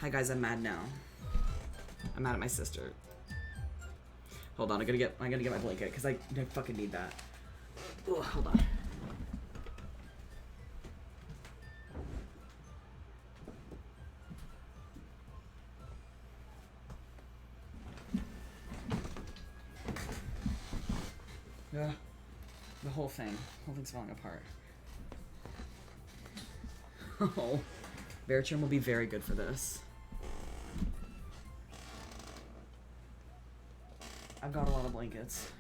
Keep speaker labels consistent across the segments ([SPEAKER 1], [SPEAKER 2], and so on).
[SPEAKER 1] Hi guys, I'm mad now. I'm mad at my sister. Hold on, I'm gonna get my blanket because I fucking need that. Ugh, hold on. The whole thing's falling apart. Oh, Veritrum will be very good for this. I've got a lot of blankets.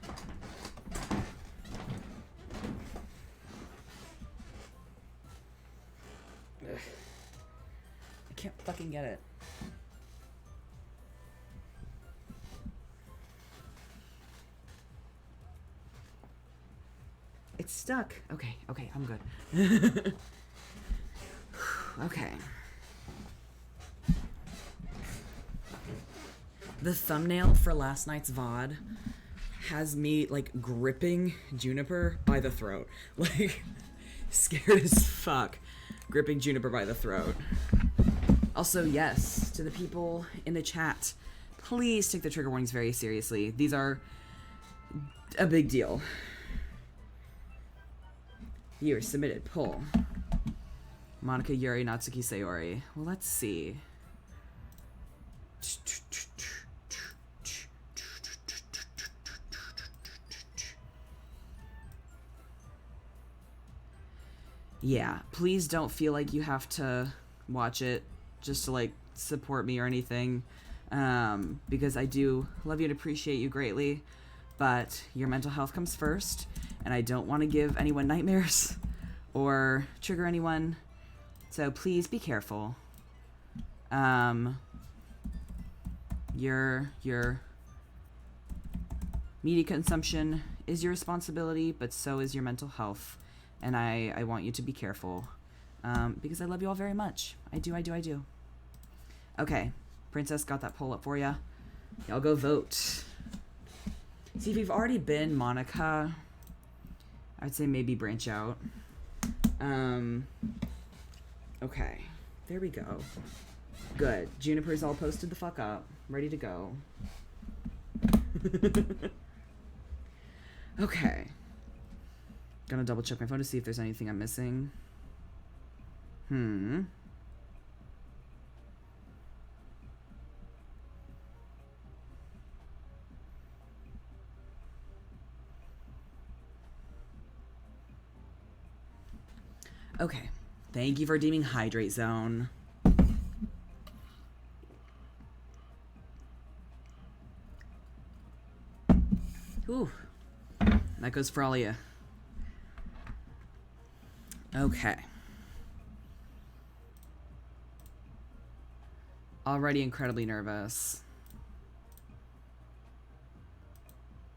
[SPEAKER 1] Ugh. I can't fucking get it. It's stuck. Okay, I'm good. Okay. The thumbnail for last night's VOD has me, like, gripping Juniper by the throat. Like, scared as fuck. Gripping Juniper by the throat. Also, yes, to the people in the chat, please take the trigger warnings very seriously. These are a big deal. Year submitted. Pull. Monica, Yuri, Natsuki, Sayori. Well, let's see. Yeah, please don't feel like you have to watch it just to, like, support me or anything, because I do love you and appreciate you greatly, but your mental health comes first, and I don't want to give anyone nightmares or trigger anyone, so please be careful. Your media consumption is your responsibility, but so is your mental health. And I want you to be careful, because I love you all very much. I do. Okay, Princess got that poll up for ya. Y'all go vote. See, if you've already been Monica, I'd say maybe branch out. Okay, there we go. Good. Juniper's all posted the fuck up, ready to go. Okay. Gonna double check my phone to see if there's anything I'm missing. Okay. Thank you for deeming hydrate zone. Ooh. That goes for all of you. Okay. Already incredibly nervous.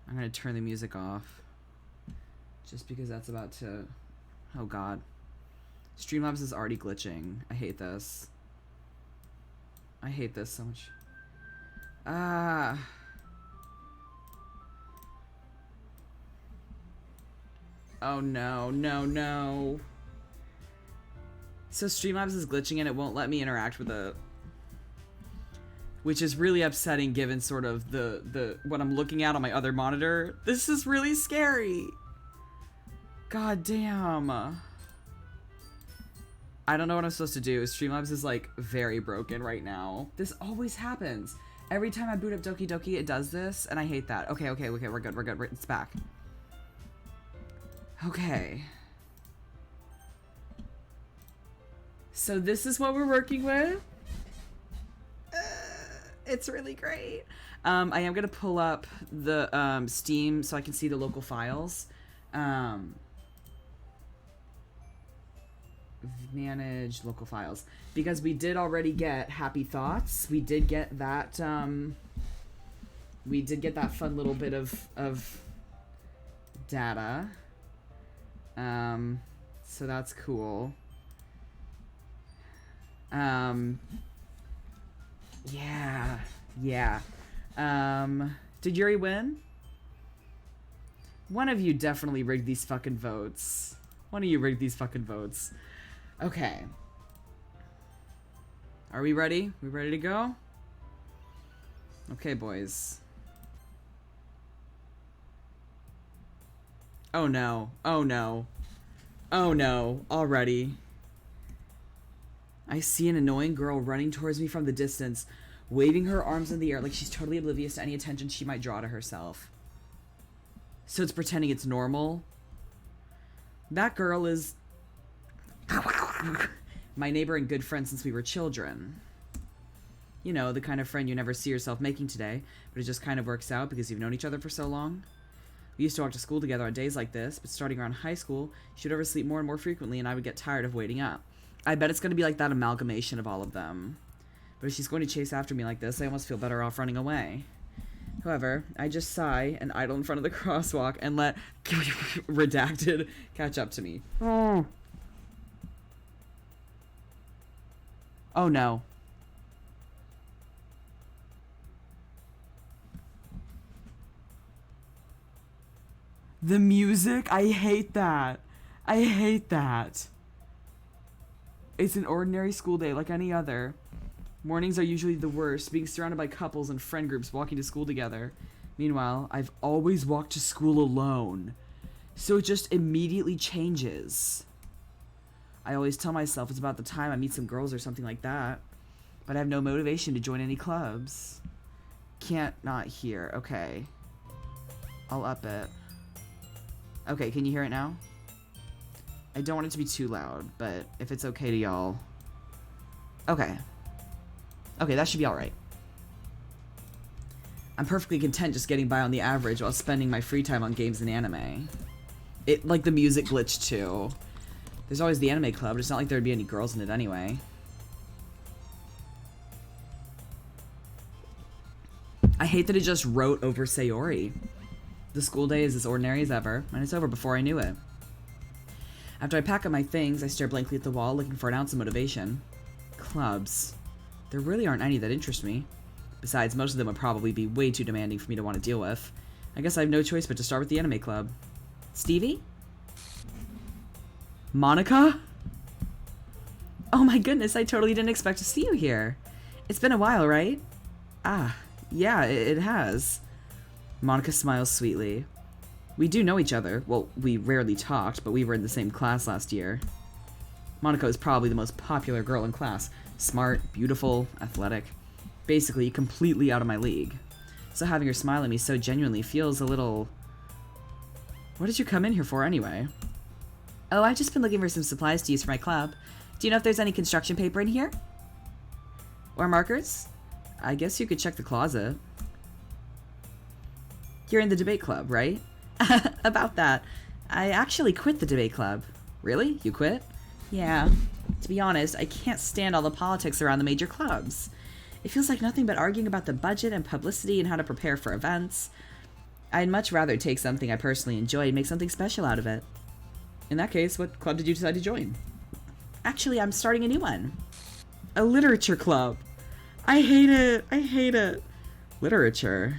[SPEAKER 1] I'm gonna turn the music off. Just because that's about to... Oh god. Streamlabs is already glitching. I hate this. I hate this so much. Oh no, no. So Streamlabs is glitching and it won't let me interact with it. Which is really upsetting given sort of the what I'm looking at on my other monitor. This is really scary. God damn. I don't know what I'm supposed to do. Streamlabs is like very broken right now. This always happens. Every time I boot up Doki Doki, it does this, and I hate that. Okay, we're good. It's back. Okay. So this is what we're working with. It's really great. I am gonna pull up the Steam so I can see the local files. Manage local files, because we did already get Happy Thoughts. We did get that. We did get that fun little bit of data. So that's cool. Yeah. Did Yuri win? One of you definitely rigged these fucking votes. One of you rigged these fucking votes. Okay. Are we ready? We ready to go? Okay, boys. Oh no. Oh no. Oh no. Already. I see an annoying girl running towards me from the distance, waving her arms in the air like she's totally oblivious to any attention she might draw to herself. So it's pretending it's normal. That girl is my neighbor and good friend since we were children. You know, the kind of friend you never see yourself making today, but it just kind of works out because you've known each other for so long. We used to walk to school together on days like this, but starting around high school, she would oversleep more and more frequently, and I would get tired of waiting up. I bet it's going to be like that amalgamation of all of them. But if she's going to chase after me like this, I almost feel better off running away. However, I just sigh and idle in front of the crosswalk and let redacted catch up to me. Oh no. The music? I hate that. I hate that. It's an ordinary school day like any other. Mornings are usually the worst, being surrounded by couples and friend groups walking to school together. Meanwhile, I've always walked to school alone, so it just immediately changes. I always tell myself it's about the time I meet some girls or something like that, but I have no motivation to join any clubs. Can't not hear. Okay. I'll up it. Okay, can you hear it now? I don't want it to be too loud, but if it's okay to y'all... Okay. Okay, that should be alright. I'm perfectly content just getting by on the average while spending my free time on games and anime. Like, the music glitched, too. There's always the anime club, but it's not like there'd be any girls in it anyway. I hate that it just wrote over sayori. The school day is as ordinary as ever, and it's over before I knew it. After I pack up my things, I stare blankly at the wall, looking for an ounce of motivation. Clubs. There really aren't any that interest me. Besides, most of them would probably be way too demanding for me to want to deal with. I guess I have no choice but to start with the anime club. Stevie? Monica? Oh my goodness, I totally didn't expect to see you here. It's been a while, right? Ah, yeah, it has. Monica smiles sweetly. We do know each other. Well, we rarely talked, but we were in the same class last year. Monica is probably the most popular girl in class. Smart, beautiful, athletic. Basically, completely out of my league. So having her smile at me so genuinely feels a little... What did you come in here for anyway? Oh, I've just been looking for some supplies to use for my club. Do you know if there's any construction paper in here? Or markers? I guess you could check the closet. You're in the debate club, right? About that. I actually quit the debate club. Really? You quit? Yeah. To be honest, I can't stand all the politics around the major clubs. It feels like nothing but arguing about the budget and publicity and how to prepare for events. I'd much rather take something I personally enjoy and make something special out of it. In that case, what club did you decide to join? Actually, I'm starting a new one. A literature club. I hate it. I hate it. Literature.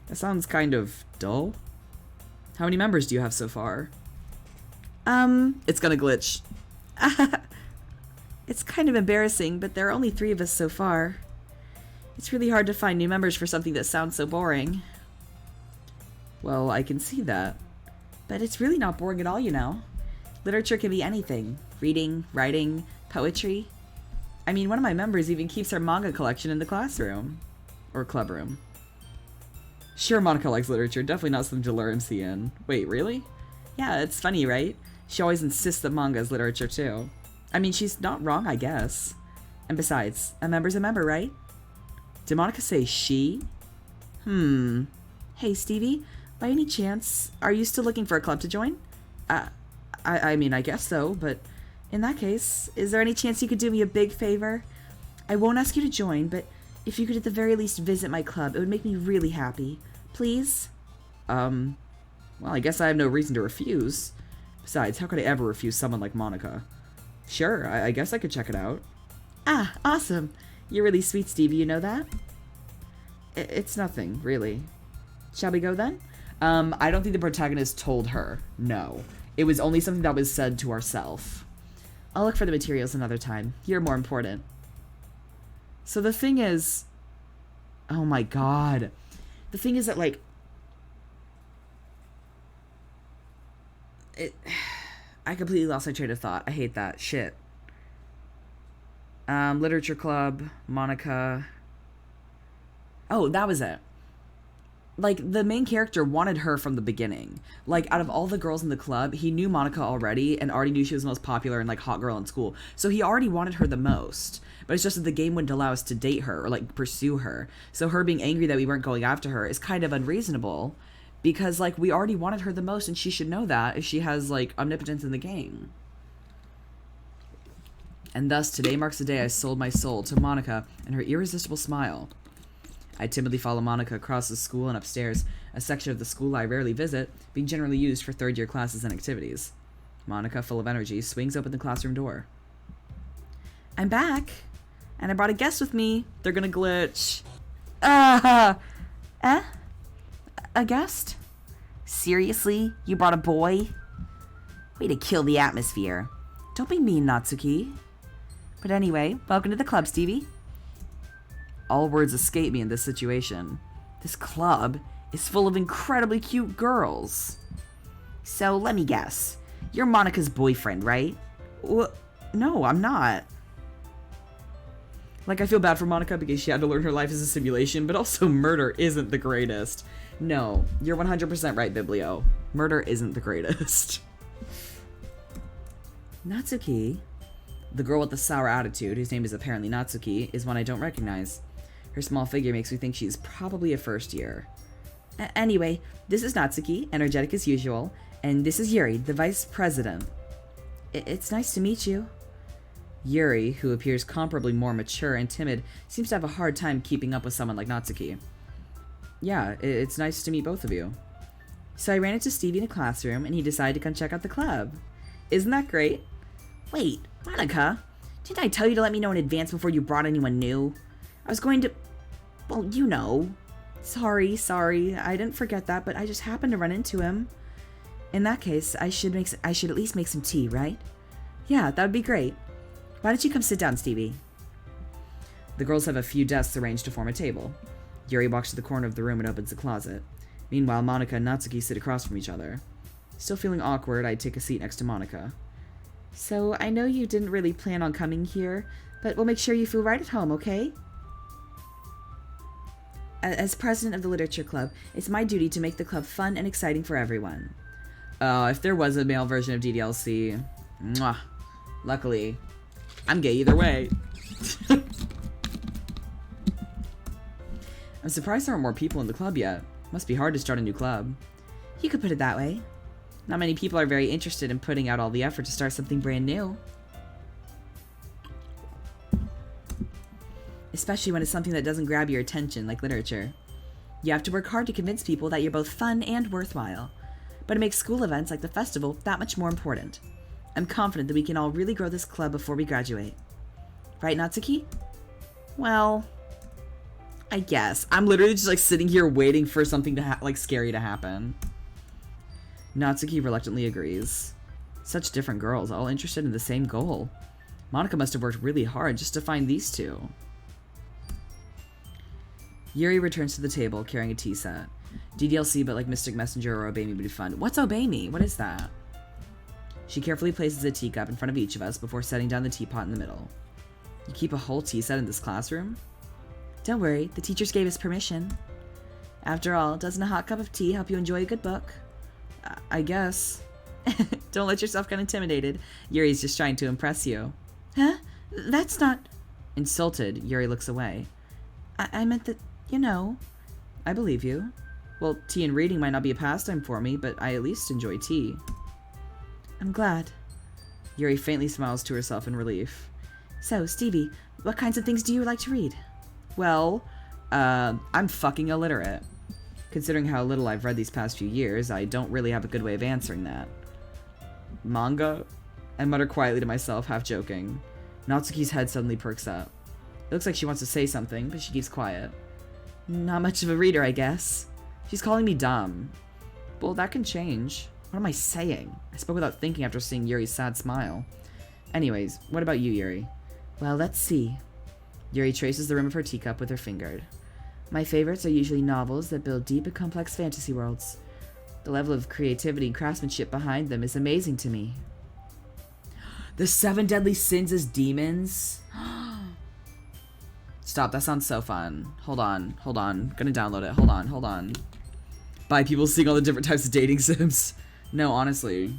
[SPEAKER 1] That sounds kind of dull. How many members do you have so far? It's gonna glitch. It's kind of embarrassing, but there are only 3 of us so far. It's really hard to find new members for something that sounds so boring. Well, I can see that. But it's really not boring at all, you know. Literature can be anything. Reading, writing, poetry. I mean, one of my members even keeps her manga collection in the classroom. Or clubroom. Sure, Monica likes literature. Definitely not something to lure MC in. Wait, really? Yeah, it's funny, right? She always insists that manga is literature, too. I mean, she's not wrong, I guess. And besides, a member's a member, right? Did Monica say she? Hey, Stevie, by any chance, are you still looking for a club to join? I mean, I guess so, but in that case, is there any chance you could do me a big favor? I won't ask you to join, but if you could at the very least visit my club, it would make me really happy. Please? Well, I guess I have no reason to refuse. Besides, how could I ever refuse someone like Monica? Sure, I guess I could check it out. Ah, awesome. You're really sweet, Stevie, you know that? It's nothing, really. Shall we go then? I don't think the protagonist told her. No. It was only something that was said to ourselves. I'll look for the materials another time. You're more important. So the thing is... Oh my god. The thing is that, like... I completely lost my train of thought. I hate that. Shit. Literature club, Monica. Oh, that was it. Like, the main character wanted her from the beginning. Like, out of all the girls in the club, he knew Monica already and already knew she was the most popular and, like, hot girl in school. So he already wanted her the most. But it's just that the game wouldn't allow us to date her or, like, pursue her. So her being angry that we weren't going after her is kind of unreasonable. Because, like, we already wanted her the most, and she should know that if she has, like, omnipotence in the game. And thus, today marks the day I sold my soul to Monica and her irresistible smile. I timidly follow Monica across the school and upstairs, a section of the school I rarely visit, being generally used for third-year classes and activities. Monica, full of energy, swings open the classroom door. I'm back, and I brought a guest with me. They're gonna glitch. A guest? Seriously? You brought a boy? Way to kill the atmosphere. Don't be mean, Natsuki. But anyway, welcome to the club, Stevie. All words escape me in this situation. This club is full of incredibly cute girls. So, let me guess. You're Monica's boyfriend, right? No, I'm not. Like, I feel bad for Monica because she had to learn her life is a simulation, but also murder isn't the greatest. No, you're 100% right, Biblio. Murder isn't the greatest. Natsuki, the girl with the sour attitude, whose name is apparently Natsuki, is one I don't recognize. Her small figure makes me think she's probably a first year. Anyway, this is Natsuki, energetic as usual, and this is Yuri, the vice president. It's nice to meet you. Yuri, who appears comparably more mature and timid, seems to have a hard time keeping up with someone like Natsuki. Yeah, it's nice to meet both of you. So I ran into Stevie in a classroom, and he decided to come check out the club. Isn't that great? Wait, Monica, didn't I tell you to let me know in advance before you brought anyone new? I was going to... Well, you know. Sorry, I didn't forget that, but I just happened to run into him. In that case, I should at least make some tea, right? Yeah, that would be great. Why don't you come sit down, Stevie? The girls have a few desks arranged to form a table. Yuri walks to the corner of the room and opens the closet. Meanwhile, Monica and Natsuki sit across from each other. Still feeling awkward, I take a seat next to Monica. So, I know you didn't really plan on coming here, but we'll make sure you feel right at home, okay? As president of the literature club, it's my duty to make the club fun and exciting for everyone. If there was a male version of DDLC, mwah. Luckily, I'm gay either way. I'm surprised there aren't more people in the club yet. Must be hard to start a new club. You could put it that way. Not many people are very interested in putting out all the effort to start something brand new. Especially when it's something that doesn't grab your attention, like literature. You have to work hard to convince people that you're both fun and worthwhile. But it makes school events like the festival that much more important. I'm confident that we can all really grow this club before we graduate. Right, Natsuki? Well, I guess. I'm literally just like sitting here waiting for something to scary to happen. Natsuki reluctantly agrees. Such different girls, all interested in the same goal. Monica must have worked really hard just to find these two. Yuri returns to the table carrying a tea set. DDLC, but like Mystic Messenger or Obey Me would be fun. What's Obey Me? What is that? She carefully places a teacup in front of each of us before setting down the teapot in the middle. You keep a whole tea set in this classroom? Don't worry, the teachers gave us permission. After all, doesn't a hot cup of tea help you enjoy a good book? I guess. Don't let yourself get intimidated. Yuri's just trying to impress you. Huh? That's not... Insulted, Yuri looks away. I meant that, you know... I believe you. Well, tea and reading might not be a pastime for me, but I at least enjoy tea. I'm glad. Yuri faintly smiles to herself in relief. So, Stevie, what kinds of things do you like to read? Well, I'm fucking illiterate. Considering how little I've read these past few years, I don't really have a good way of answering that. Manga? I mutter quietly to myself, half joking. Natsuki's head suddenly perks up. It looks like she wants to say something, but she keeps quiet. Not much of a reader, I guess. She's calling me dumb. Well, that can change. What am I saying? I spoke without thinking after seeing Yuri's sad smile. Anyways, what about you, Yuri? Well, let's see.
[SPEAKER 2] Yuri traces the rim of her teacup with her finger. My favorites are usually novels that build deep and complex fantasy worlds. The level of creativity and craftsmanship behind them is amazing to me.
[SPEAKER 1] The 7 deadly sins as demons?
[SPEAKER 2] Stop, that sounds so fun. Hold on. Gonna download it. Hold on.
[SPEAKER 1] By people seeing all the different types of dating sims. No, honestly.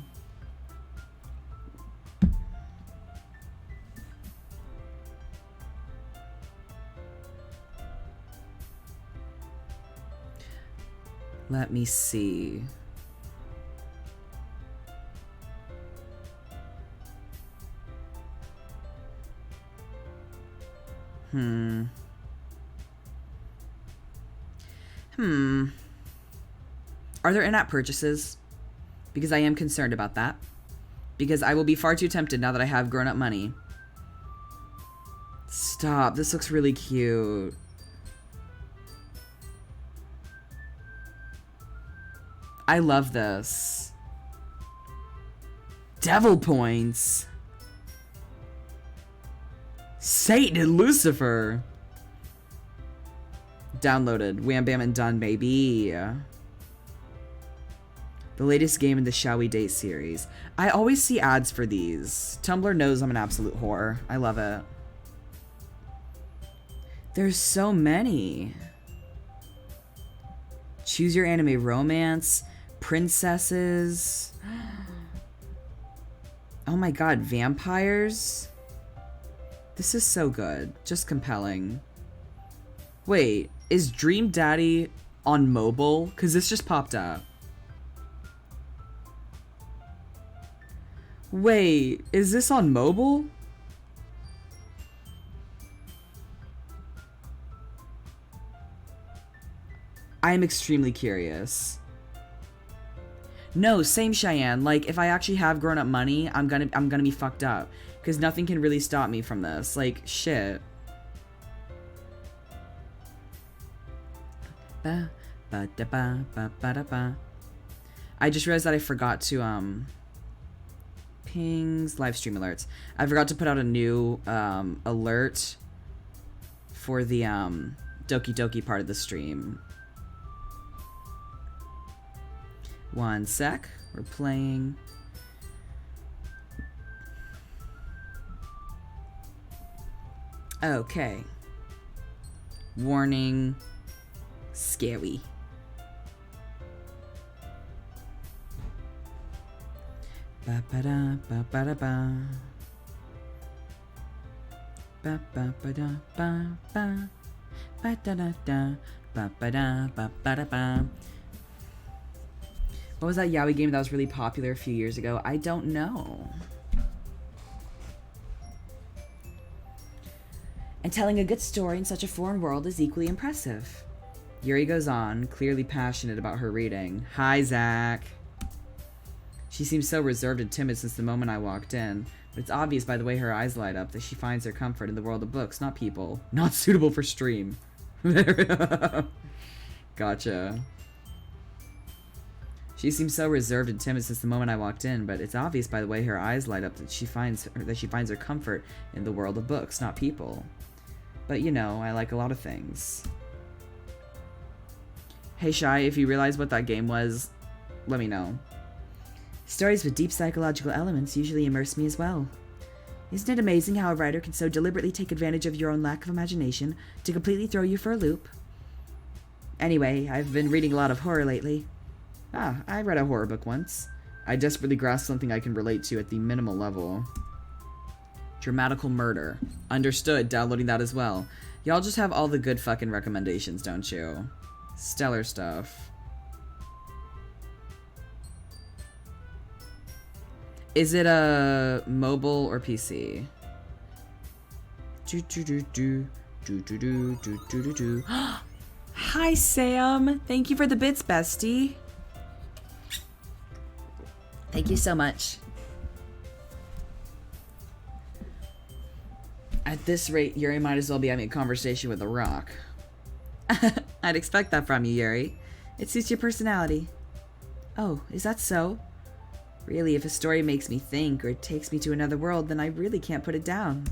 [SPEAKER 2] Let me see. Are there in-app purchases? Because I am concerned about that. Because I will be far too tempted now that I have grown-up money. Stop, this looks really cute. I love this. Devil points. Satan and Lucifer. Downloaded. Wham bam and done, baby. The latest game in the Shall We Date series. I always see ads for these. Tumblr knows I'm an absolute whore. I love it. There's so many. Choose your anime romance. Princesses. Oh my god, vampires? This is so good. Just compelling. Wait, is Dream Daddy on mobile? Because this just popped up. Wait, is this on mobile? I am extremely curious. No, same Cheyenne. Like, if I actually have grown-up money, I'm gonna be fucked up. Because nothing can really stop me from this. Like, shit. I just realized that I forgot to, pings, live stream alerts. I forgot to put out a new, alert for the, Doki Doki part of the stream. One sec. We're playing. Okay. Warning. Scary. Ba ba da ba ba da ba. Ba ba ba da ba ba. Ba da da da. Ba ba da ba ba da ba. What was that yaoi game that was really popular a few years ago? I don't know. And telling a good story in such a foreign world is equally impressive. Yuri goes on, clearly passionate about her reading. Hi, Zach. She seems so reserved and timid since the moment I walked in, but it's obvious by the way her eyes light up that she finds her comfort in the world of books, not people. Not suitable for stream. Gotcha. She seems so reserved and timid since the moment I walked in, but it's obvious by the way her eyes light up that she finds her comfort in the world of books, not people. But you know, I like a lot of things. Hey Shy, if you realize what that game was, let me know. Stories with deep psychological elements usually immerse me as well. Isn't it amazing how a writer can so deliberately take advantage of your own lack of imagination to completely throw you for a loop? Anyway, I've been reading a lot of horror lately. Ah, I read a horror book once. I desperately grasped something I can relate to at the minimal level. Dramatical murder. Understood, downloading that as well. Y'all just have all the good fucking recommendations, don't you? Stellar stuff. Is it a mobile or PC? Hi, Sam. Thank you for the bits, bestie. Thank you so much. At this rate, Yuri might as well be having a conversation with a rock. I'd expect that from you, Yuri. It suits your personality. Oh, is that so? Really, if a story makes me think or takes me to another world, then I really can't put it down.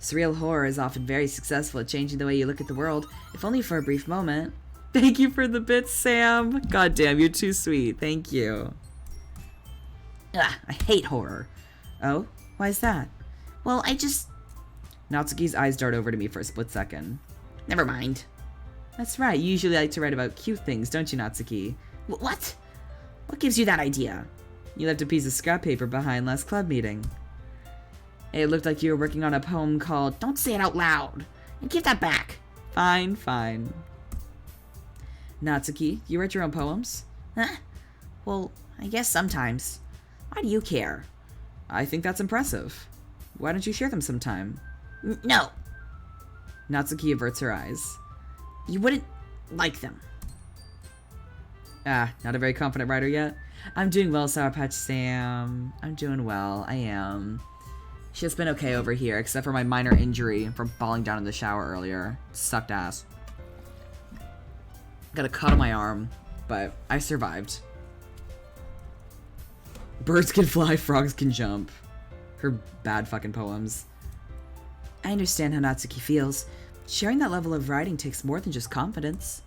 [SPEAKER 2] Surreal horror is often very successful at changing the way you look at the world, if only for a brief moment. Thank you for the bits, Sam. God damn, you're too sweet. Thank you. Ugh, I hate horror. Oh? Why is that? Well, I just... Natsuki's eyes dart over to me for a split second. Never mind. That's right, you usually like to write about cute things, don't you, Natsuki? What? What gives you that idea? You left a piece of scrap paper behind last club meeting. It looked like you were working on a poem called Don't Say It Out Loud! And give that back! Fine, fine. Natsuki, you write your own poems? Huh? Well, I guess sometimes. Why do you care? I think that's impressive. Why don't you share them sometime? No! Natsuki averts her eyes. You wouldn't like them. Ah, not a very confident writer yet? I'm doing well, Sour Patch Sam. I'm doing well, I am. Shit's been okay over here, except for my minor injury from falling down in the shower earlier. It sucked ass. Got a cut on my arm, but I survived. Birds can fly, frogs can jump. Her bad fucking poems. I understand how Natsuki feels. Sharing that level of writing takes more than just confidence.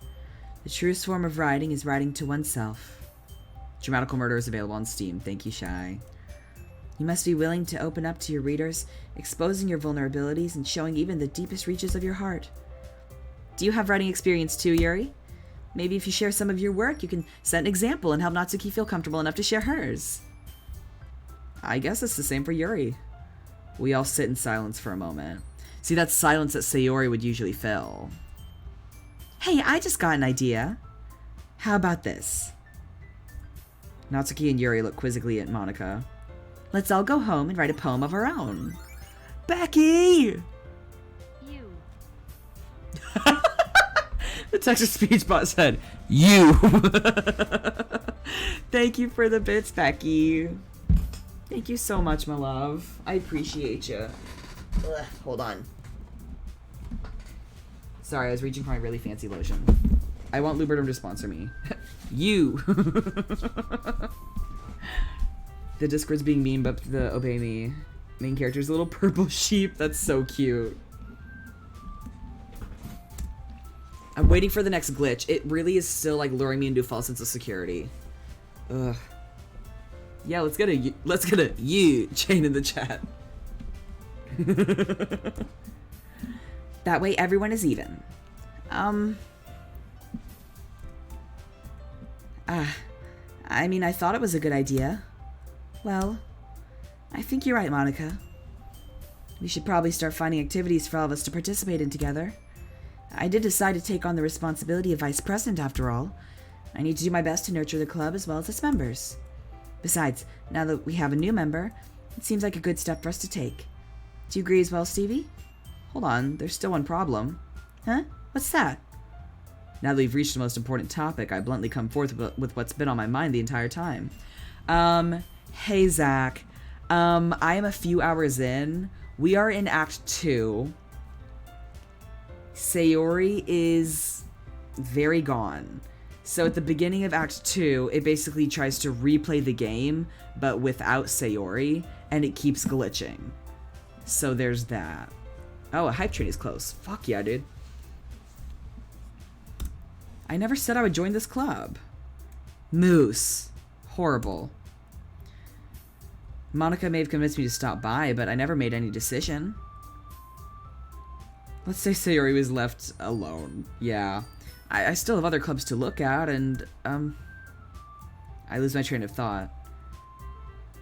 [SPEAKER 2] The truest form of writing is writing to oneself. Dramatical Murder is available on Steam. Thank you, Shy. You must be willing to open up to your readers, exposing your vulnerabilities and showing even the deepest reaches of your heart. Do you have writing experience too, Yuri? Maybe if you share some of your work, you can set an example and help Natsuki feel comfortable enough to share hers. I guess it's the same for Yuri. We all sit in silence for a moment. See, that's silence that Sayori would usually fill. Hey, I just got an idea. How about this? Natsuki and Yuri look quizzically at Monica. Let's all go home and write a poem of our own. Becky!
[SPEAKER 3] You.
[SPEAKER 2] The text-to-speech bot said, you! Thank you for the bits, Becky. Thank you so much, my love. I appreciate you. Ugh, hold on. Sorry, I was reaching for my really fancy lotion. I want Lubriderm to sponsor me. You! The Discord's being mean, but the Obey Me main character's a little purple sheep. That's so cute. I'm waiting for the next glitch. It really is still like luring me into a false sense of security. Ugh. Yeah, let's get a you chain in the chat. That way everyone is even. I mean, I thought it was a good idea. Well, I think you're right, Monica. We should probably start finding activities for all of us to participate in together. I did decide to take on the responsibility of vice president after all. I need to do my best to nurture the club as well as its members. Besides, now that we have a new member, it seems like a good step for us to take. Do you agree as well, Stevie? Hold on, there's still one problem. Huh? What's that? Now that we've reached the most important topic, I bluntly come forth with what's been on my mind the entire time. Hey, Zach. I am a few hours in. We are in Act 2. Sayori is very gone. So at the beginning of Act 2, it basically tries to replay the game, but without Sayori, and it keeps glitching. So there's that. Oh, a hype train is close. Fuck yeah, dude. I never said I would join this club. Moose. Horrible. Monica may have convinced me to stop by, but I never made any decision. Let's say Sayori was left alone. Yeah. I still have other clubs to look at, and, I lose my train of thought.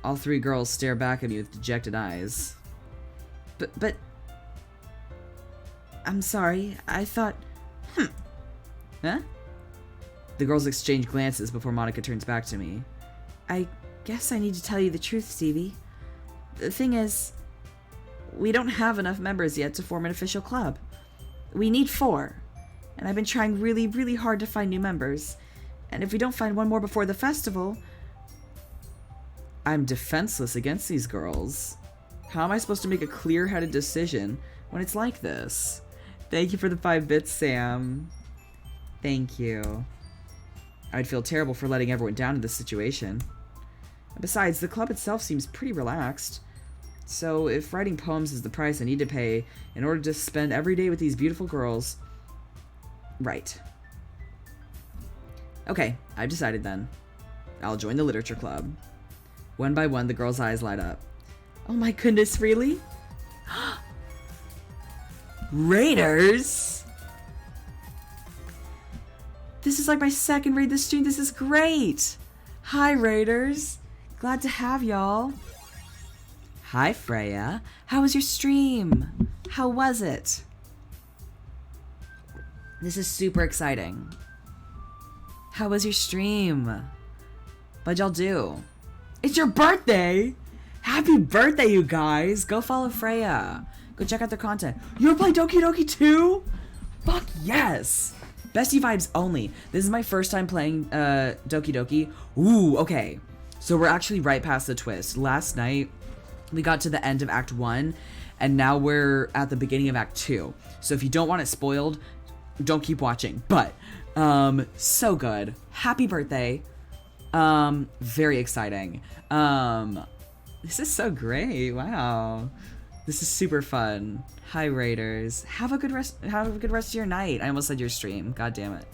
[SPEAKER 2] All three girls stare back at me with dejected eyes. But... I'm sorry, I thought... Huh? The girls exchange glances before Monica turns back to me. I guess I need to tell you the truth, Stevie. The thing is, we don't have enough members yet to form an official club. We need 4. And I've been trying really, really hard to find new members. And if we don't find one more before the festival... I'm defenseless against these girls. How am I supposed to make a clear-headed decision when it's like this? Thank you for the 5 bits, Sam. Thank you. I'd feel terrible for letting everyone down in this situation. Besides, the club itself seems pretty relaxed. So if writing poems is the price I need to pay in order to spend every day with these beautiful girls... Right. Okay, I've decided then. I'll join the literature club. One by one, the girl's eyes light up. Oh my goodness, really? Raiders? This is like my second raid this stream. This is great. Hi, Raiders. Glad to have y'all. Hi, Freya. How was your stream? How was it? This is super exciting. How was your stream? What'd y'all do? It's your birthday! Happy birthday, you guys! Go follow Freya. Go check out their content. You wanna play Doki Doki too? Fuck yes! Bestie vibes only. This is my first time playing Doki Doki. Ooh, okay. So we're actually right past the twist. Last night, we got to the end of Act 1, and now we're at the beginning of Act 2. So if you don't want it spoiled, don't keep watching. But, so good. Happy birthday. Very exciting. This is so great. Wow. This is super fun. Hi, Raiders. Have a good rest of your night. I almost said your stream. God damn it.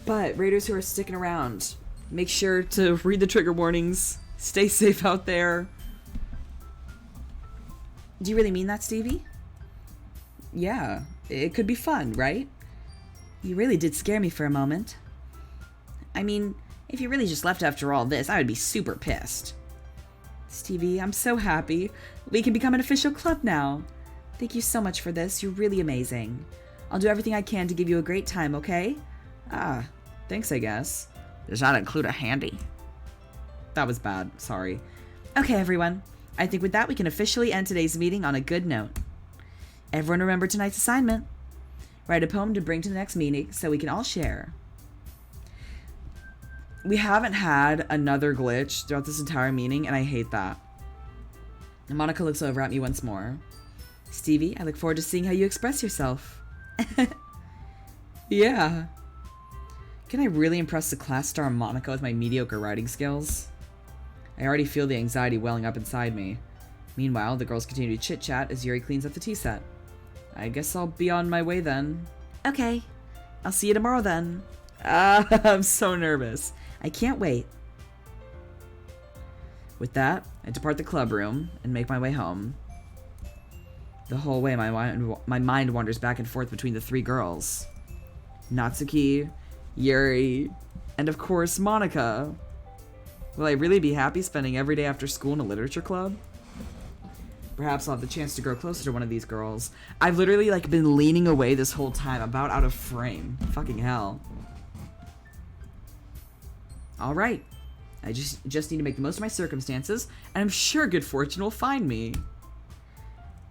[SPEAKER 2] But Raiders who are sticking around, make sure to read the trigger warnings. Stay safe out there. Do you really mean that, Stevie? Yeah, it could be fun, right? You really did scare me for a moment. I mean, if you really just left after all this, I would be super pissed. Stevie, I'm so happy. We can become an official club now. Thank you so much for this. You're really amazing. I'll do everything I can to give you a great time, okay? Ah, thanks, I guess. Does that include a handy? That was bad. Sorry. Okay, everyone. I think with that, we can officially end today's meeting on a good note. Everyone remember tonight's assignment. Write a poem to bring to the next meeting so we can all share. We haven't had another glitch throughout this entire meeting, and I hate that. And Monica looks over at me once more. Stevie, I look forward to seeing how you express yourself. Yeah. Can I really impress the class star Monica with my mediocre writing skills? I already feel the anxiety welling up inside me. Meanwhile, the girls continue to chit-chat as Yuri cleans up the tea set. I guess I'll be on my way then. Okay. I'll see you tomorrow then. I'm so nervous. I can't wait. With that, I depart the club room and make my way home. The whole way, my mind wanders back and forth between the three girls. Natsuki, Yuri, and of course, Monica. Will I really be happy spending every day after school in a literature club? Perhaps I'll have the chance to grow closer to one of these girls. I've literally, been leaning away this whole time, about out of frame. Fucking hell. Alright. I just need to make the most of my circumstances, and I'm sure good fortune will find me.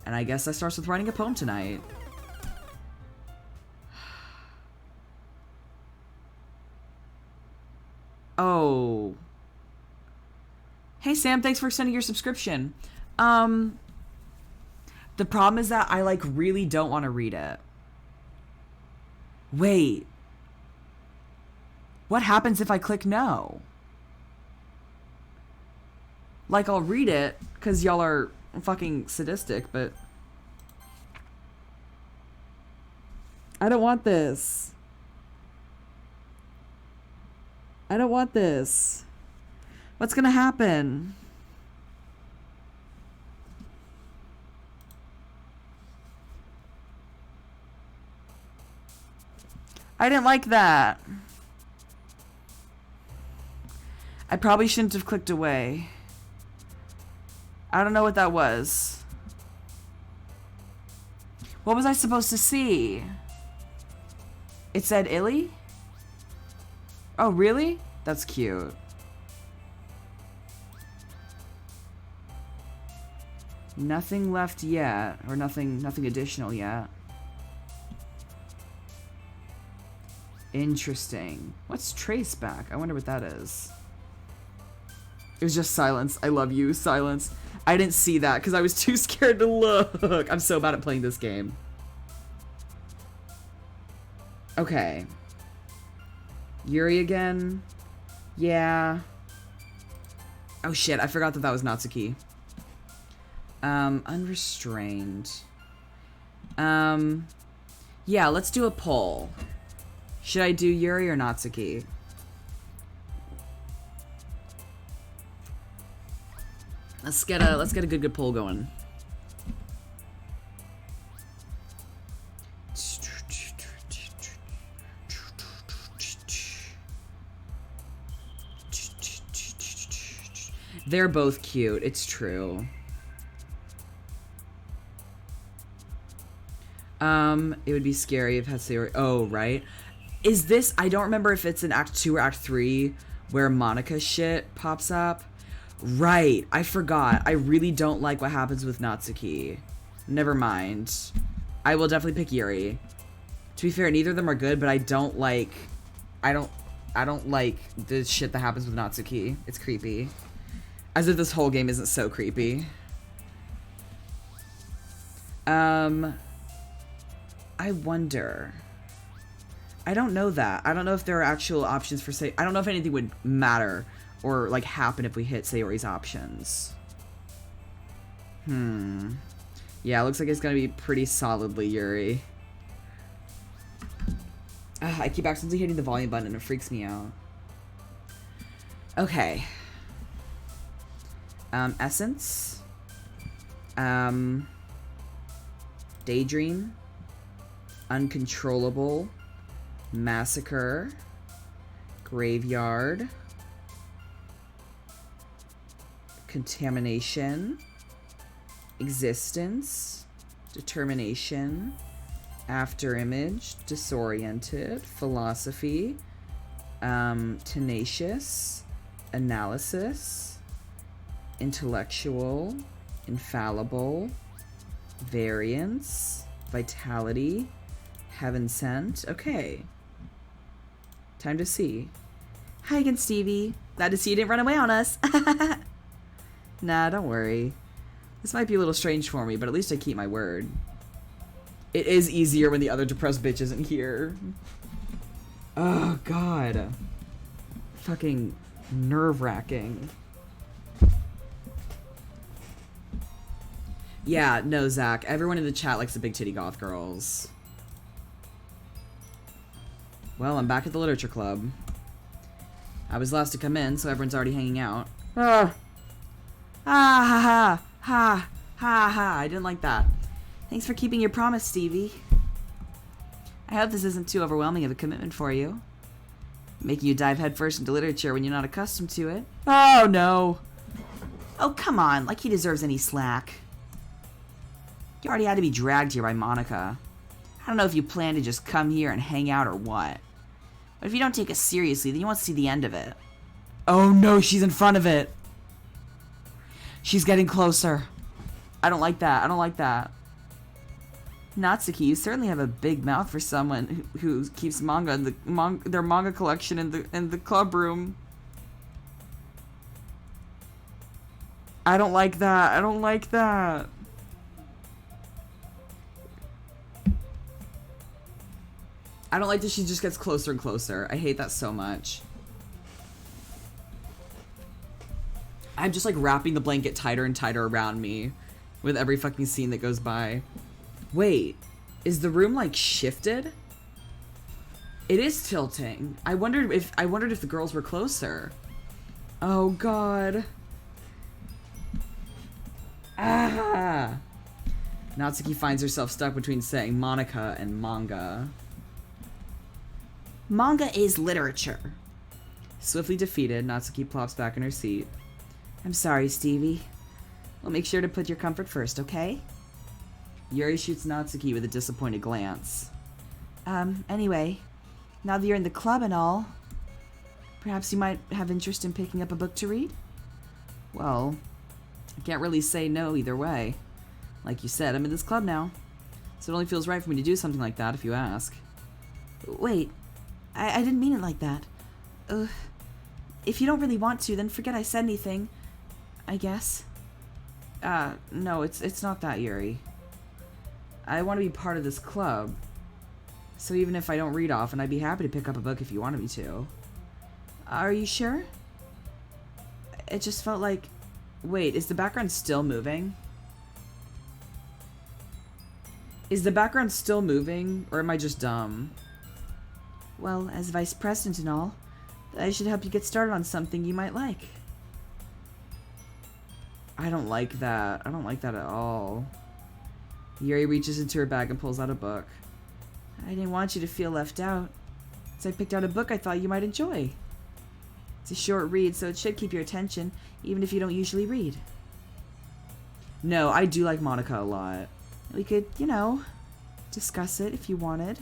[SPEAKER 2] And I guess that starts with writing a poem tonight. Oh. Hey Sam, thanks for extending your subscription. The problem is that I really don't want to read it. Wait. What happens if I click no? I'll read it, because y'all are fucking sadistic, but... I don't want this. I don't want this. What's gonna happen? I didn't like that. I probably shouldn't have clicked away. I don't know what that was. What was I supposed to see? It said Illy? Oh, really? That's cute. Nothing left yet, or nothing additional yet. Interesting. What's trace back? I wonder what that is. It was just silence. I love you, silence. I didn't see that because I was too scared to look. I'm so bad at playing this game. Okay. Yuri again. Yeah. Oh shit, I forgot that that was Natsuki. Unrestrained. Yeah, let's do a poll. Should I do Yuri or Natsuki? Let's get a good poll going. They're both cute, it's true. It would be scary if Hatsuyori. Oh, right. Is this, I don't remember if it's in Act 2 or Act 3 where Monika's shit pops up. Right, I forgot. I really don't like what happens with Natsuki. Never mind. I will definitely pick Yuri. To be fair, neither of them are good, but I don't like the shit that happens with Natsuki. It's creepy. As if this whole game isn't so creepy. I wonder. I don't know that. I don't know if there are actual options for say. I don't know if anything would matter or like happen if we hit Sayori's options. Yeah, it looks like it's gonna be pretty solidly Yuri. I keep accidentally hitting the volume button and it freaks me out. Okay. Essence. Daydream. Uncontrollable. Massacre. Graveyard. Contamination. Existence. Determination. Afterimage. Disoriented. Philosophy. Tenacious. Analysis. Intellectual. Infallible. Variance. Vitality. Heaven sent. Okay. Time to see. Hi again, Stevie. Glad to see you didn't run away on us. Nah, don't worry. This might be a little strange for me, but at least I keep my word. It is easier when the other depressed bitch isn't here. Oh, God. Fucking nerve-wracking. Yeah, no, Zach. Everyone in the chat likes the big titty goth girls. Well, I'm back at the literature club. I was last to come in, so everyone's already hanging out. Ah! Ah, ha, ha, ha, ha, ha. I didn't like that. Thanks for keeping your promise, Stevie. I hope this isn't too overwhelming of a commitment for you. Making you dive headfirst into literature when you're not accustomed to it. Oh, no. Oh, come on. Like he deserves any slack. You already had to be dragged here by Monica. I don't know if you plan to just come here and hang out or what. But if you don't take us seriously, then you won't see the end of it. Oh no, she's in front of it. She's getting closer. I don't like that. I don't like that. Natsuki, you certainly have a big mouth for someone who keeps manga in their manga collection in the club room. I don't like that. I don't like that. I don't like that she just gets closer and closer. I hate that so much. I'm just like wrapping the blanket tighter and tighter around me with every fucking scene that goes by. Wait, is the room like shifted? It is tilting. I wondered if the girls were closer. Oh God. Ah. Natsuki finds herself stuck between saying Monica and manga. Manga is literature. Swiftly defeated, Natsuki plops back in her seat. I'm sorry, Stevie. We'll make sure to put your comfort first, okay? Yuri shoots Natsuki with a disappointed glance. Anyway, now that you're in the club and all, perhaps you might have interest in picking up a book to read? Well, I can't really say no either way. Like you said, I'm in this club now, so it only feels right for me to do something like that if you ask. Wait. I didn't mean it like that. If you don't really want to, then forget I said anything. I guess. No, it's not that, Yuri. I want to be part of this club. So even if I don't read often, I'd be happy to pick up a book if you wanted me to. Are you sure? it just felt like... Wait, is the background still moving? Is the background still moving, or am I just dumb? Well, as vice president and all, I should help you get started on something you might like. I don't like that. I don't like that at all. Yuri reaches into her bag and pulls out a book. I didn't want you to feel left out, so I picked out a book I thought you might enjoy. It's a short read, so it should keep your attention, even if you don't usually read. No, I do like Monica a lot. We could, you know, discuss it if you wanted.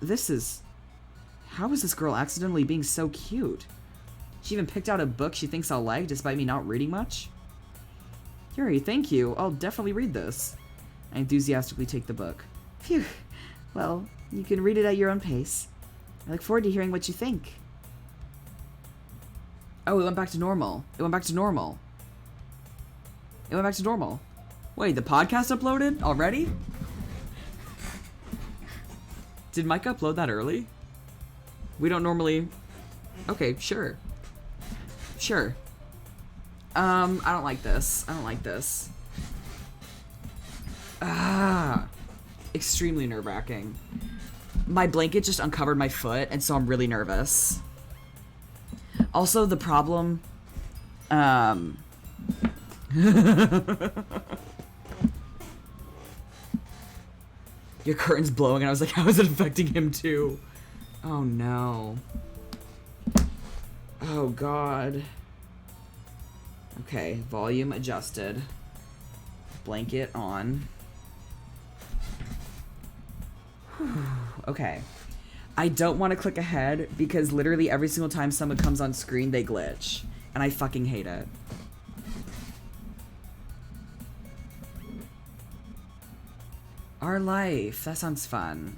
[SPEAKER 2] This is... How is this girl accidentally being so cute? She even picked out a book she thinks I'll like, despite me not reading much? Yuri, thank you. I'll definitely read this. I enthusiastically take the book. Phew. Well, you can read it at your own pace. I look forward to hearing what you think. Oh, it went back to normal. It went back to normal. It went back to normal. Wait, the podcast uploaded already? Did Mike upload that early? We don't normally... Okay, sure. Sure. I don't like this. I don't like this. Ah. Extremely nerve-wracking. My blanket just uncovered my foot, and so I'm really nervous. Also, the problem... Your curtain's blowing, and I was like, how is it affecting him too? Oh no. Oh god. Okay, volume adjusted. Blanket on. Okay. I don't want to click ahead because literally every single time someone comes on screen, they glitch. And I fucking hate it. Our life. That sounds fun.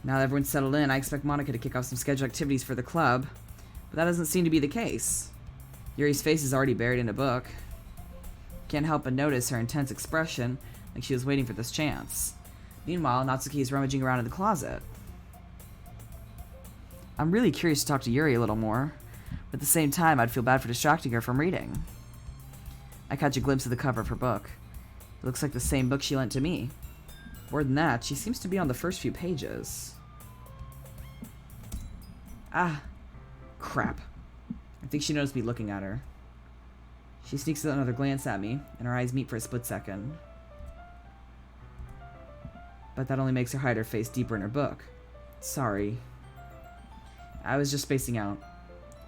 [SPEAKER 2] Now that everyone's settled in, I expect Monica to kick off some scheduled activities for the club. But that doesn't seem to be the case. Yuri's face is already buried in a book. Can't help but notice her intense expression, like she was waiting for this chance. Meanwhile, Natsuki is rummaging around in the closet. I'm really curious to talk to Yuri a little more, but at the same time, I'd feel bad for distracting her from reading. I catch a glimpse of the cover of her book. It looks like the same book she lent to me. More than that, she seems to be on the first few pages. Ah, crap. I think she noticed me looking at her. She sneaks another glance at me, and our eyes meet for a split second. But that only makes her hide her face deeper in her book. Sorry. I was just spacing out.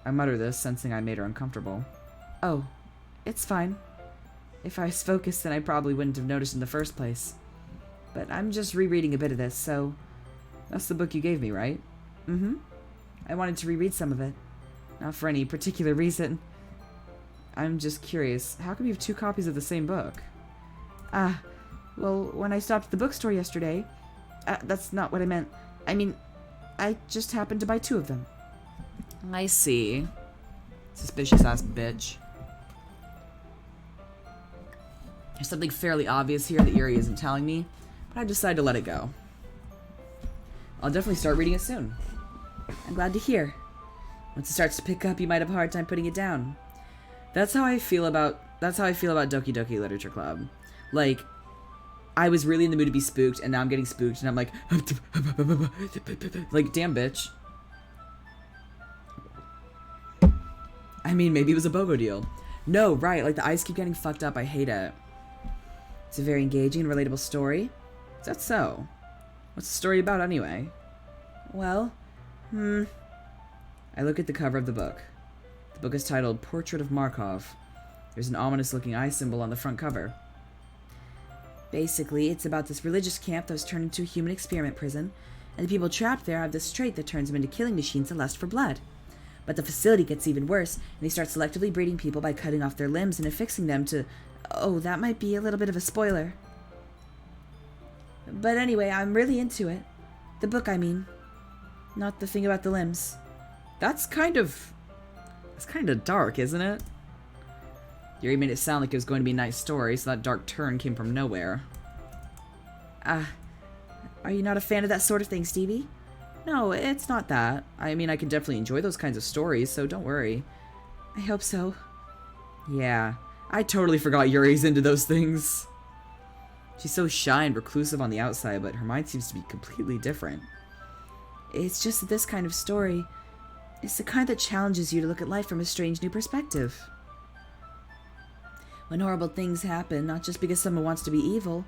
[SPEAKER 2] I mutter this, sensing I made her uncomfortable. Oh, it's fine. If I was focused, then I probably wouldn't have noticed in the first place. But I'm just rereading a bit of this, so... That's the book you gave me, right? Mm-hmm. I wanted to reread some of it. Not for any particular reason. I'm just curious, how come you have 2 copies of the same book? Ah, well, when I stopped at the bookstore yesterday... that's not what I meant. I mean, I just happened to buy 2 of them. I see. Suspicious-ass bitch. There's something fairly obvious here that Yuri isn't telling me, but I decided to let it go. I'll definitely start reading it soon. I'm glad to hear. Once it starts to pick up, you might have a hard time putting it down. That's how I feel about Doki Doki Literature Club. Like, I was really in the mood to be spooked, and now I'm getting spooked, and I'm like, damn bitch. I mean, maybe it was a BOGO deal. No, right, like the eyes keep getting fucked up, I hate it. It's a very engaging and relatable story. Is that so? What's the story about anyway? Well, I look at the cover of the book. The book is titled Portrait of Markov. There's an ominous-looking eye symbol on the front cover. Basically, it's about this religious camp that was turned into a human experiment prison, and the people trapped there have this trait that turns them into killing machines that lust for blood. But the facility gets even worse, and they start selectively breeding people by cutting off their limbs and affixing them to... Oh, that might be a little bit of a spoiler. But anyway, I'm really into it. The book, I mean. Not the thing about the limbs. That's kind of dark, isn't it? Yuri made it sound like it was going to be a nice story, so that dark turn came from nowhere. Are you not a fan of that sort of thing, Stevie? No, it's not that. I mean, I can definitely enjoy those kinds of stories, so don't worry. I hope so.
[SPEAKER 1] Yeah, I totally forgot Yuri's into those things. She's so shy and reclusive on the outside, but her mind seems to be completely different.
[SPEAKER 2] It's just that this kind of story is the kind that challenges you to look at life from a strange new perspective. When horrible things happen, not just because someone wants to be evil,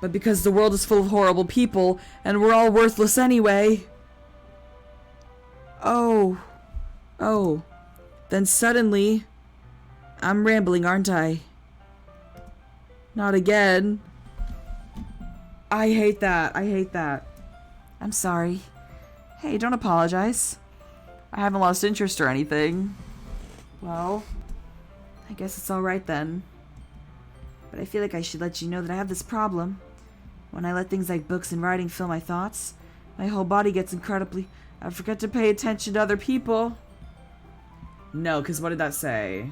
[SPEAKER 1] But because the world is full of horrible people, and we're all worthless anyway. Oh. Then suddenly, I'm rambling, aren't I? Not again. I hate that.
[SPEAKER 2] I'm sorry.
[SPEAKER 1] Hey, don't apologize. I haven't lost interest or anything.
[SPEAKER 2] Well, I guess it's alright then. But I feel like I should let you know that I have this problem. When I let things like books and writing fill my thoughts, my whole body gets incredibly... I forget to pay attention to other people.
[SPEAKER 1] No, because what did that say?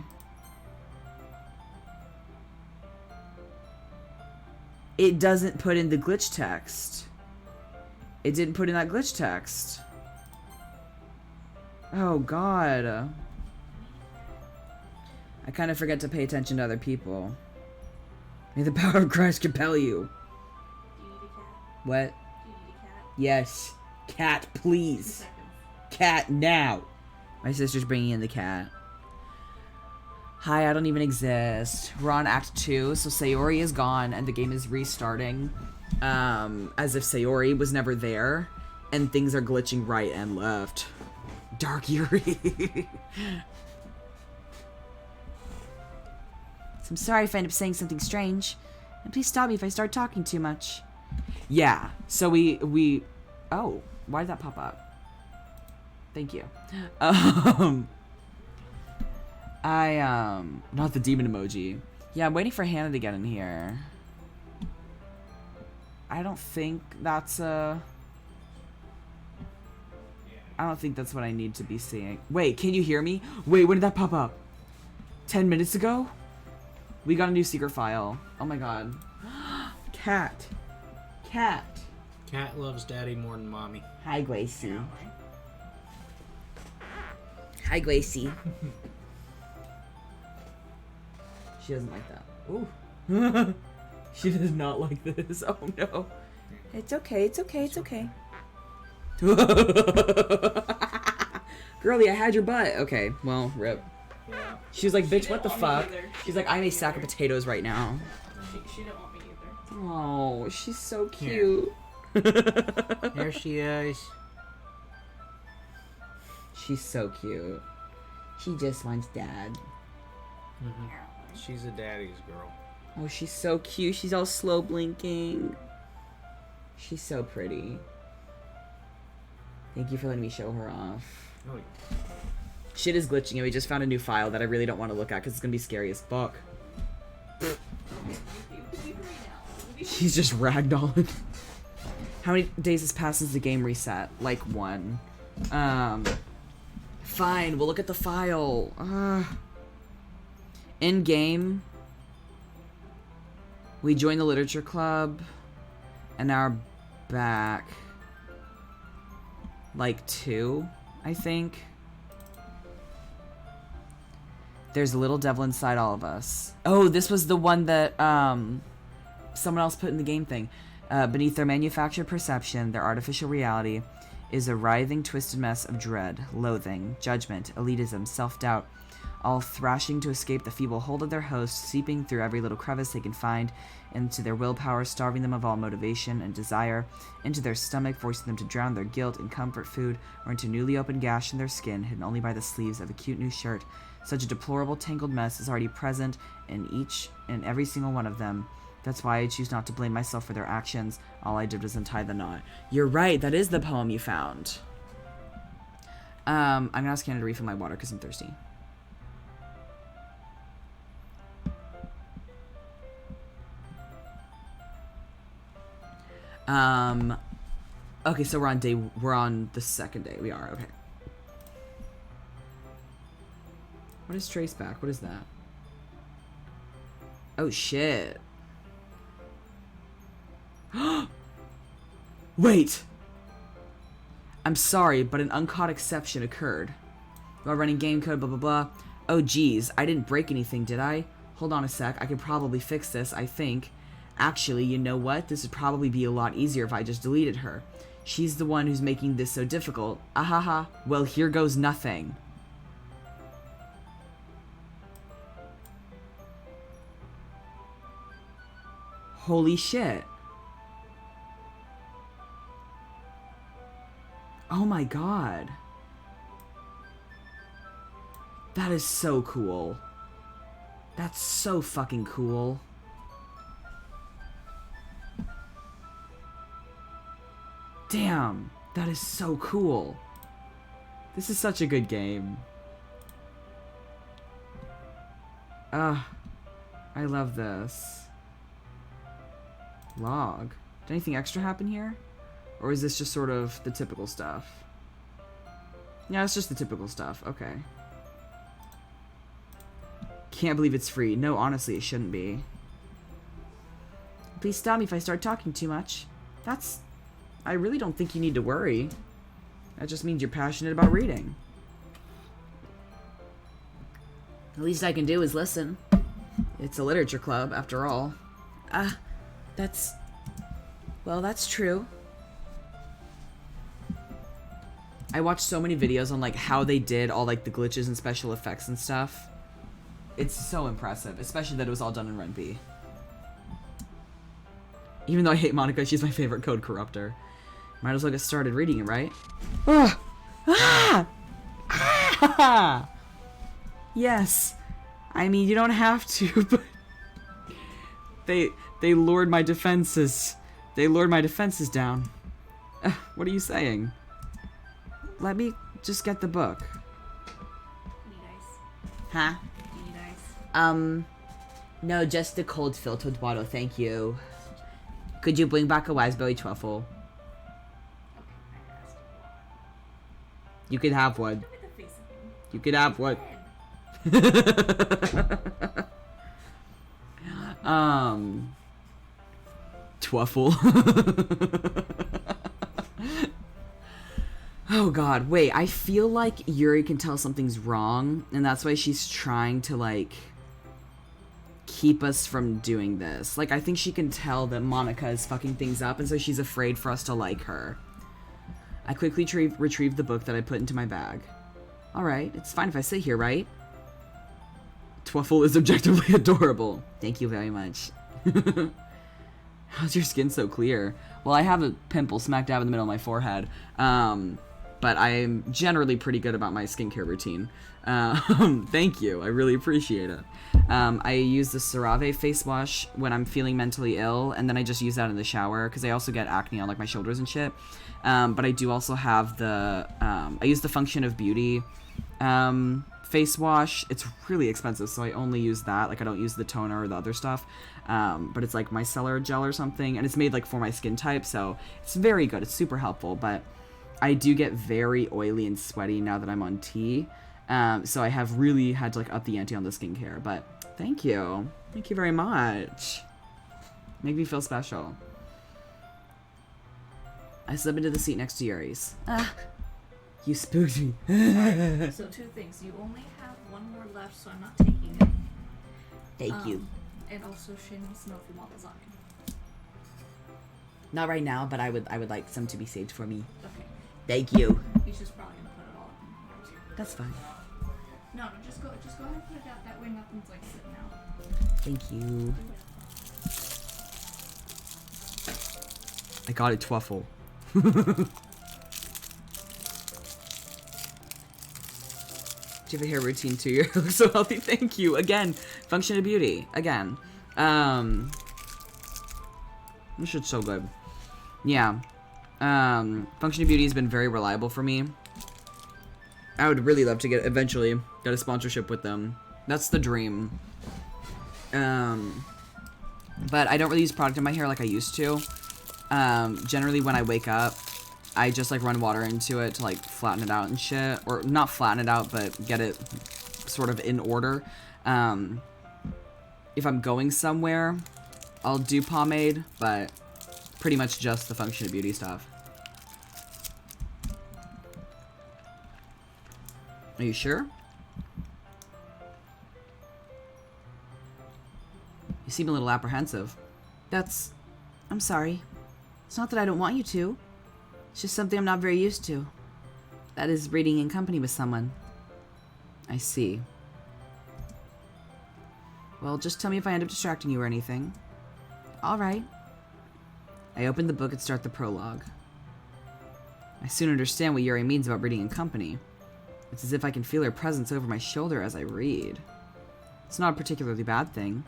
[SPEAKER 1] It doesn't put in the glitch text. It didn't put in that glitch text. Oh, God. I kind of forget to pay attention to other people. May the power of Christ compel you.
[SPEAKER 3] Do you need a cat?
[SPEAKER 1] What?
[SPEAKER 3] Do you need a cat?
[SPEAKER 1] Yes. Cat,
[SPEAKER 3] 2
[SPEAKER 1] please.
[SPEAKER 3] seconds.
[SPEAKER 1] Cat, now. My sister's bringing in the cat. Hi, I don't even exist. We're on Act 2, so Sayori is gone, and the game is restarting. As if Sayori was never there, and things are glitching right and left. Dark Yuri.
[SPEAKER 2] So I'm sorry if I end up saying something strange. And please stop me if I start talking too much.
[SPEAKER 1] Yeah, so we... Oh, why did that pop up? Thank you. Not the demon emoji. Yeah, I'm waiting for Hannah to get in here. I don't think that's I don't think that's what I need to be seeing. Wait, can you hear me? Wait, when did that pop up? 10 minutes ago? We got a new secret file. Oh my god. Cat. Cat.
[SPEAKER 4] Cat loves daddy more than mommy.
[SPEAKER 1] Hi, Gracie. Hi, Gracie. She doesn't like that. Ooh. She does not like this. Oh no.
[SPEAKER 2] It's okay, it's okay, it's okay.
[SPEAKER 1] Girlie, I had your butt. Okay, well, rip.
[SPEAKER 4] Yeah.
[SPEAKER 1] She was like, bitch, what the
[SPEAKER 3] didn't want
[SPEAKER 1] fuck?
[SPEAKER 3] me either.
[SPEAKER 1] She's like, I'm a sack of potatoes right now.
[SPEAKER 3] She didn't want me either.
[SPEAKER 1] Oh, she's so
[SPEAKER 4] Here.
[SPEAKER 1] cute.
[SPEAKER 4] There she is.
[SPEAKER 1] She's so cute. She just wants dad.
[SPEAKER 4] She's a daddy's girl.
[SPEAKER 1] Oh, she's so cute. She's all slow blinking. She's so pretty. Thank you for letting me show her off.
[SPEAKER 4] Oh,
[SPEAKER 1] Shit is glitching and we just found a new file that I really don't want to look at because it's going to be scary as fuck. She's just ragdolling. How many days has passed since the game reset? Like 1. Fine, we'll look at the file. In game, we joined the literature club, and now we're back. Like 2, I think. There's a little devil inside all of us. Oh, this was the one that someone else put in the game thing. Beneath their manufactured perception, their artificial reality is a writhing, twisted mess of dread, loathing, judgment, elitism, self-doubt, all thrashing to escape the feeble hold of their host, seeping through every little crevice they can find into their willpower, starving them of all motivation and desire, into their stomach, forcing them to drown their guilt in comfort food, or into a newly opened gash in their skin, hidden only by the sleeves of a cute new shirt. Such a deplorable, tangled mess is already present in each and every single one of them. That's why I choose not to blame myself for their actions. All I did was untie the knot. You're right, that is the poem you found. I'm gonna ask Hannah to refill my water because I'm thirsty. Okay, so we're on the second day. We are, okay. What is trace back? What is that? Oh, shit. Wait! I'm sorry, but an uncaught exception occurred. While running game code, blah blah blah.
[SPEAKER 2] Oh geez, I didn't break anything, did I? Hold on a sec, I could probably fix this, I think. Actually, you know what? This would probably be a lot easier if I just deleted her. She's the one who's making this so difficult. Ahaha. Well, here goes nothing. Holy shit. Oh my god. That is so cool. That's so fucking cool. Damn, that is so cool. This is such a good game. I love this. Log. Did anything extra happen here? Or is this just sort of the typical stuff? Yeah, it's just the typical stuff. Okay. Can't believe it's free. No, honestly, it shouldn't be. Please stop me if I start talking too much. I really don't think you need to worry. That just means you're passionate about reading. The least I can do is listen. It's a literature club, after all. Well, that's true. I watched so many videos on, like, how they did all, like, the glitches and special effects and stuff. It's so impressive, especially that it was all done in Run B. Even though I hate Monica, she's my favorite code corruptor. Might as well get started reading it, right? Yes. I mean, you don't have to, but... They lured my defenses. They lured my defenses down. What are you saying? Let me just get the book.
[SPEAKER 3] Need ice.
[SPEAKER 2] Huh?
[SPEAKER 3] Need ice.
[SPEAKER 2] No, just the cold filtered water, thank you. Could you bring back a raspberry truffle?
[SPEAKER 3] Okay, I asked.
[SPEAKER 2] You could have one.
[SPEAKER 3] Look at the face of him.
[SPEAKER 2] You could have one. Truffle. Oh god, wait, I feel like Yuri can tell something's wrong, and that's why she's trying to, like, keep us from doing this. Like, I think she can tell that Monica is fucking things up, and so she's afraid for us to like her. I quickly retrieved the book that I put into my bag. Alright, it's fine if I sit here, right? Truffle is objectively adorable. Thank you very much. How's your skin so clear? Well, I have a pimple smack dab in the middle of my forehead. But I'm generally pretty good about my skincare routine. Thank you. I really appreciate it. I use the CeraVe face wash when I'm feeling mentally ill, and then I just use that in the shower, because I also get acne on, like, my shoulders and shit. But I do also have the, I use the Function of Beauty face wash. It's really expensive, so I only use that. Like, I don't use the toner or the other stuff. But it's, like, micellar gel or something, and it's made, like, for my skin type, so it's very good. It's super helpful, but I do get very oily and sweaty now that I'm on tea. So I have really had to, like, up the ante on the skincare, but thank you. Thank you very much. Make me feel special. I slip into the seat next to Yuri's. You spooked me.
[SPEAKER 3] Alright, so two things. You only have one more left, so I'm not taking it.
[SPEAKER 2] Thank you.
[SPEAKER 3] And also, Shin wants to know if you want lasagna.
[SPEAKER 2] Not right now, but I would like some to be saved for me.
[SPEAKER 3] Okay.
[SPEAKER 2] Thank you.
[SPEAKER 3] He's just probably gonna put it all in there too.
[SPEAKER 2] That's fine.
[SPEAKER 3] No, just go ahead and put it out. That way nothing's like sitting out.
[SPEAKER 2] Thank you. I got it, Truffle. Do you have a hair routine too? You look so healthy. Thank you. Again, Function of Beauty. Again. This shit's so good. Yeah. Function of Beauty has been very reliable for me. I would really love to eventually get a sponsorship with them. That's the dream. But I don't really use product in my hair like I used to. Generally when I wake up, I just, like, run water into it to, like, flatten it out and shit. Or not flatten it out, but get it sort of in order. If I'm going somewhere, I'll do pomade, but pretty much just the Function of Beauty stuff. Are you sure? You seem a little apprehensive. I'm sorry. It's not that I don't want you to. It's just something I'm not very used to. That is reading in company with someone. I see. Well, just tell me if I end up distracting you or anything. Alright. I open the book and start the prologue. I soon understand what Yuri means about reading in company. It's as if I can feel her presence over my shoulder as I read. It's not a particularly bad thing.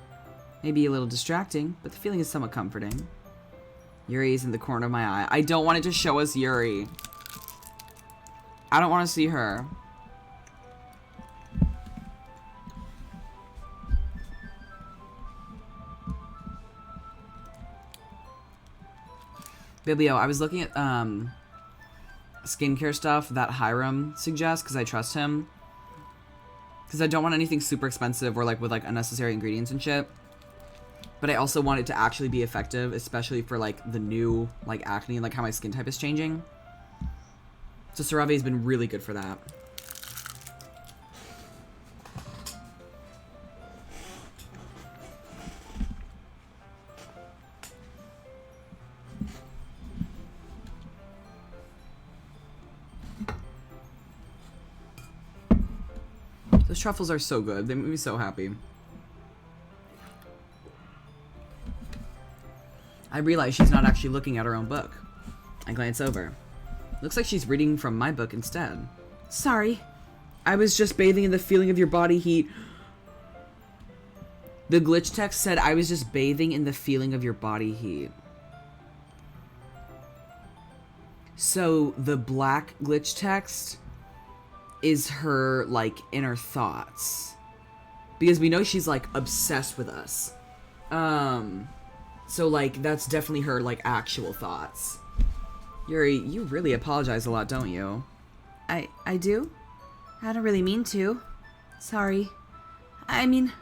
[SPEAKER 2] Maybe a little distracting, but the feeling is somewhat comforting. Yuri is in the corner of my eye. I don't want it to show us Yuri. I don't want to see her. Biblio, I was looking at skincare stuff that Hiram suggests because I trust him. Because I don't want anything super expensive or like with like unnecessary ingredients and shit. But I also want it to actually be effective, especially for like the new like acne and like how my skin type is changing. So CeraVe has been really good for that. Those truffles are so good. They make me so happy. I realize she's not actually looking at her own book. I glance over. Looks like she's reading from my book instead. Sorry. I was just bathing in the feeling of your body heat. The glitch text said I was just bathing in the feeling of your body heat. So the black glitch text is her, like, inner thoughts. Because we know she's, like, obsessed with us. So, like, that's definitely her, like, actual thoughts. Yuri, you really apologize a lot, don't you? I do? I don't really mean to. Sorry. I mean...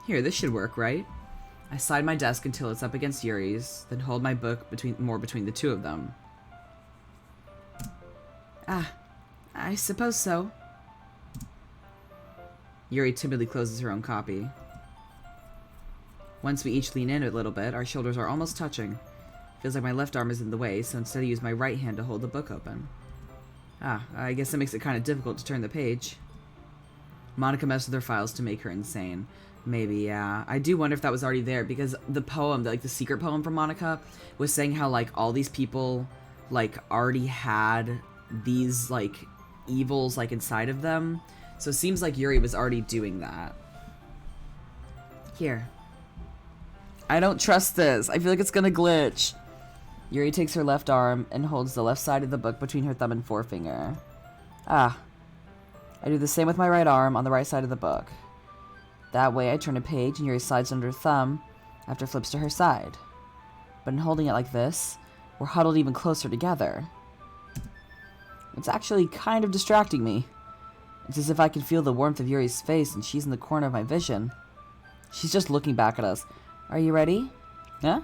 [SPEAKER 2] Here, this should work, right? I slide my desk until it's up against Yuri's, then hold my book between the two of them. Ah, I suppose so. Yuri timidly closes her own copy. Once we each lean in a little bit, our shoulders are almost touching. Feels like my left arm is in the way, so instead I use my right hand to hold the book open. Ah, I guess that makes it kind of difficult to turn the page. Monica messed with her files to make her insane. Maybe, yeah. I do wonder if that was already there, because the poem, like the secret poem from Monica, was saying how, like, all these people, like, already had these, like, evils, like, inside of them. So it seems like Yuri was already doing that. Here. I don't trust this. I feel like it's gonna glitch. Yuri takes her left arm and holds the left side of the book between her thumb and forefinger. Ah. I do the same with my right arm on the right side of the book. That way I turn a page and Yuri slides under her thumb after flips to her side. But in holding it like this, we're huddled even closer together. It's actually kind of distracting me. It's as if I can feel the warmth of Yuri's face and she's in the corner of my vision. She's just looking back at us. Are you ready? Huh?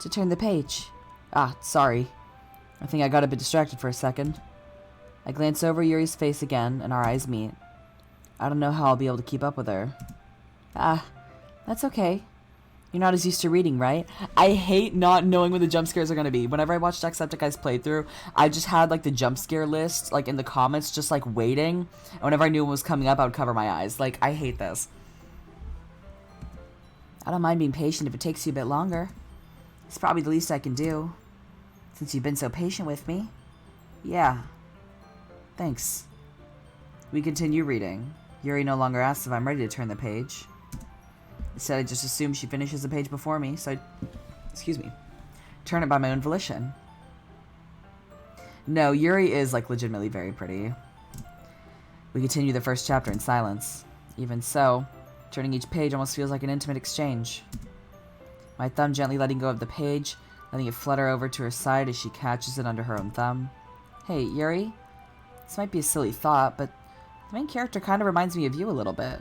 [SPEAKER 2] To turn the page. Ah, sorry. I think I got a bit distracted for a second. I glance over Yuri's face again and our eyes meet. I don't know how I'll be able to keep up with her. Ah, that's okay. You're not as used to reading, right? I hate not knowing when the jump scares are going to be. Whenever I watched Jacksepticeye's playthrough, I just had, like, the jump scare list, like, in the comments, just, like, waiting. And whenever I knew one was coming up, I would cover my eyes. Like, I hate this. I don't mind being patient if it takes you a bit longer. It's probably the least I can do. Since you've been so patient with me. Yeah. Thanks. We continue reading. Yuri no longer asks if I'm ready to turn the page. Instead, I just assume she finishes the page before me, so I, turn it by my own volition. No, Yuri is, like, legitimately very pretty. We continue the first chapter in silence. Even so, turning each page almost feels like an intimate exchange. My thumb gently letting go of the page, letting it flutter over to her side as she catches it under her own thumb. Hey, Yuri? This might be a silly thought, but the main character kind of reminds me of you a little bit.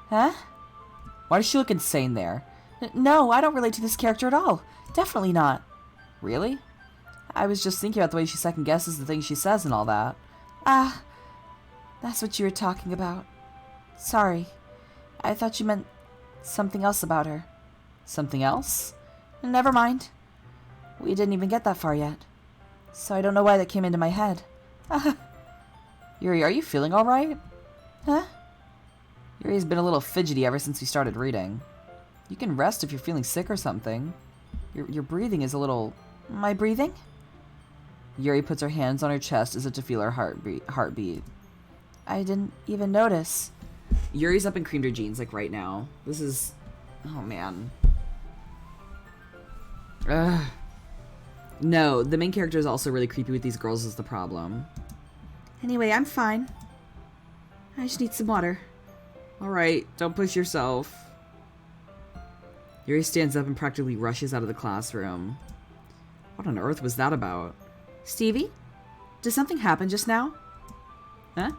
[SPEAKER 2] Huh? Why does she look insane there? No, I don't relate to this character at all. Definitely not. Really? I was just thinking about the way she second guesses the things she says and all that. Ah, that's what you were talking about. Sorry. I thought you meant Something else about her. Something else? Never mind. We didn't even get that far yet. So I don't know why that came into my head. Yuri, are you feeling alright? Huh? Yuri's been a little fidgety ever since we started reading. You can rest if you're feeling sick or something. Your breathing is a little... My breathing? Yuri puts her hands on her chest as if to feel her heartbeat. I didn't even notice. Yuri's up in creamed her jeans, like, right now. This is... Oh, man. Ugh. No, the main character is also really creepy with these girls is the problem. Anyway, I'm fine. I just need some water. Alright, don't push yourself. Yuri stands up and practically rushes out of the classroom. What on earth was that about? Stevie? Did something happen just now? Huh?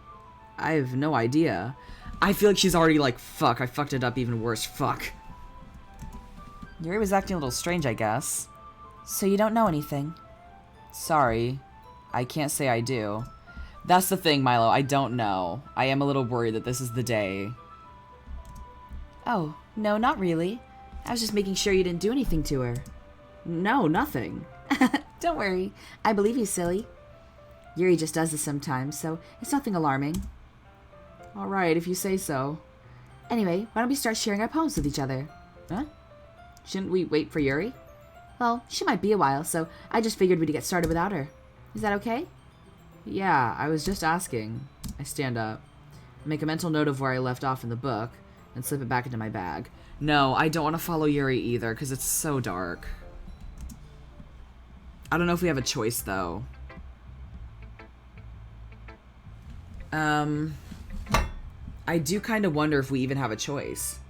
[SPEAKER 2] I have no idea. I feel like she's already like, fuck, I fucked it up even worse, fuck. Yuri was acting a little strange, I guess. So you don't know anything? Sorry. I can't say I do. That's the thing, Milo, I don't know. I am a little worried that this is the day. Oh, no, not really. I was just making sure you didn't do anything to her. No, nothing. Don't worry. I believe you, silly. Yuri just does this sometimes, so it's nothing alarming. Alright, if you say so. Anyway, why don't we start sharing our poems with each other? Huh? Shouldn't we wait for Yuri? Well, she might be a while, so I just figured we'd get started without her. Is that okay? Yeah, I was just asking. I stand up, make a mental note of where I left off in the book, and slip it back into my bag. No, I don't want to follow Yuri either, because it's so dark. I don't know if we have a choice, though. I do kind of wonder if we even have a choice.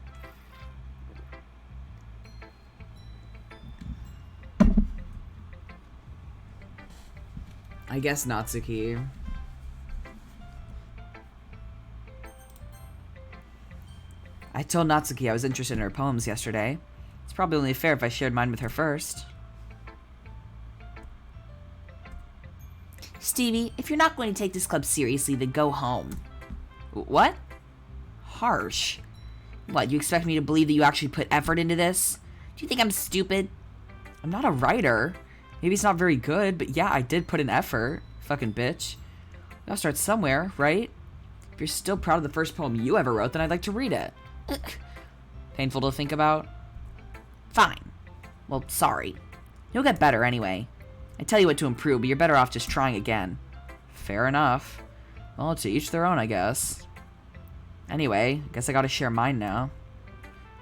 [SPEAKER 2] I guess Natsuki. I told Natsuki I was interested in her poems yesterday. It's probably only fair if I shared mine with her first. Stevie, if you're not going to take this club seriously, then go home. What? Harsh. What, you expect me to believe that you actually put effort into this? Do you think I'm stupid? I'm not a writer. Maybe it's not very good, but yeah, I did put in effort. Fucking bitch. We all start somewhere, right? If you're still proud of the first poem you ever wrote, then I'd like to read it. Ugh. Painful to think about? Fine. Well, sorry. You'll get better anyway. I tell you what to improve, but you're better off just trying again. Fair enough. Well, to each their own, I guess. Anyway, guess I gotta share mine now.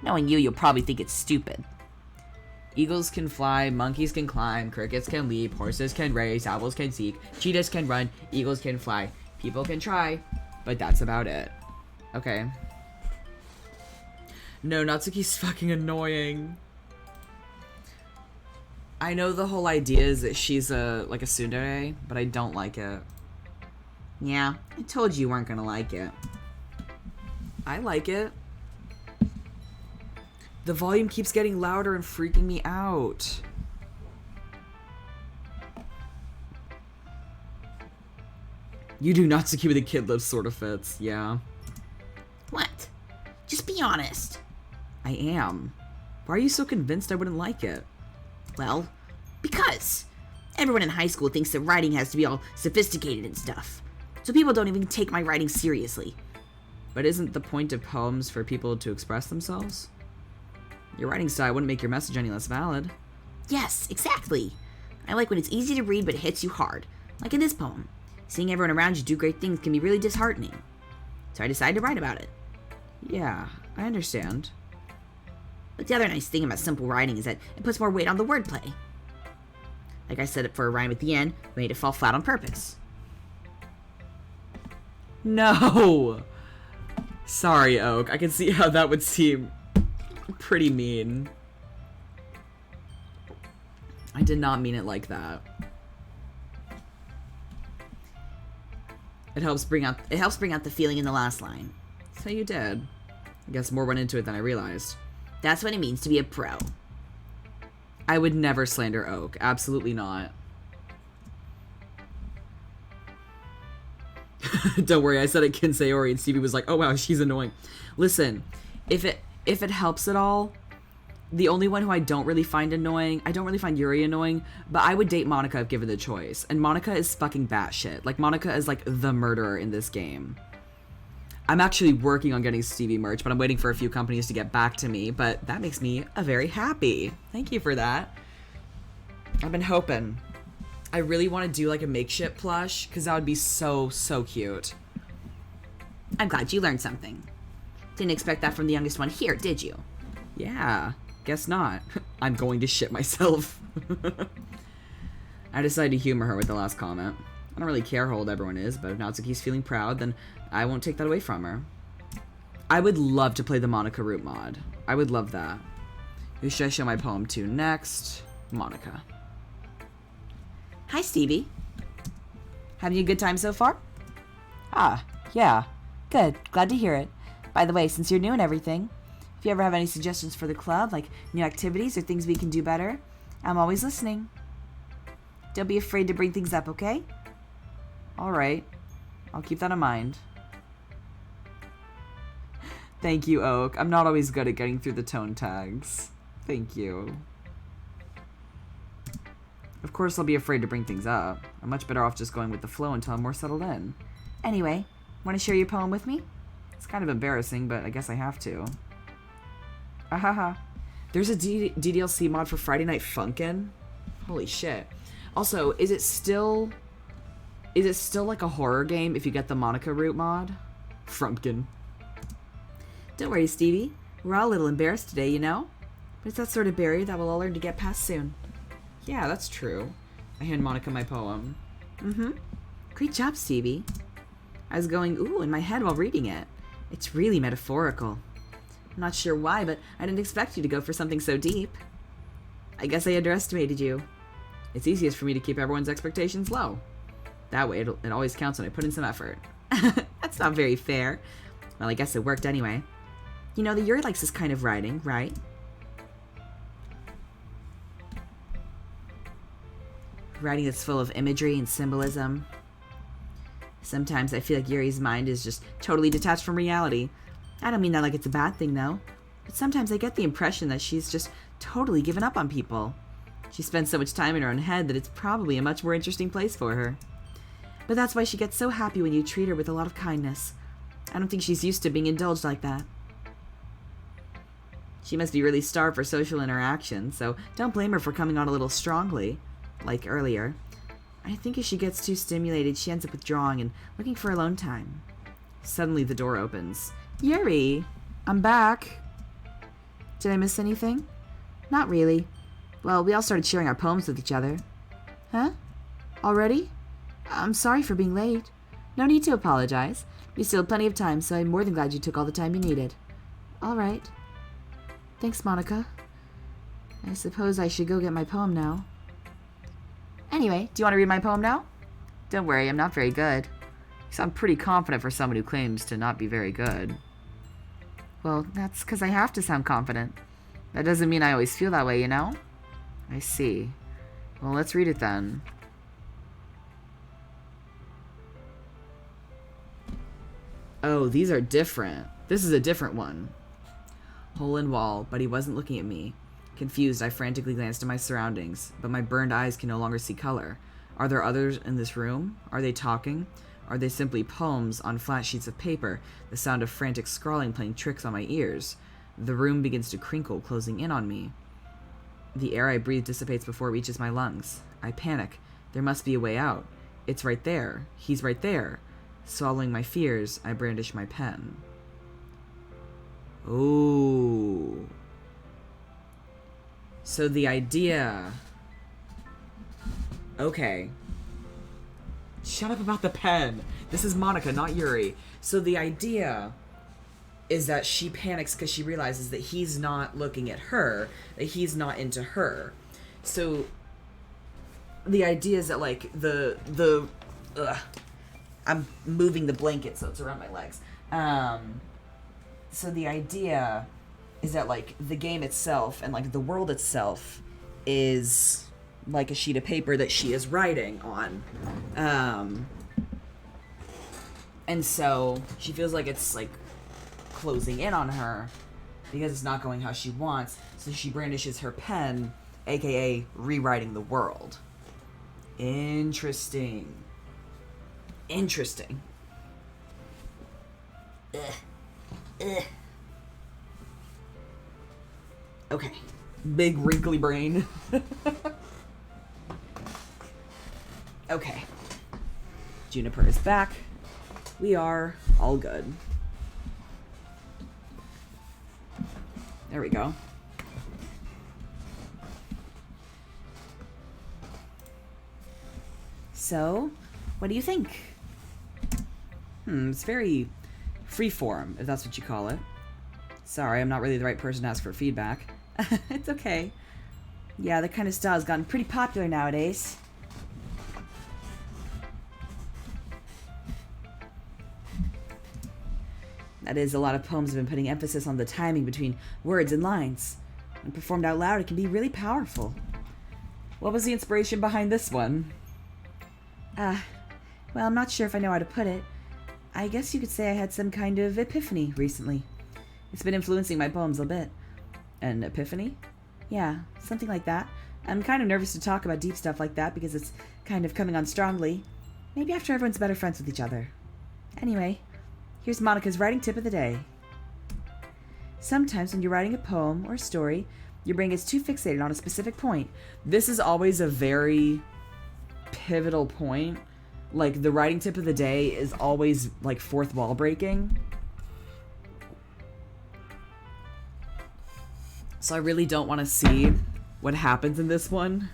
[SPEAKER 2] Knowing you, you'll probably think it's stupid. Eagles can fly, monkeys can climb, crickets can leap, horses can race, owls can seek, cheetahs can run, eagles can fly. People can try, but that's about it. Okay. No, Natsuki's fucking annoying. I know the whole idea is that she's like a tsundere, but I don't like it. Yeah, I told you weren't gonna like it. I like it. The volume keeps getting louder and freaking me out. You do Natsuki with a kid lips sort of fits, yeah. What? Just be honest. I am. Why are you so convinced I wouldn't like it? Well, because everyone in high school thinks that writing has to be all sophisticated and stuff. So people don't even take my writing seriously. But isn't the point of poems for people to express themselves? Your writing style wouldn't make your message any less valid. Yes, exactly. I like when it's easy to read but it hits you hard. Like in this poem. Seeing everyone around you do great things can be really disheartening. So I decided to write about it. Yeah, I understand. But the other nice thing about simple writing is that it puts more weight on the wordplay. Like I said it for a rhyme at the end, made it fall flat on purpose. No! Sorry, Oak. I can see how that would seem pretty mean. I did not mean it like that. It helps bring out the feeling in the last line. So you did. I guess more went into it than I realized. That's what it means to be a pro. I would never slander Oak. Absolutely not. Don't worry, I said it Kin Sayori and Stevie was like, oh wow, she's annoying. Listen, if if it helps at all, the only one who I don't really find annoying, I don't really find Yuri annoying, but I would date Monica if given the choice. And Monica is fucking batshit. Like, Monica is like the murderer in this game. I'm actually working on getting Stevie merch, but I'm waiting for a few companies to get back to me, but that makes me very happy. Thank you for that. I've been hoping. I really want to do like a makeshift plush, because that would be so, so cute. I'm glad you learned something. Didn't expect that from the youngest one here, did you? Yeah, guess not. I'm going to shit myself. I decided to humor her with the last comment. I don't really care how old everyone is, but if Natsuki's feeling proud, then I won't take that away from her. I would love to play the Monica root mod. I would love that. Who should I show my poem to next? Monica. Hi, Stevie. Having a good time so far? Ah, yeah. Good. Glad to hear it. By the way, since you're new and everything, if you ever have any suggestions for the club, like new activities or things we can do better, I'm always listening. Don't be afraid to bring things up, okay? Alright. I'll keep that in mind. Thank you, Oak. I'm not always good at getting through the tone tags. Thank you. Of course I'll be afraid to bring things up. I'm much better off just going with the flow until I'm more settled in. Anyway, want to share your poem with me? It's kind of embarrassing, but I guess I have to. Ahaha. There's a DDLC mod for Friday Night Funkin'? Holy shit. Also, is it still like a horror game if you get the Monica root mod? Frumpkin. Don't worry, Stevie. We're all a little embarrassed today, you know? But it's that sort of barrier that we'll all learn to get past soon. Yeah, that's true. I hand Monica my poem. Mm-hmm. Great job, Stevie. I was going, ooh, in my head while reading it. It's really metaphorical. I'm not sure why, but I didn't expect you to go for something so deep. I guess I underestimated you. It's easiest for me to keep everyone's expectations low. That way, it always counts when I put in some effort. That's not very fair. Well, I guess it worked anyway. You know, the Yuri likes this kind of writing, right? Writing that's full of imagery and symbolism. Sometimes I feel like Yuri's mind is just totally detached from reality. I don't mean that like it's a bad thing, though. But sometimes I get the impression that she's just totally given up on people. She spends so much time in her own head that it's probably a much more interesting place for her. But that's why she gets so happy when you treat her with a lot of kindness. I don't think she's used to being indulged like that. She must be really starved for social interaction, so don't blame her for coming on a little strongly, like earlier. I think if she gets too stimulated, she ends up withdrawing and looking for alone time. Suddenly the door opens. Yuri! I'm back! Did I miss anything? Not really. Well, we all started sharing our poems with each other. Huh? Already? I'm sorry for being late. No need to apologize. We still have plenty of time, so I'm more than glad you took all the time you needed. All right. Thanks, Monica. I suppose I should go get my poem now. Anyway, do you want to read my poem now? Don't worry, I'm not very good. You sound pretty confident for someone who claims to not be very good. Well, that's because I have to sound confident. That doesn't mean I always feel that way, you know? I see. Well, let's read it then. Oh, these are different. This is a different one. Hole in wall, but he wasn't looking at me. Confused, I frantically glanced at my surroundings, but my burned eyes can no longer see color. Are there others in this room? Are they talking? Are they simply poems on flat sheets of paper, the sound of frantic scrawling playing tricks on my ears? The room begins to crinkle, closing in on me. The air I breathe dissipates before it reaches my lungs. I panic. There must be a way out. It's right there. He's right there. Swallowing my fears, I brandish my pen. Ooh. So the idea... Okay. Shut up about the pen. This is Monica, not Yuri. So the idea is that she panics because she realizes that he's not looking at her, that he's not into her. So the idea is that, like, I'm moving the blanket so it's around my legs. So the idea is that, like, the game itself and, like, the world itself is like a sheet of paper that she is writing on. And so she feels like it's, like, closing in on her. because it's not going how she wants, so she brandishes her pen, aka rewriting the world. Interesting. Interesting. Okay. Big wrinkly brain. Okay. Juniper is back. We are all good. There we go. So, what do you think? It's very freeform, if that's what you call it. Sorry, I'm not really the right person to ask for feedback. It's okay. Yeah, that kind of style has gotten pretty popular nowadays. That is, a lot of poems have been putting emphasis on the timing between words and lines. When performed out loud, it can be really powerful. What was the inspiration behind this one? Well, I'm not sure if I know how to put it. I guess you could say I had some kind of epiphany recently. It's been influencing my poems a bit. An epiphany? Yeah, something like that. I'm kind of nervous to talk about deep stuff like that because it's kind of coming on strongly. Maybe after everyone's better friends with each other. Anyway, here's Monica's writing tip of the day. Sometimes when you're writing a poem or a story, your brain gets too fixated on a specific point. This is always a very pivotal point. Like, the writing tip of the day is always, like, fourth wall breaking. So I really don't want to see what happens in this one.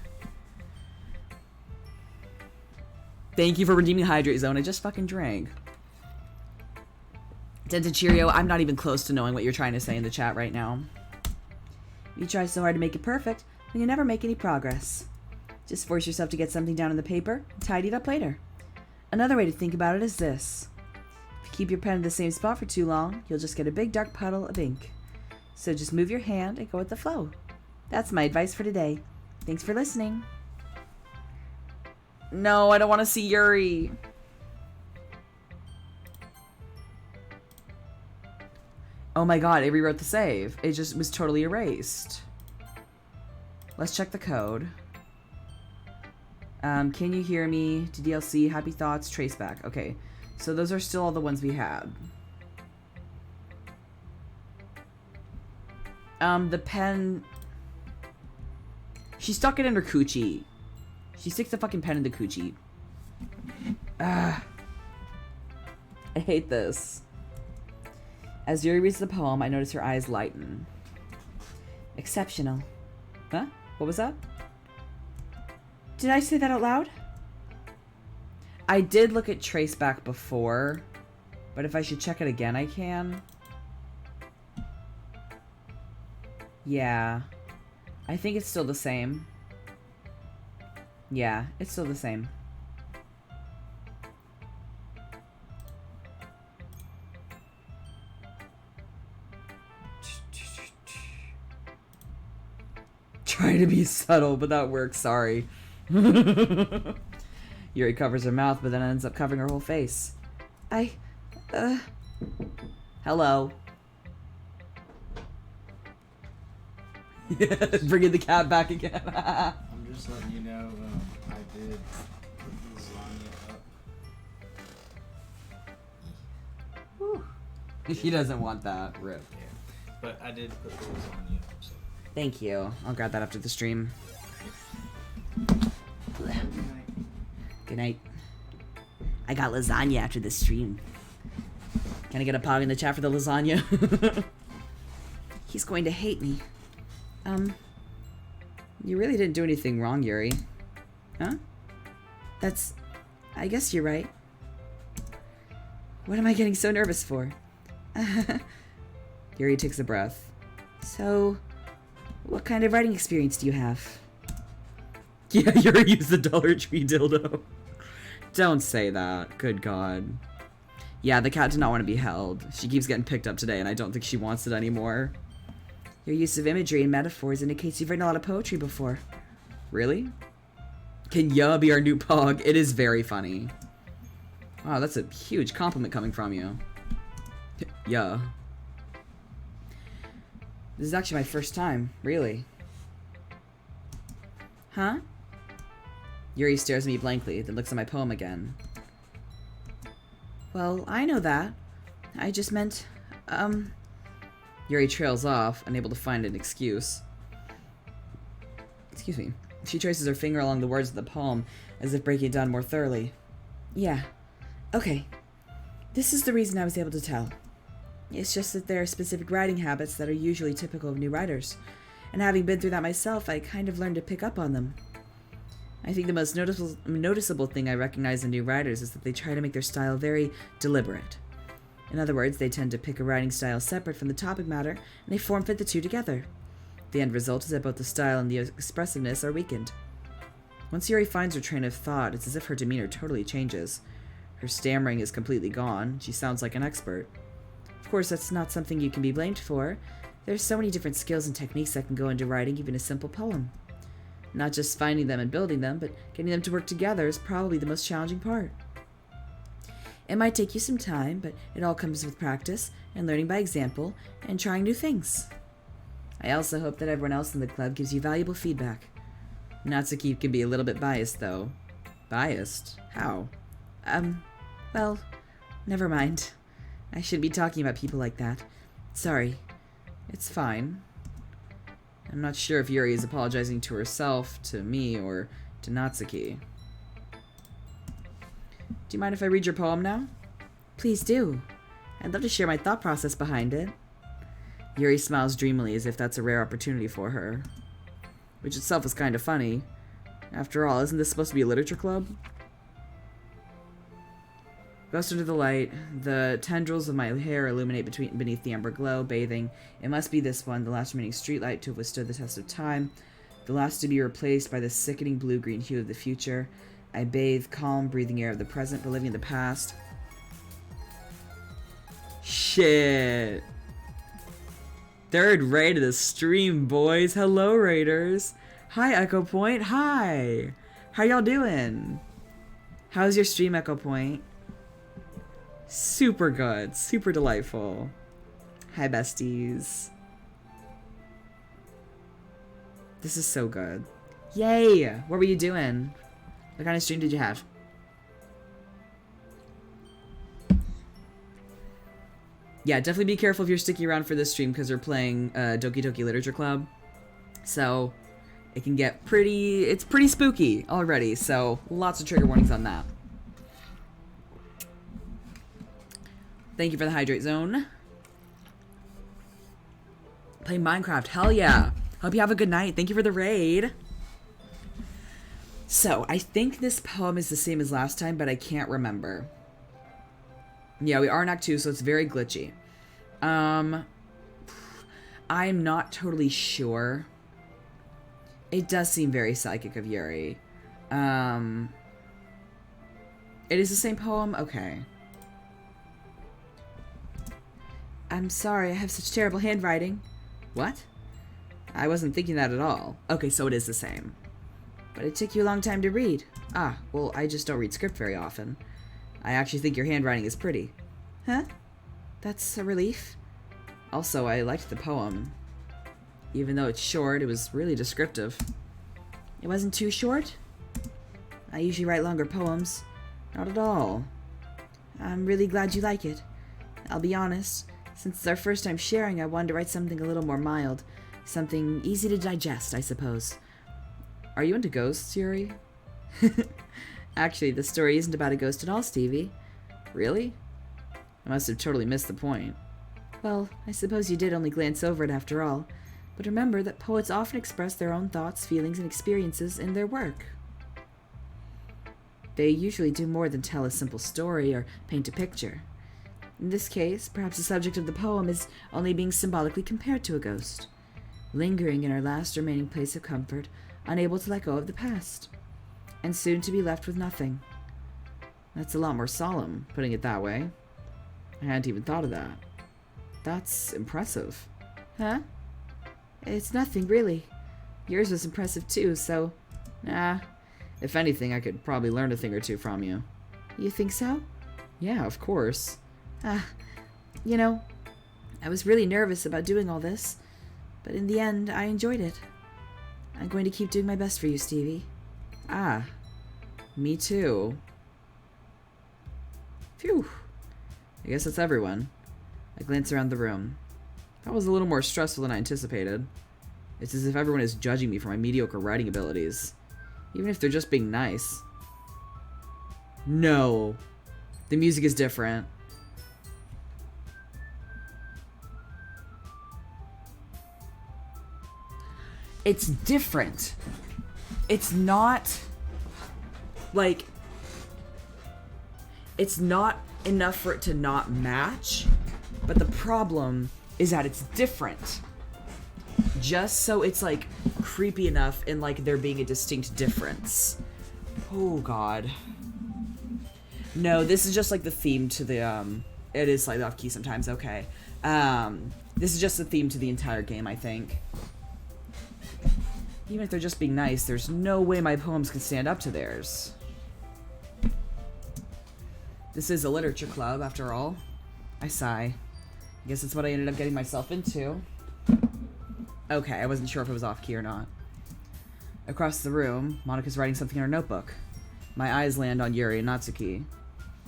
[SPEAKER 2] Thank you for redeeming Hydrate Zone. I just fucking drank. Dented Cheerio, I'm not even close to knowing what you're trying to say in the chat right now. You try so hard to make it perfect, and you never make any progress. Just force yourself to get something down on the paper, and tidy it up later. Another way to think about it is this. If you keep your pen in the same spot for too long, you'll just get a big dark puddle of ink. So just move your hand and go with the flow. That's my advice for today. Thanks for listening. No, I don't want to see Yuri. Oh my god, it rewrote the save. It just was totally erased. Let's check the code. Can you hear me? To DLC, happy thoughts, traceback. Okay, so those are still all the ones we had. The pen... She stuck it in her coochie. She sticks the fucking pen in the coochie. I hate this. As Yuri reads the poem, I notice her eyes lighten. Exceptional. Huh? What was that? Did I say that out loud? I did look at traceback before, but if I should check it again, I can. Yeah. I think it's still the same. Yeah, it's still the same. Try to be subtle, but that works, sorry. Yuri covers her mouth, but then ends up covering her whole face. Hello. Yeah, bringing the cat back again.
[SPEAKER 4] I'm just letting you know, I did put the lasagna up.
[SPEAKER 2] Whew. She doesn't want that. Rip.
[SPEAKER 4] Yeah, but I did put the lasagna up, so.
[SPEAKER 2] Thank you. I'll grab that after the stream. Good night. I got lasagna after the stream. Can I get a pog in the chat for the lasagna? He's going to hate me. You really didn't do anything wrong, Yuri. Huh? I guess you're right. What am I getting so nervous for? Yuri takes a breath. So, what kind of writing experience do you have? Yeah, Yuri used the Dollar Tree dildo. Don't say that. Good God. Yeah, the cat did not want to be held. She keeps getting picked up today, and I don't think she wants it anymore. Your use of imagery and metaphors indicates you've written a lot of poetry before. Really? Can ya be our new pog? It is very funny. Wow, that's a huge compliment coming from you. Yeah. This is actually my first time, really. Huh? Yuri stares at me blankly, then looks at my poem again. Well, I know that. I just meant, Yuri trails off, unable to find an excuse. Excuse me. She traces her finger along the words of the poem, as if breaking it down more thoroughly. Yeah. Okay. This is the reason I was able to tell. It's just that there are specific writing habits that are usually typical of new writers. And having been through that myself, I kind of learned to pick up on them. I think the most noticeable thing I recognize in new writers is that they try to make their style very deliberate. In other words, they tend to pick a writing style separate from the topic matter, and they form-fit the two together. The end result is that both the style and the expressiveness are weakened. Once Yuri finds her train of thought, it's as if her demeanor totally changes. Her stammering is completely gone. She sounds like an expert. Of course, that's not something you can be blamed for. There's so many different skills and techniques that can go into writing even a simple poem. Not just finding them and building them, but getting them to work together is probably the most challenging part. It might take you some time, but it all comes with practice and learning by example and trying new things. I also hope that everyone else in the club gives you valuable feedback. Natsuki can be a little bit biased, though. Biased? How? Well, never mind. I shouldn't be talking about people like that. Sorry. It's fine. I'm not sure if Yuri is apologizing to herself, to me, or to Natsuki. Do you mind if I read your poem now? Please do. I'd love to share my thought process behind it. Yuri smiles dreamily as if that's a rare opportunity for her. Which itself is kind of funny. After all, isn't this supposed to be a literature club? Ghost under the light. The tendrils of my hair illuminate beneath the amber glow, bathing. It must be this one, the last remaining streetlight to have withstood the test of time. The last to be replaced by the sickening blue-green hue of the future. I bathe calm, breathing air of the present, but living in the past. Shit. Third raid of the stream, boys. Hello, raiders. Hi, Echo Point. Hi. How y'all doing? How's your stream, Echo Point? Super good. Super delightful. Hi, besties. This is so good. Yay! What were you doing? What kind of stream did you have? Yeah, definitely be careful if you're sticking around for this stream because we're playing Doki Doki Literature Club. So, it can get it's pretty spooky already, so lots of trigger warnings on that. Thank you for the hydrate zone. Play Minecraft, hell yeah. Hope you have a good night. Thank you for the raid. So, I think this poem is the same as last time, but I can't remember. Yeah, we are in Act 2, so it's very glitchy. I'm not totally sure. It does seem very psychic of Yuri. It is the same poem? Okay. I'm sorry, I have such terrible handwriting. What? I wasn't thinking that at all. Okay, so it is the same. But it took you a long time to read. Ah, well, I just don't read script very often. I actually think your handwriting is pretty. Huh? That's a relief. Also, I liked the poem. Even though it's short, it was really descriptive. It wasn't too short? I usually write longer poems. Not at all. I'm really glad you like it. I'll be honest, since it's our first time sharing, I wanted to write something a little more mild. Something easy to digest, I suppose. Are you into ghosts, Yuri? Actually, the story isn't about a ghost at all, Stevie. Really? I must have totally missed the point. Well, I suppose you did only glance over it after all. But remember that poets often express their own thoughts, feelings, and experiences in their work. They usually do more than tell a simple story or paint a picture. In this case, perhaps the subject of the poem is only being symbolically compared to a ghost, lingering in our last remaining place of comfort, unable to let go of the past, and soon to be left with nothing. That's a lot more solemn, putting it that way. I hadn't even thought of that. That's impressive. Huh? It's nothing, really. Yours was impressive too, so... Nah. If anything, I could probably learn a thing or two from you. You think so? Yeah, of course. You know, I was really nervous about doing all this. But in the end, I enjoyed it. I'm going to keep doing my best for you, Stevie.
[SPEAKER 1] Ah, me too. Phew. I guess that's everyone. I glance around the room. That was a little more stressful than I anticipated. It's as if everyone is judging me for my mediocre writing abilities. Even if they're just being nice. No. The music is different. It's different. It's not... like... it's not enough for it to not match, but the problem is that it's different. Just so it's, like, creepy enough and, like, there being a distinct difference. Oh, God. No, this is just, like, the theme to the, it is slightly off-key sometimes, okay. This is just the theme to the entire game, I think. Even if they're just being nice, there's no way my poems can stand up to theirs. This is a literature club, after all. I sigh. I guess that's what I ended up getting myself into. Okay, I wasn't sure if it was off-key or not. Across the room, Monika's writing something in her notebook. My eyes land on Yuri and Natsuki.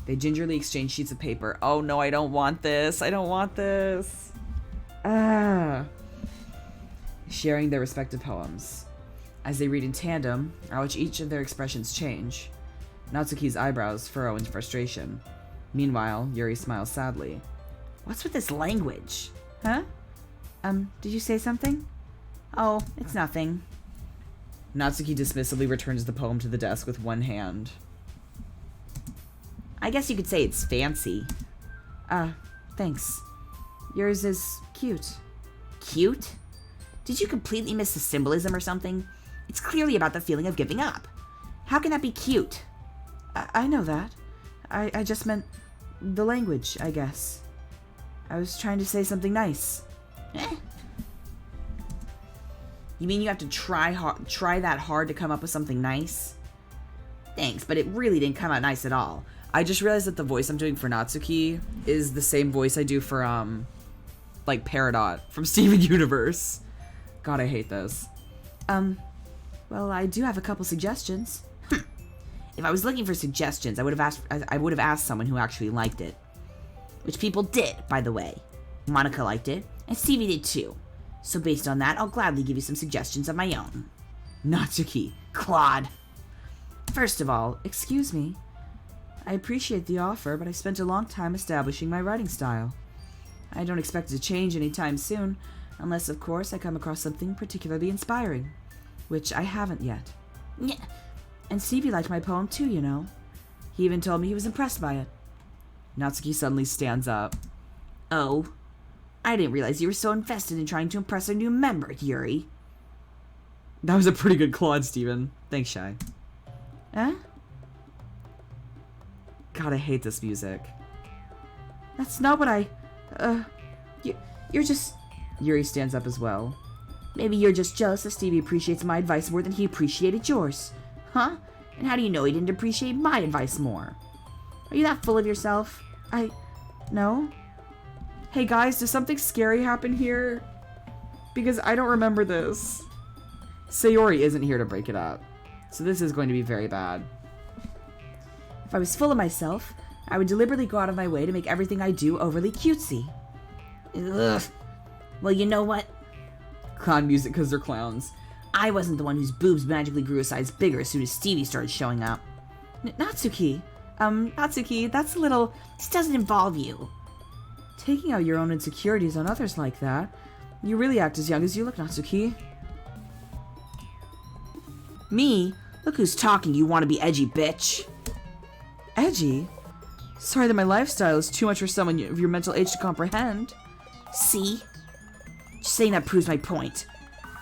[SPEAKER 1] They gingerly exchange sheets of paper. Oh no, I don't want this. I don't want this. Ah. Sharing their respective poems. As they read in tandem, I watch each of their expressions change. Natsuki's eyebrows furrow in frustration. Meanwhile, Yuri smiles sadly.
[SPEAKER 2] What's with this language? Huh? Did you say something? Oh, it's nothing.
[SPEAKER 1] Natsuki dismissively returns the poem to the desk with one hand.
[SPEAKER 2] I guess you could say it's fancy. Thanks. Yours is cute. Cute? Did you completely miss the symbolism or something? It's clearly about the feeling of giving up. How can that be cute? I know that. I just meant the language, I guess. I was trying to say something nice. You mean you have to try that hard to come up with something nice? Thanks, but it really didn't come out nice at all.
[SPEAKER 1] I just realized that the voice I'm doing for Natsuki is the same voice I do for, like, Peridot from Steven Universe. God, I hate this.
[SPEAKER 2] Well, I do have a couple suggestions. If I was looking for suggestions, I would have asked someone who actually liked it. Which people did, by the way. Monika liked it, and Stevie did too. So based on that, I'll gladly give you some suggestions of my own.
[SPEAKER 1] Natsuki.
[SPEAKER 2] Claude. First of all, excuse me. I appreciate the offer, but I spent a long time establishing my writing style. I don't expect it to change anytime soon, unless, of course, I come across something particularly inspiring. Which I haven't yet. Yeah. And Stevie liked my poem too, you know. He even told me he was impressed by it.
[SPEAKER 1] Natsuki suddenly stands up.
[SPEAKER 2] Oh. I didn't realize you were so invested in trying to impress our new member, Yuri.
[SPEAKER 1] That was a pretty good Claude, Steven. Thanks, Shy.
[SPEAKER 2] Huh?
[SPEAKER 1] God, I hate this music.
[SPEAKER 2] That's not what you're just...
[SPEAKER 1] Yuri stands up as well.
[SPEAKER 2] Maybe you're just jealous that Stevie appreciates my advice more than he appreciated yours. Huh? And how do you know he didn't appreciate my advice more? Are you that full of yourself? No?
[SPEAKER 1] Hey guys, does something scary happen here? Because I don't remember this. Sayori isn't here to break it up. So this is going to be very bad.
[SPEAKER 2] If I was full of myself, I would deliberately go out of my way to make everything I do overly cutesy. Ugh. Well, you know what?
[SPEAKER 1] Clown music because they're clowns.
[SPEAKER 2] I wasn't the one whose boobs magically grew a size bigger as soon as Stevie started showing up. Natsuki. Natsuki, that's a little... This doesn't involve you.
[SPEAKER 1] Taking out your own insecurities on others like that. You really act as young as you look, Natsuki.
[SPEAKER 2] Me? Look who's talking, you wanna be edgy bitch.
[SPEAKER 1] Edgy? Sorry that my lifestyle is too much for someone of your mental age to comprehend.
[SPEAKER 2] See? Just saying that proves my point.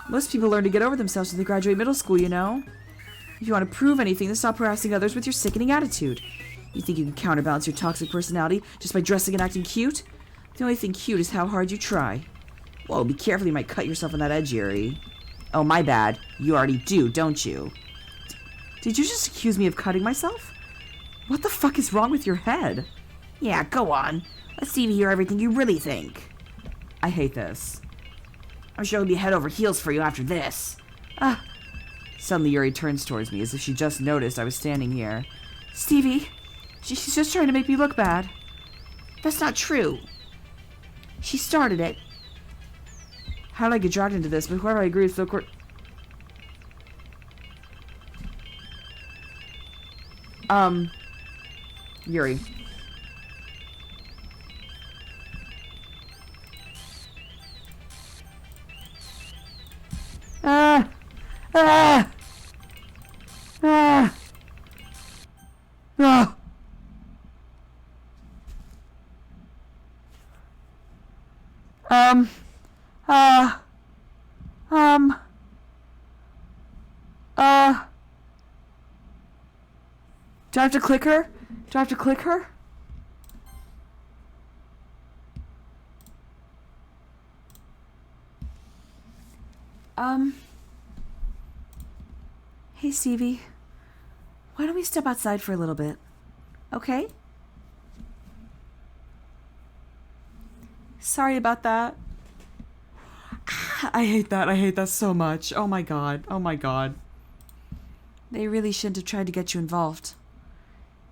[SPEAKER 1] Most people learn to get over themselves when they graduate middle school, you know? If you want to prove anything, then stop harassing others with your sickening attitude. You think you can counterbalance your toxic personality just by dressing and acting cute? The only thing cute is how hard you try.
[SPEAKER 2] Whoa, be careful, you might cut yourself on that edge, Yuri. Oh, my bad. You already do, don't you?
[SPEAKER 1] Did you just accuse me of cutting myself? What the fuck is wrong with your head?
[SPEAKER 2] Yeah, go on. Let's see if you hear everything you really think.
[SPEAKER 1] I hate this.
[SPEAKER 2] I'm sure he'll be head over heels for you after this. Ah. Suddenly Yuri turns towards me as if she just noticed I was standing here. Stevie, she's just trying to make me look bad. That's not true. She started it. How did I get dragged into this? But whoever I agree with so Yuri. Ah! Ah! Ah! Ah! Um. Uh. Um. Uh. Do I have to click her? Do I have to click her? Hey, Stevie. Why don't we step outside for a little bit? Okay? Sorry about that. I hate that. I hate that so much. Oh my god. Oh my god. They really shouldn't have tried to get you involved.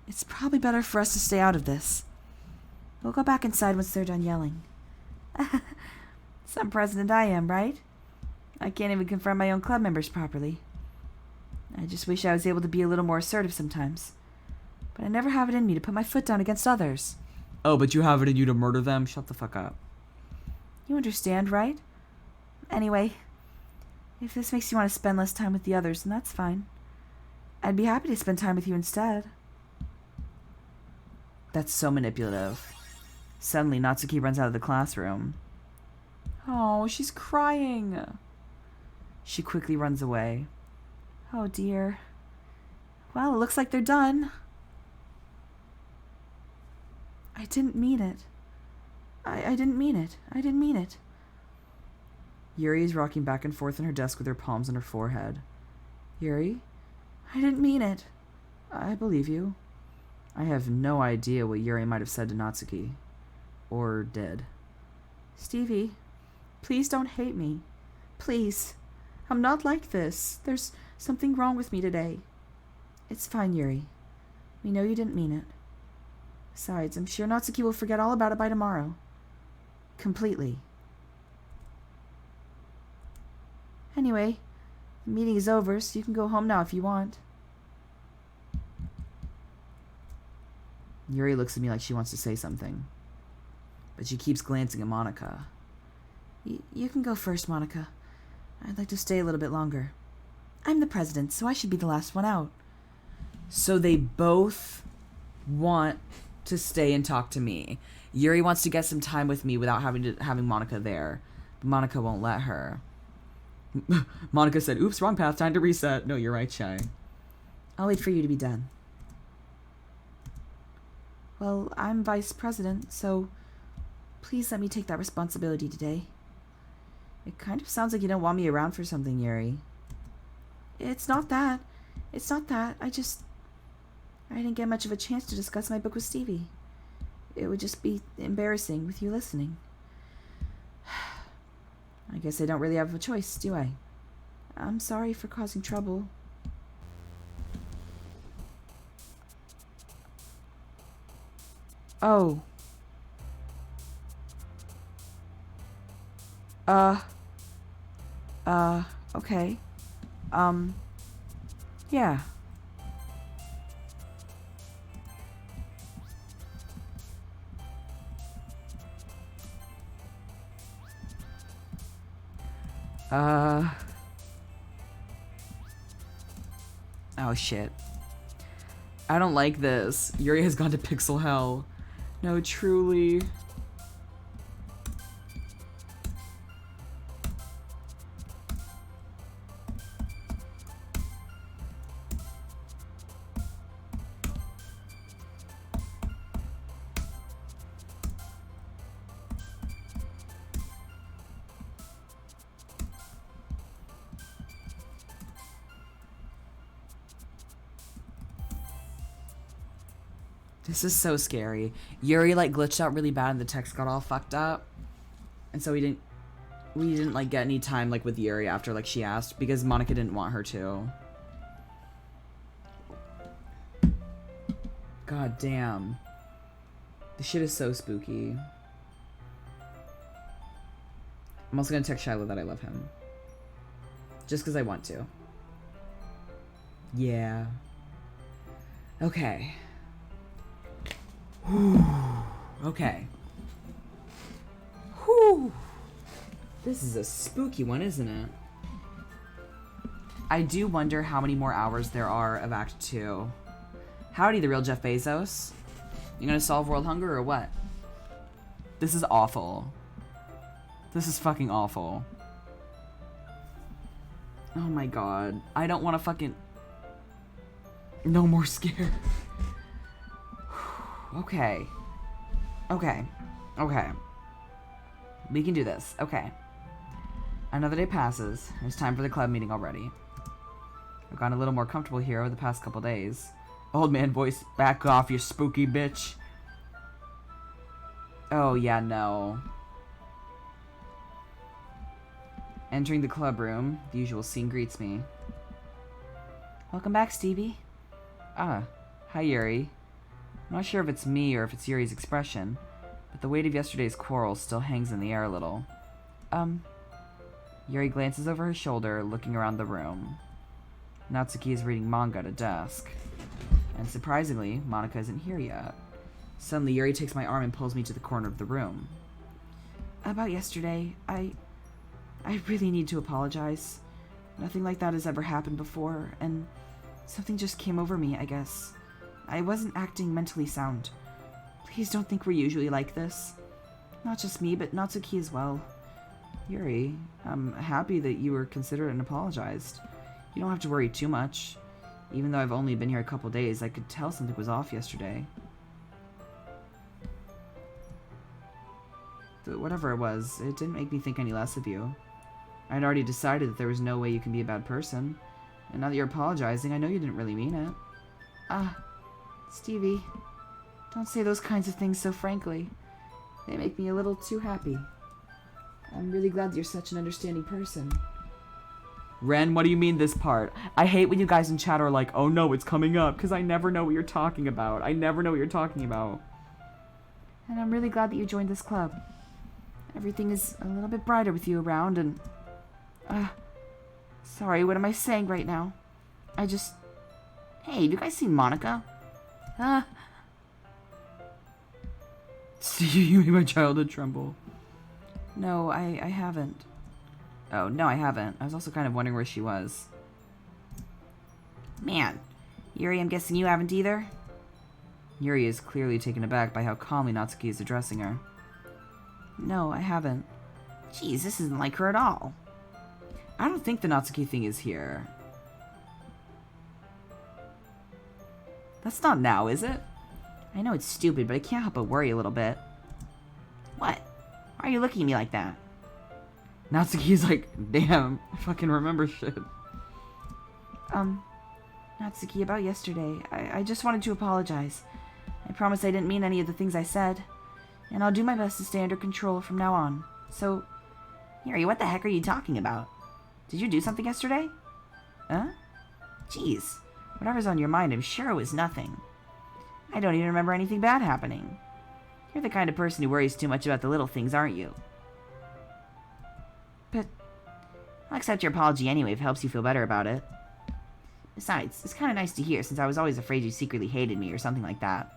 [SPEAKER 2] It's probably better for us to stay out of this. We'll go back inside once they're done yelling. Some president I am, right? I can't even confront my own club members properly. I just wish I was able to be a little more assertive sometimes. But I never have it in me to put my foot down against others. Oh, but you have it in you to murder them? Shut the fuck up. You understand, right? Anyway, if this makes you want to spend less time with the others, then that's fine. I'd be happy to spend time with you instead. That's so manipulative. Suddenly, Natsuki runs out of the classroom. Oh, she's crying. She quickly runs away. Oh dear. Well, it looks like they're done. I didn't mean it. I didn't mean it. I didn't mean it. Yuri is rocking back and forth on her desk with her palms on her forehead. Yuri? I didn't mean it. I believe you. I have no idea what Yuri might have said to Natsuki. Or did. Stevie, please don't hate me. Please. I'm not like this. There's something wrong with me today. It's fine, Yuri. We know you didn't mean it. Besides, I'm sure Natsuki will forget all about it by tomorrow. Completely. Anyway, the meeting is over, so you can go home now if you want. Yuri looks at me like she wants to say something. But she keeps glancing at Monica. You can go first, Monica. I'd like to stay a little bit longer. I'm the president, so I should be the last one out. So they both want to stay and talk to me. Yuri wants to get some time with me without having Monica there. But Monica won't let her. Monica said, oops, wrong path, time to reset. No, you're right, Shy. I'll wait for you to be done. Well, I'm vice president, so please let me take that responsibility today. It kind of sounds like you don't want me around for something, Yuri. It's not that. It's not that. I didn't get much of a chance to discuss my book with Stevie. It would just be embarrassing with you listening. I guess I don't really have a choice, do I? I'm sorry for causing trouble. Oh. Okay. Yeah. Oh shit. I don't like this. Yuri has gone to pixel hell. No, truly. This is so scary. Yuri like glitched out really bad and the text got all fucked up. And so he didn't we didn't, like, get any time, like, with Yuri after, like, she asked, because Monica didn't want her to. God damn. This shit is so spooky. I'm also gonna text Shiloh that I love him. Just because I want to. Yeah. Okay. Whew. Okay. Whew. This is a spooky one, isn't it? I do wonder how many more hours there are of Act 2. Howdy, the real Jeff Bezos. You gonna solve world hunger or what? This is awful. This is fucking awful. Oh my god. I don't want to fucking... No more scare. Okay. Okay. Okay. We can do this. Okay. Another day passes. It's time for the club meeting already. I've gotten a little more comfortable here over the past couple days. Old man voice, back off, you spooky bitch. Oh, yeah, no. Entering the club room, the usual scene greets me. Welcome back, Stevie. Ah, hi, Yuri. I'm not sure if it's me or if it's Yuri's expression, but the weight of yesterday's quarrel still hangs in the air a little. Yuri glances over her shoulder, looking around the room. Natsuki is reading manga at a desk. And surprisingly, Monica isn't here yet. Suddenly, Yuri takes my arm and pulls me to the corner of the room. About yesterday, I really need to apologize. Nothing like that has ever happened before, and something just came over me, I guess. I wasn't acting mentally sound. Please don't think we're usually like this. Not just me, but Natsuki as well. Yuri, I'm happy that you were considerate and apologized. You don't have to worry too much. Even though I've only been here a couple days, I could tell something was off yesterday. But whatever it was, it didn't make me think any less of you. I'd already decided that there was no way you can be a bad person. And now that you're apologizing, I know you didn't really mean it. Stevie, don't say those kinds of things so frankly. They make me a little too happy. I'm really glad that you're such an understanding person. Ren, what do you mean this part? I hate when you guys in chat are like, oh no, it's coming up, because I never know what you're talking about. I never know what you're talking about. And I'm really glad that you joined this club. Everything is a little bit brighter with you around, and... sorry, what am I saying right now? Hey, have you guys seen Monica? See, you made my childhood tremble. No, I haven't. Oh, no, I haven't. I was also kind of wondering where she was. Man. Yuri, I'm guessing you haven't either? Yuri is clearly taken aback by how calmly Natsuki is addressing her. No, I haven't. Jeez, this isn't like her at all. I don't think the Natsuki thing is here. That's not now, is it? I know it's stupid, but I can't help but worry a little bit. What? Why are you looking at me like that? Natsuki's like, damn, I fucking remember shit. Natsuki, about yesterday, I just wanted to apologize. I promise I didn't mean any of the things I said. And I'll do my best to stay under control from now on. So, Yuri, what the heck are you talking about? Did you do something yesterday? Huh? Jeez, whatever's on your mind, I'm sure it was nothing. I don't even remember anything bad happening. You're the kind of person who worries too much about the little things, aren't you? But I'll accept your apology anyway if it helps you feel better about it. Besides, it's kind of nice to hear since I was always afraid you secretly hated me or something like that.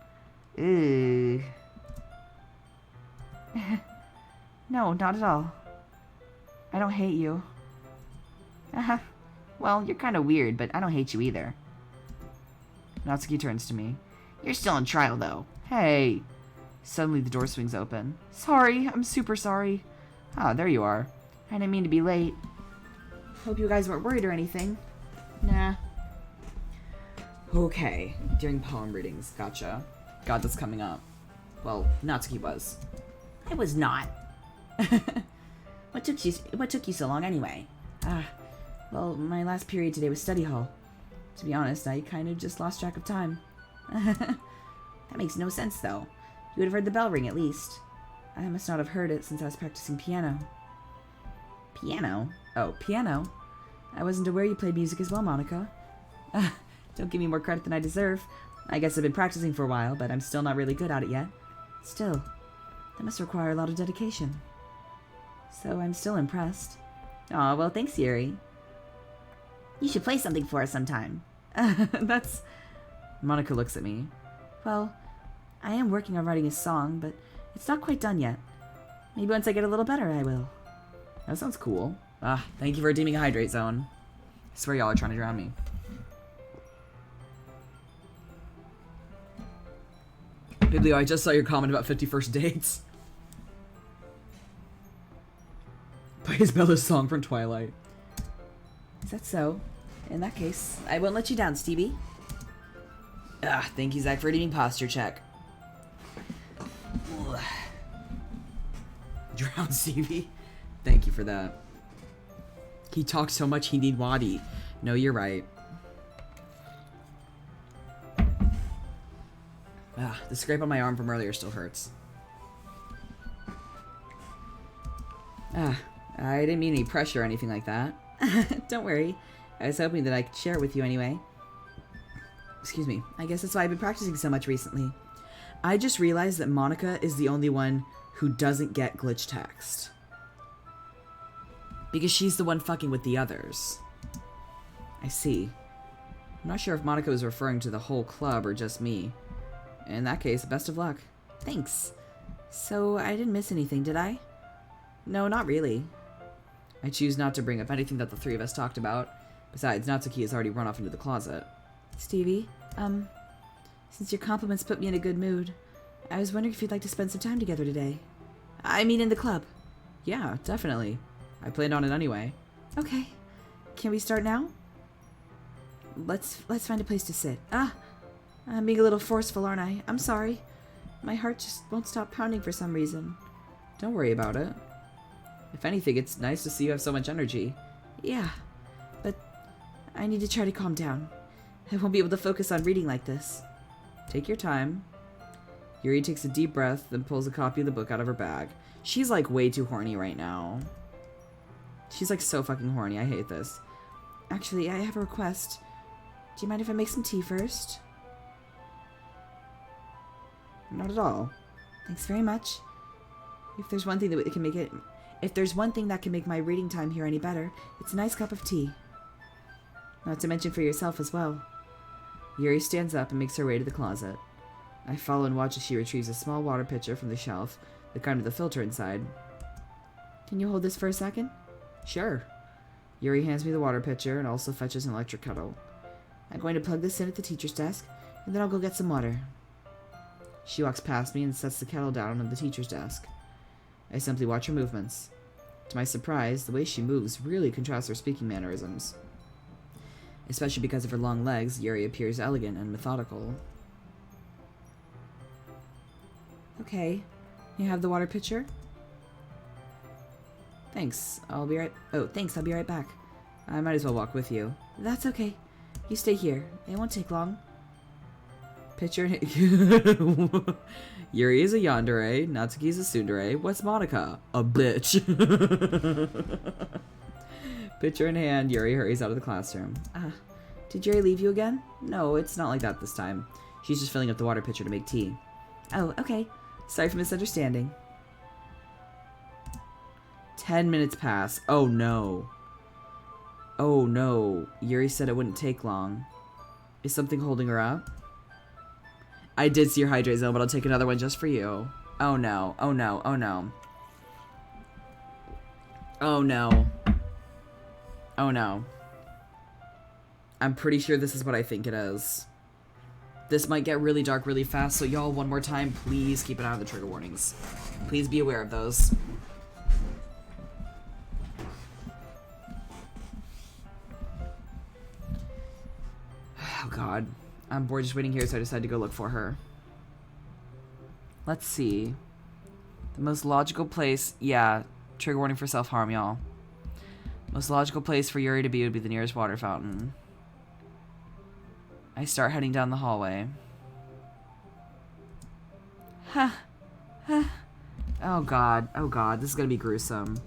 [SPEAKER 2] Ooh. No, not at all. I don't hate you. Well, you're kind of weird, but I don't hate you either. Natsuki turns to me. You're still on trial, though. Hey! Suddenly the door swings open. Sorry, I'm super sorry. Ah, there you are. I didn't mean to be late. Hope you guys weren't worried or anything. Nah. Okay, during poem readings, gotcha. God, that's coming up. Well, Natsuki was. I was not. What took you so long anyway? Well, my last period today was study hall. To be honest, I kind of just lost track of time. That makes no sense, though. You would have heard the bell ring, at least. I must not have heard it since I was practicing piano. Piano? Oh, piano. I wasn't aware you played music as well, Monica. Don't give me more credit than I deserve. I guess I've been practicing for a while, but I'm still not really good at it yet. Still, that must require a lot of dedication. So I'm still impressed. Aw, well, thanks, Yuri. You should play something for us sometime. That's... Monica looks at me. Well, I am working on writing a song, but it's not quite done yet. Maybe once I get a little better, I will. That sounds cool. Ah, thank you for redeeming a hydrate zone. I swear y'all are trying to drown me. Biblio, I just saw your comment about 51st dates. Plays Bella's song from Twilight. Is that so? In that case, I won't let you down, Stevie. Ah, thank you, Zach, for redeeming posture check. Drown Stevie. Thank you for that. He talks so much he need Wadi. No, you're right. Ah, the scrape on my arm from earlier still hurts. Ah, I didn't mean any pressure or anything like that. Don't worry. I was hoping that I could share it with you anyway. Excuse me. I guess that's why I've been practicing so much recently. I just realized that Monica is the only one who doesn't get glitch text. Because she's the one fucking with the others. I see. I'm not sure if Monica was referring to the whole club or just me. In that case, best of luck. Thanks. So, I didn't miss anything, did I? No, not really. I choose not to bring up anything that the three of us talked about. Besides, Natsuki has already run off into the closet. Stevie, since your compliments put me in a good mood, I was wondering if you'd like to spend some time together today. I mean in the club. Yeah, definitely. I planned on it anyway. Okay. Can we start now? Let's find a place to sit. Ah, I'm being a little forceful, aren't I? I'm sorry. My heart just won't stop pounding for some reason. Don't worry about it. If anything, it's nice to see you have so much energy. Yeah, but I need to try to calm down. I won't be able to focus on reading like this. Take your time. Yuri takes a deep breath, then pulls a copy of the book out of her bag. She's like way too horny right now. She's like so fucking horny. I hate this. Actually, I have a request. Do you mind if I make some tea first? Not at all. Thanks very much. If there's one thing that can make it... If there's one thing that can make my reading time here any better, it's a nice cup of tea. Not to mention for yourself as well. Yuri stands up and makes her way to the closet. I follow and watch as she retrieves a small water pitcher from the shelf, the kind with the filter inside. Can you hold this for a second? Sure. Yuri hands me the water pitcher and also fetches an electric kettle. I'm going to plug this in at the teacher's desk, and then I'll go get some water. She walks past me and sets the kettle down on the teacher's desk. I simply watch her movements. To my surprise, the way she moves really contrasts her speaking mannerisms. Especially because of her long legs, Yuri appears elegant and methodical. Okay. You have the water pitcher? Thanks. I'll be right back. I might as well walk with you. That's okay. You stay here. It won't take long. Pitcher and... Yuri is a yandere. Natsuki is a tsundere. What's Monica? A bitch. Pitcher in hand, Yuri hurries out of the classroom. Did Yuri leave you again? No, it's not like that this time. She's just filling up the water pitcher to make tea. Oh, okay. Sorry for misunderstanding. 10 minutes pass. Oh no. Oh no. Yuri said it wouldn't take long. Is something holding her up? I did see your hydrate zone, but I'll take another one just for you. Oh no. Oh no. Oh no. Oh no. Oh no. I'm pretty sure this is what I think it is. This might get really dark really fast, so y'all, one more time, please keep an eye on the trigger warnings. Please be aware of those. Oh god. I'm bored just waiting here, so I decided to go look for her. Let's see. The most logical place... Yeah, trigger warning for self-harm, y'all. Most logical place for Yuri to be would be the nearest water fountain. I start heading down the hallway. Oh god, this is gonna be gruesome.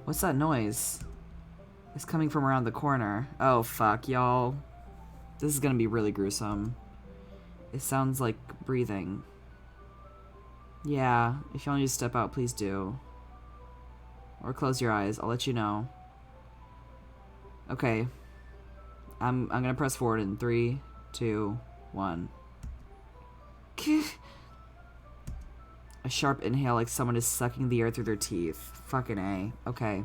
[SPEAKER 2] What's that noise? It's coming from around the corner. Oh, fuck, y'all. This is gonna be really gruesome. It sounds like breathing. Yeah, if y'all need to step out, please do. Or close your eyes. I'll let you know. Okay. I'm gonna press forward in 3, 2, 1. A sharp inhale like someone is sucking the air through their teeth. Fucking A. Okay.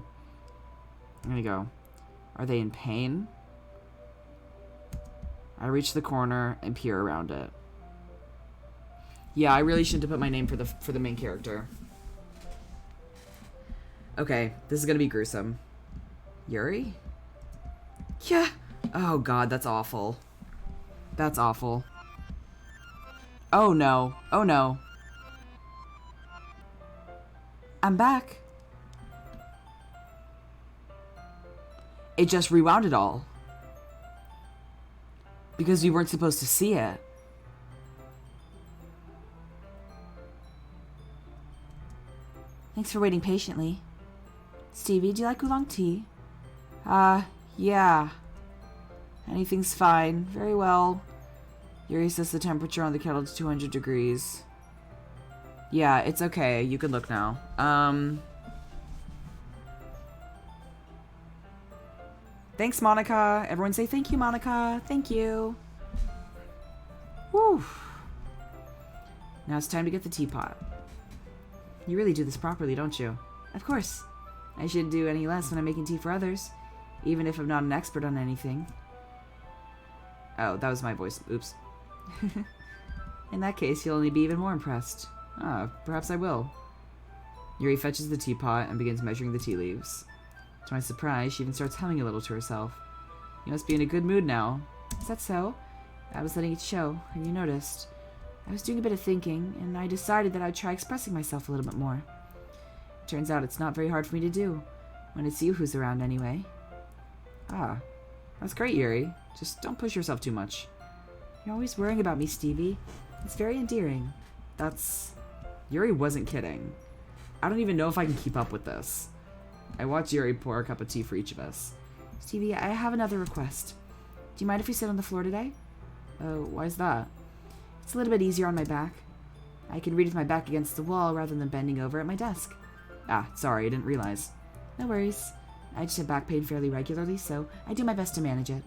[SPEAKER 2] I'm gonna go. Are they in pain? I reach the corner and peer around it. Yeah, I really shouldn't have put my name for the main character. Okay, this is gonna be gruesome. Yuri? Yeah. Oh god, that's awful. That's awful. Oh no. Oh no. I'm back. It just rewound it all. Because we weren't supposed to see it. Thanks for waiting patiently. Stevie, do you like oolong tea? Yeah. Anything's fine. Very well. Yuri sets the temperature on the kettle to 200 degrees. Yeah, it's okay. You can look now. Thanks, Monica. Everyone say thank you, Monica. Thank you. Whew. Now it's time to get the teapot. You really do this properly, don't you? Of course. I shouldn't do any less when I'm making tea for others, even if I'm not an expert on anything. Oh, that was my voice. Oops. In that case, you'll only be even more impressed. Ah, perhaps I will. Yuri fetches the teapot and begins measuring the tea leaves. To my surprise, she even starts humming a little to herself. You must be in a good mood now. Is that so? I was letting it show, and you noticed. I was doing a bit of thinking, and I decided that I'd try expressing myself a little bit more. Turns out it's not very hard for me to do, when it's you who's around anyway. Ah, that's great, Yuri. Just don't push yourself too much. You're always worrying about me, Stevie. It's very endearing. That's... Yuri wasn't kidding. I don't even know if I can keep up with this. I watch Yuri pour a cup of tea for each of us. Stevie, I have another request. Do you mind if we sit on the floor today? Oh, why is that? It's a little bit easier on my back. I can read with my back against the wall rather than bending over at my desk. Ah, sorry, I didn't realize. No worries. I just have back pain fairly regularly, so I do my best to manage it.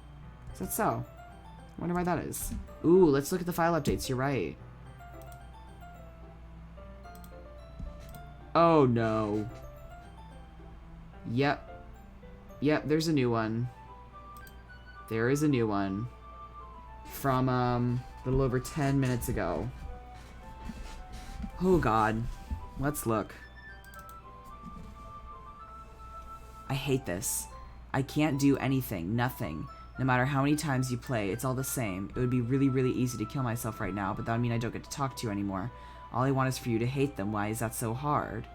[SPEAKER 2] Is that so? I wonder why that is. Ooh, let's look at the file updates. You're right. Oh, no. Yep. Yep, there's a new one. There is a new one. From, a little over 10 minutes ago. Oh, God. Let's look. I hate this. I can't do anything. Nothing. No matter how many times you play, it's all the same. It would be really, really easy to kill myself right now, but that would mean I don't get to talk to you anymore. All I want is for you to hate them. Why is that so hard?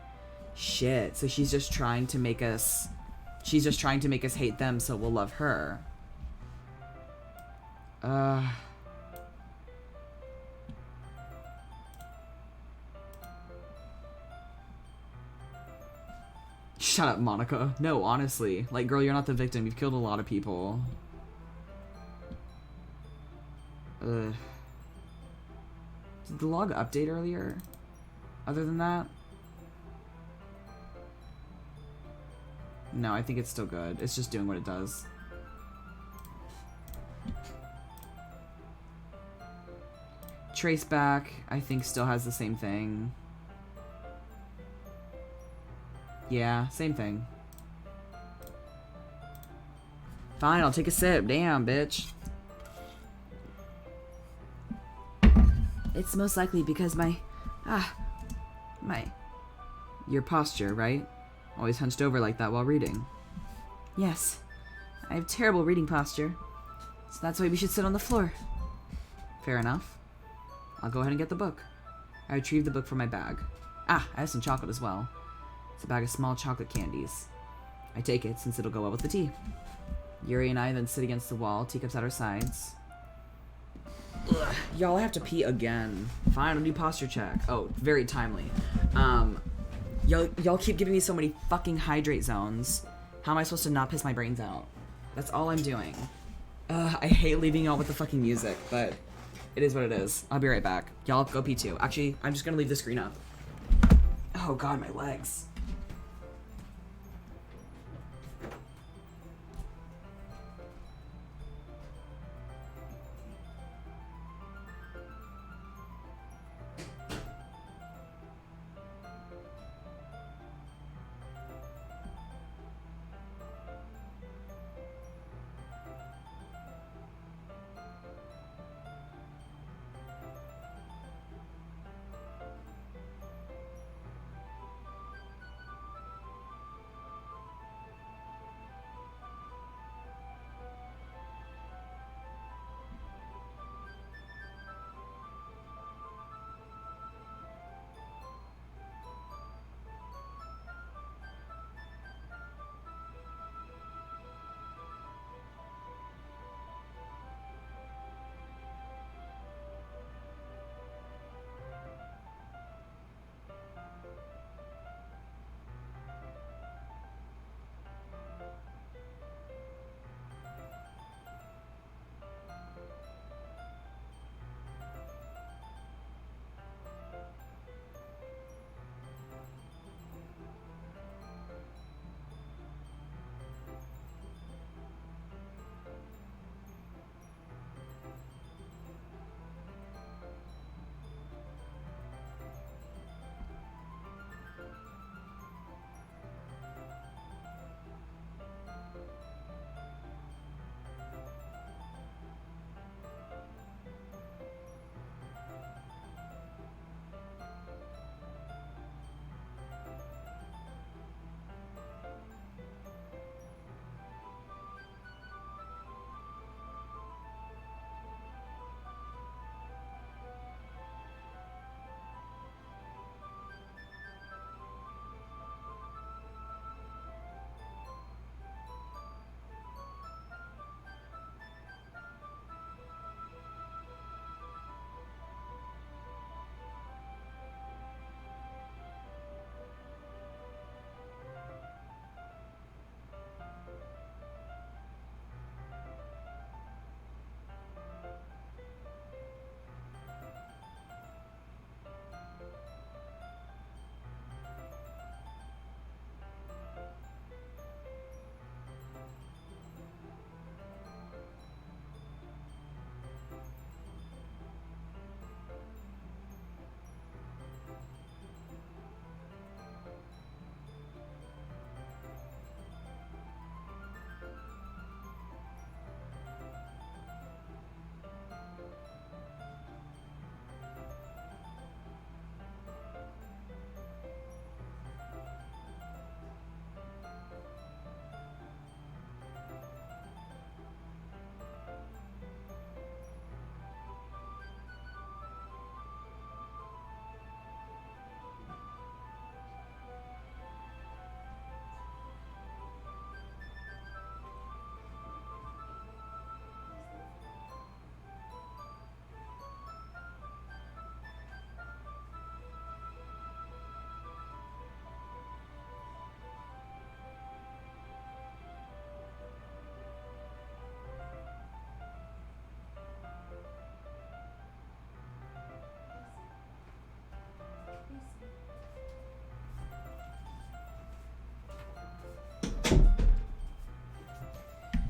[SPEAKER 2] Shit. So she's just trying to make us... She's just trying to make us hate them so we'll love her. Shut up, Monica. No, honestly. Like, girl, you're not the victim. You've killed a lot of people. Did the log update earlier? Other than that? No, I think it's still good. It's just doing what it does. Traceback, I think, still has the same thing. Yeah, same thing. Fine, I'll take a sip. Damn, bitch. It's most likely because your posture, right? Always hunched over like that while reading. Yes. I have terrible reading posture. So that's why we should sit on the floor. Fair enough. I'll go ahead and get the book. I retrieve the book from my bag. Ah, I have some chocolate as well. It's a bag of small chocolate candies. I take it since it'll go well with the tea. Yuri and I then sit against the wall, teacups at our sides. Ugh, y'all, I have to pee again. Fine, I'll do posture check. Oh, very timely.
[SPEAKER 1] Y'all keep giving me so many fucking hydrate zones. How am I supposed to not piss my brains out? That's all I'm doing. I hate leaving y'all with the fucking music, but it is what it is. I'll be right back. Y'all go pee too. Actually, I'm just gonna leave the screen up. Oh god, my legs.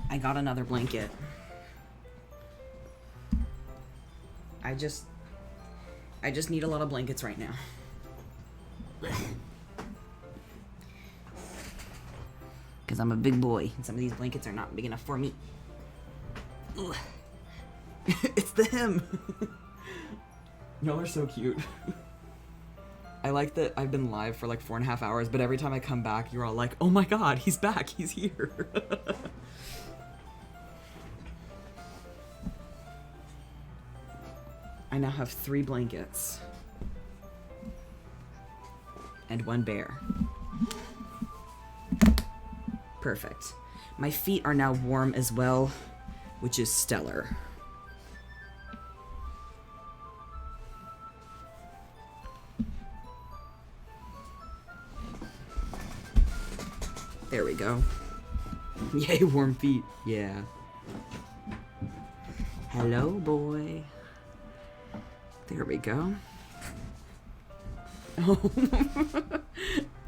[SPEAKER 1] I got another blanket. I just need a lot of blankets right now. Because I'm a big boy, and some of these blankets are not big enough for me. Ugh. It's them! Y'all are so cute. I like that I've been live for like 4.5 hours, but every time I come back, you're all like, oh my god, he's back, he's here. I now have 3 blankets. And 1 bear. Perfect. My feet are now warm as well, which is stellar. go. Yay, warm feet. Yeah. Hello, boy. There we go. Oh.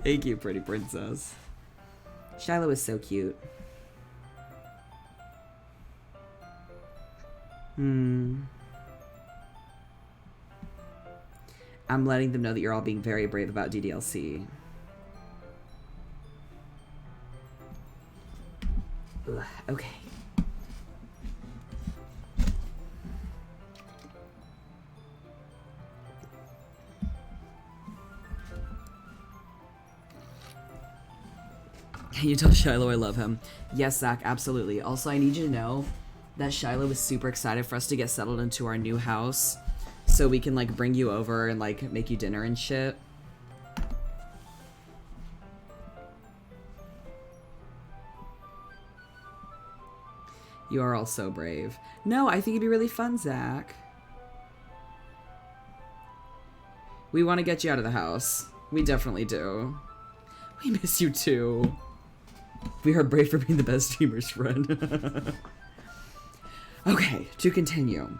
[SPEAKER 1] Thank you, pretty princess.
[SPEAKER 2] Shiloh is so cute.
[SPEAKER 1] Hmm.
[SPEAKER 2] I'm letting them know that you're all being very brave about DDLC. Ugh, okay.
[SPEAKER 1] Can you tell Shiloh I love him?
[SPEAKER 2] Yes, Zach, absolutely. Also, I need you to know that Shiloh was super excited for us to get settled into our new house so we can, like, bring you over and, like, make you dinner and shit. You are all so brave. No, I think it'd be really fun, Zach. We want to get you out of the house. We definitely do. We miss you too.
[SPEAKER 1] We are brave for being the best teamers, friend.
[SPEAKER 2] Okay, to continue.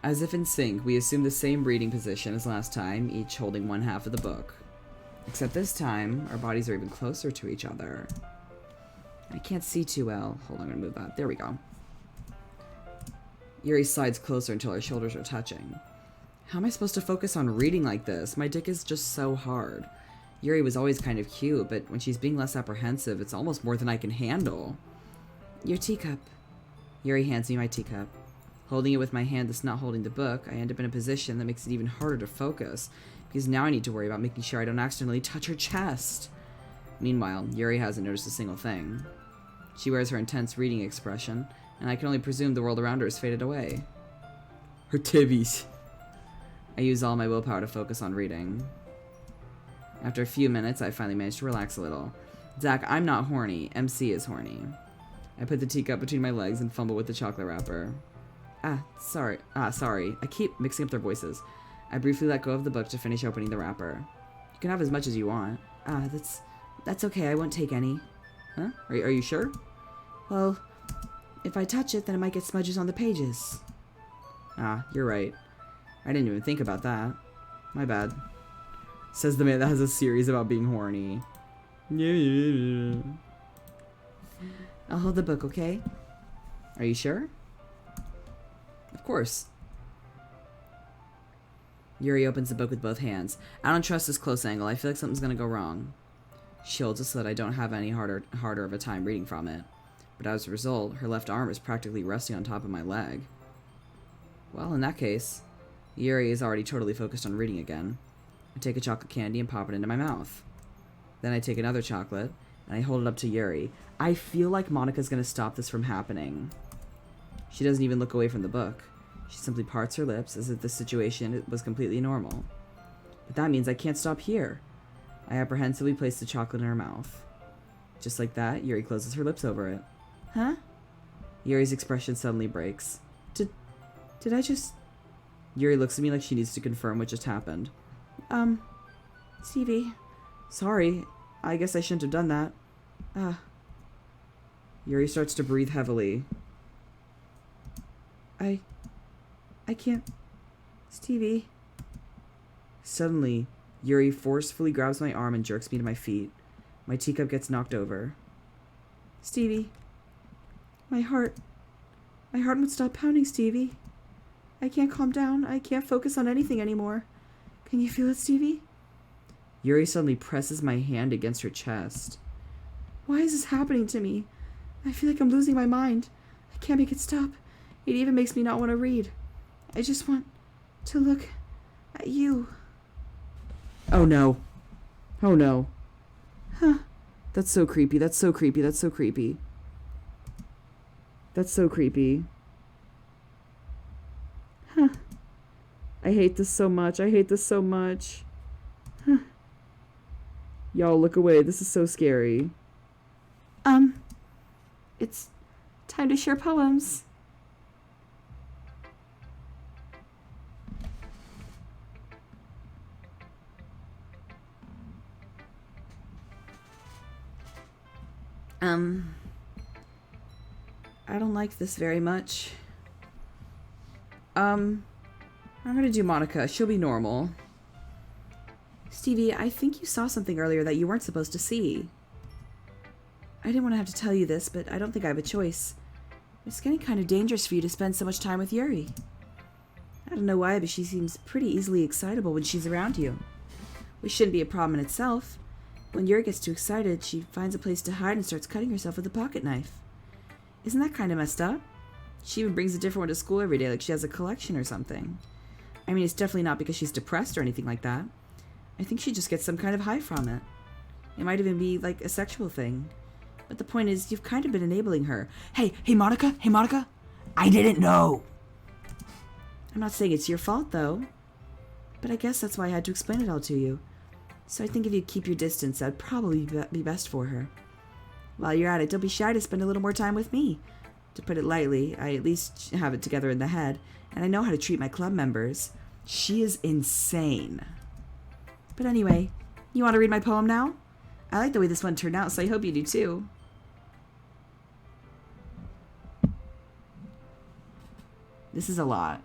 [SPEAKER 1] As if in sync, we assume the same reading position as last time, each holding one half of the book.
[SPEAKER 2] Except this time, our bodies are even closer to each other. I can't see too well. Hold on, I'm gonna move that. There we go.
[SPEAKER 1] Yuri slides closer until our shoulders are touching. How am I supposed to focus on reading like this? My dick is just so hard.
[SPEAKER 2] Yuri was always kind of cute, but when she's being less apprehensive, it's almost more than I can handle. Your teacup. Yuri hands me my teacup. Holding it with my hand that's not holding the book, I end up in a position that makes it even harder to focus, because now I need to worry about making sure I don't accidentally touch her chest. Meanwhile, Yuri hasn't noticed a single thing. She wears her intense reading expression, and I can only presume the world around her has faded away.
[SPEAKER 1] Her tibbies.
[SPEAKER 2] I use all my willpower to focus on reading. After a few minutes, I finally manage to relax a little. Zach, I'm not horny. MC is horny. I put the teacup between my legs and fumble with the chocolate wrapper. Sorry. I keep mixing up their voices. I briefly let go of the book to finish opening the wrapper. You can have as much as you want. That's okay. I won't take any.
[SPEAKER 1] Huh? Are you sure?
[SPEAKER 2] Well, if I touch it, then it might get smudges on the pages.
[SPEAKER 1] You're right.
[SPEAKER 2] I didn't even think about that. My bad.
[SPEAKER 1] Says the man that has a series about being horny.
[SPEAKER 2] I'll hold the book, okay?
[SPEAKER 1] Are you sure?
[SPEAKER 2] Of course. Yuri opens the book with both hands. I don't trust this close angle. I feel like something's gonna go wrong. She holds it so that I don't have any harder of a time reading from it. But as a result, her left arm is practically resting on top of my leg. Well, in that case, Yuri is already totally focused on reading again. I take a chocolate candy and pop it into my mouth. Then I take another chocolate, and I hold it up to Yuri. I feel like Monica's gonna stop this from happening. She doesn't even look away from the book. She simply parts her lips as if the situation was completely normal. But that means I can't stop here. I apprehensively place the chocolate in her mouth. Just like that, Yuri closes her lips over it. Huh? Yuri's expression suddenly breaks. Did I just... Yuri looks at me like she needs to confirm what just happened. Stevie. Sorry. I guess I shouldn't have done that. Yuri starts to breathe heavily. I can't... Stevie. Suddenly, Yuri forcefully grabs my arm and jerks me to my feet. My teacup gets knocked over. Stevie. My heart won't stop pounding, Stevie. I can't calm down. I can't focus on anything anymore. Can you feel it, Stevie? Yuri suddenly presses my hand against her chest. Why is this happening to me? I feel like I'm losing my mind. I can't make it stop. It even makes me not want to read. I just want to look at you. Oh no. Oh no. Huh. That's so creepy. That's so creepy. That's so creepy. That's so creepy. Huh. I hate this so much. I hate this so much. Huh. Y'all, look away. This is so scary. It's time to share poems. I don't like this very much. I'm gonna do Monica. She'll be normal. Stevie, I think you saw something earlier that you weren't supposed to see. I didn't want to have to tell you this, but I don't think I have a choice. It's getting kind of dangerous for you to spend so much time with Yuri. I don't know why, but she seems pretty easily excitable when she's around you. Which shouldn't be a problem in itself. When Yuri gets too excited, she finds a place to hide and starts cutting herself with a pocket knife. Isn't that kind of messed up? She even brings a different one to school every day like she has a collection or something. I mean, it's definitely not because she's depressed or anything like that. I think she just gets some kind of high from it. It might even be like a sexual thing. But the point is, you've kind of been enabling her. Hey, Monica! Hey, Monica! I didn't know! I'm not saying it's your fault, though. But I guess that's why I had to explain it all to you. So I think if you keep your distance, that'd probably be best for her. While you're at it, don't be shy to spend a little more time with me. To put it lightly, I at least have it together in the head, and I know how to treat my club members. She is insane. But anyway, you want to read my poem now? I like the way this one turned out, so I hope you do too. This is a lot.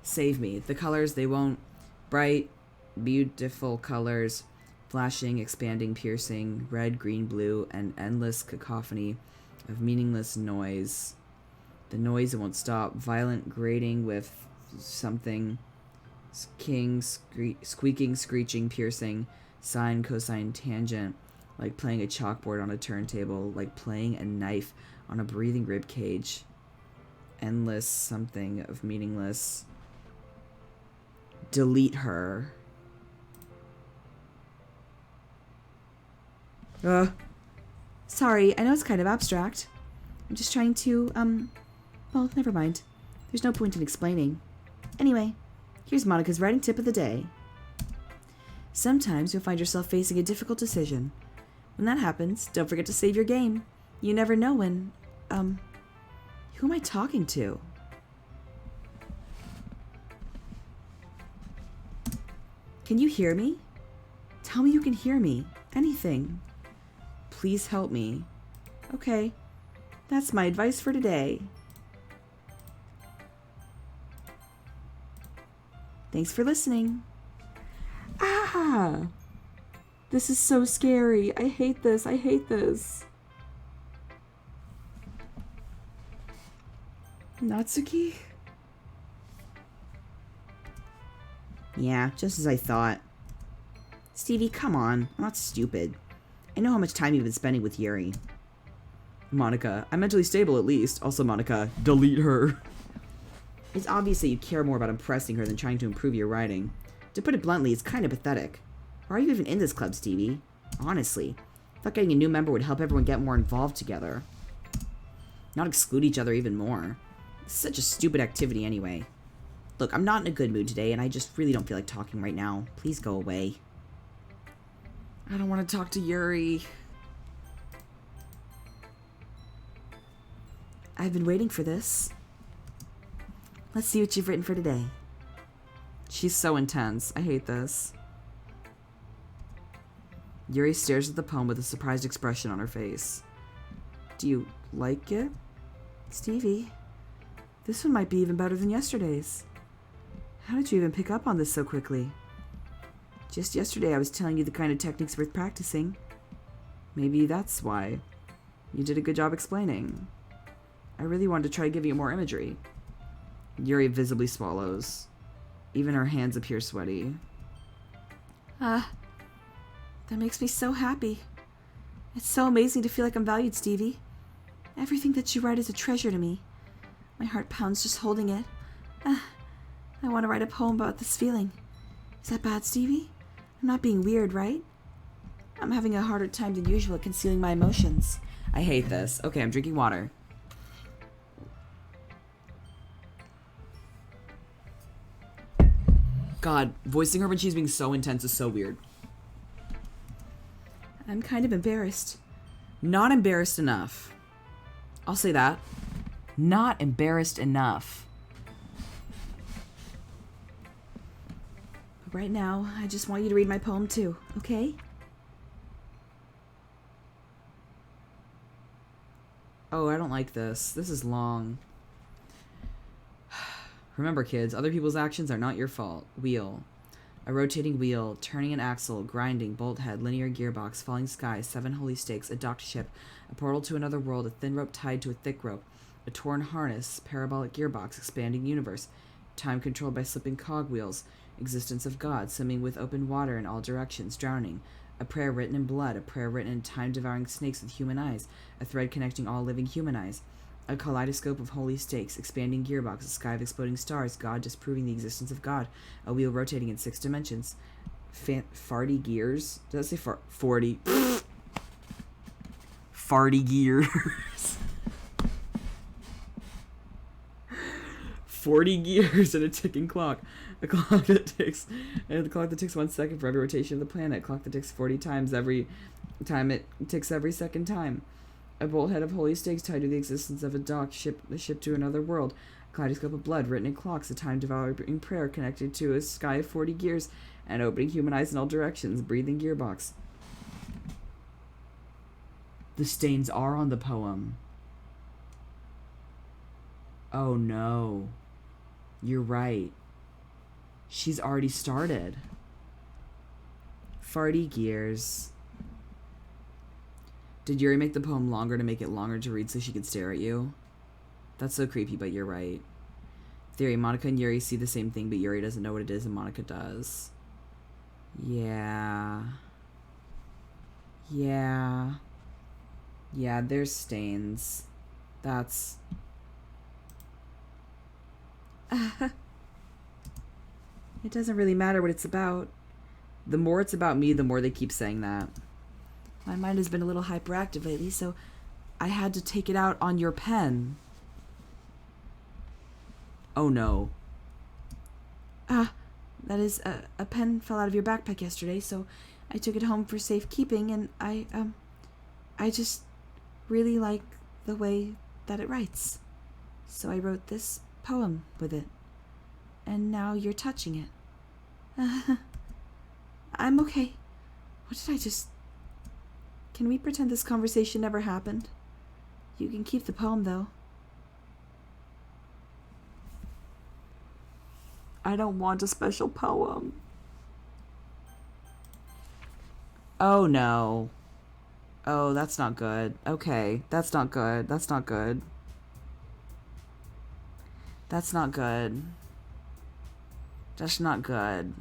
[SPEAKER 2] Save me. The colors, they won't. Bright, beautiful colors. Flashing, expanding, piercing. Red, green, blue. An endless cacophony of meaningless noise. The noise, it won't stop. Violent grating with something. Squeaking, screeching, piercing. Sine, cosine, tangent. Like playing a chalkboard on a turntable. Like playing a knife on a breathing rib cage. Endless something of meaningless. Delete her. Sorry, I know it's kind of abstract. I'm just trying to, well, never mind. There's no point in explaining. Anyway, here's Monica's writing tip of the day. Sometimes you'll find yourself facing a difficult decision. When that happens, don't forget to save your game. You never know when, who am I talking to? Can you hear me? Tell me you can hear me. Anything. Please help me. Okay. That's my advice for today. Thanks for listening. Ah! This is so scary. I hate this. I hate this. Natsuki? Yeah, just as I thought. Stevie, come on. I'm not stupid. I know how much time you've been spending with Yuri. Monica, I'm mentally stable at least. Also, Monica, delete her. It's obvious that you care more about impressing her than trying to improve your writing. To put it bluntly, it's kind of pathetic. Why are you even in this club, Stevie? Honestly, I thought getting a new member would help everyone get more involved together. Not exclude each other even more. It's such a stupid activity anyway. Look, I'm not in a good mood today, and I just really don't feel like talking right now. Please go away. I don't want to talk to Yuri. I've been waiting for this. Let's see what you've written for today. She's so intense. I hate this. Yuri stares at the poem with a surprised expression on her face. Do you like it? Stevie, this one might be even better than yesterday's. How did you even pick up on this so quickly? Just yesterday I was telling you the kind of techniques worth practicing. Maybe that's why. You did a good job explaining. I really wanted to try to give you more imagery. Yuri visibly swallows. Even her hands appear sweaty. That makes me so happy. It's so amazing to feel like I'm valued, Stevie. Everything that you write is a treasure to me. My heart pounds just holding it. I want to write a poem about this feeling. Is that bad, Stevie? I'm not being weird, right? I'm having a harder time than usual at concealing my emotions. I hate this. Okay, I'm drinking water. God, voicing her when she's being so intense is so weird. I'm kind of embarrassed. Not embarrassed enough. I'll say that. Not embarrassed enough. But right now, I just want you to read my poem too, okay? Oh, I don't like this. This is long. Remember, kids, other people's actions are not your fault. Wheel. A rotating wheel, turning an axle, grinding, bolt head, linear gearbox, falling sky, 7 holy stakes, a docked ship, a portal to another world, a thin rope tied to a thick rope, a torn harness, parabolic gearbox, expanding universe, time controlled by slipping cogwheels, existence of God, swimming with open water in all directions, drowning, a prayer written in blood, a prayer written in time-devouring snakes with human eyes, a thread connecting all living human eyes, a kaleidoscope of holy stakes, expanding gearbox, a sky of exploding stars, God disproving the existence of God, a wheel rotating in 6 dimensions, farty gears. Did I say 40? Farty gears. 40 gears and a ticking clock. A clock that ticks 1 second for every rotation of the planet. A clock that ticks 40 times every time it ticks every second time. A bolt head of holy stakes tied to the existence of a docked ship, a ship to another world. A kaleidoscope of blood written in clocks, a time-devouring prayer connected to a sky of 40 gears, and opening human eyes in all directions, breathing gearbox. The stains are on the poem. Oh no. You're right. She's already started. Farty gears. Did Yuri make the poem longer to make it longer to read so she could stare at you? That's so creepy, but you're right. Theory, Monica and Yuri see the same thing, but Yuri doesn't know what it is and Monica does. Yeah. Yeah. Yeah, there's stains. That's... It doesn't really matter what it's about. The more it's about me, the more they keep saying that. My mind has been a little hyperactive lately, so I had to take it out on your pen. Oh no. That is, a pen fell out of your backpack yesterday, so I took it home for safekeeping, and I just really like the way that it writes. So I wrote this poem with it. And now you're touching it. I'm okay. What did I just... Can we pretend this conversation never happened? You can keep the poem, though. I don't want a special poem. Oh, no. Oh, that's not good. Okay, that's not good. That's not good. That's not good. That's not good.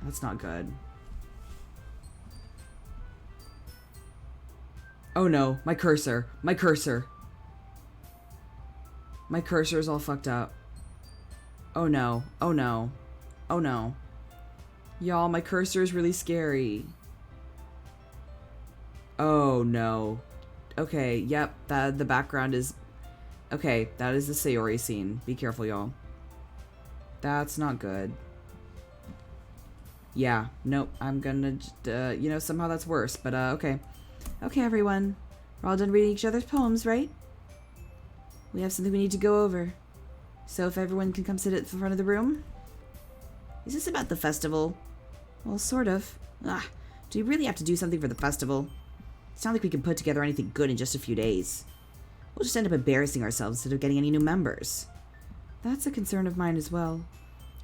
[SPEAKER 2] That's not good. Oh no, my cursor. My cursor. My cursor is all fucked up. Oh no. Oh no. Oh no. Y'all, my cursor is really scary. Oh no. Okay, yep, the background is... Okay, that is the Sayori scene. Be careful, y'all. That's not good. Yeah, nope, I'm gonna, somehow that's worse, but, okay. Okay, everyone. We're all done reading each other's poems, right? We have something we need to go over. So if everyone can come sit at the front of the room. Is this about the festival? Well, sort of. Do we really have to do something for the festival? It's not like we can put together anything good in just a few days. We'll just end up embarrassing ourselves instead of getting any new members. That's a concern of mine as well.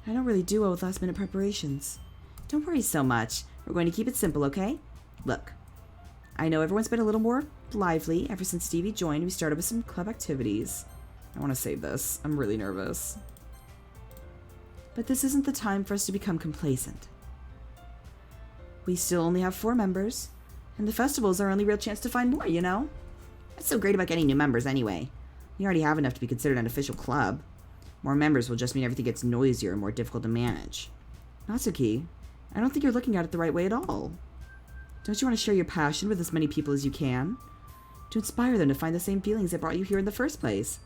[SPEAKER 2] I don't really do well with last-minute preparations. Don't worry so much. We're going to keep it simple, okay? Look, I know everyone's been a little more lively ever since Stevie joined. We started with some club activities. I want to save this. I'm really nervous. But this isn't the time for us to become complacent. We still only have 4 members. And the festival's our only real chance to find more, you know? What's so great about getting new members anyway? We already have enough to be considered an official club. More members will just mean everything gets noisier and more difficult to manage. Natsuki, I don't think you're looking at it the right way at all. Don't you want to share your passion with as many people as you can? To inspire them to find the same feelings that brought you here in the first place.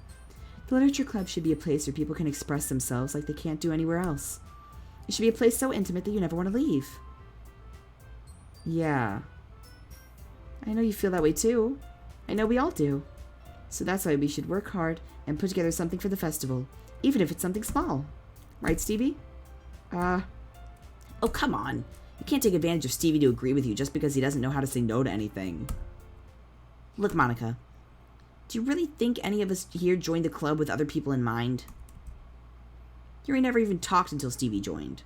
[SPEAKER 2] The literature club should be a place where people can express themselves like they can't do anywhere else. It should be a place so intimate that you never want to leave. Yeah. I know you feel that way too. I know we all do. So that's why we should work hard and put together something for the festival, even if it's something small. Right, Stevie? Oh, come on. You can't take advantage of Stevie to agree with you just because he doesn't know how to say no to anything. Look, Monica. Do you really think any of us here joined the club with other people in mind? Yuri never even talked until Stevie joined.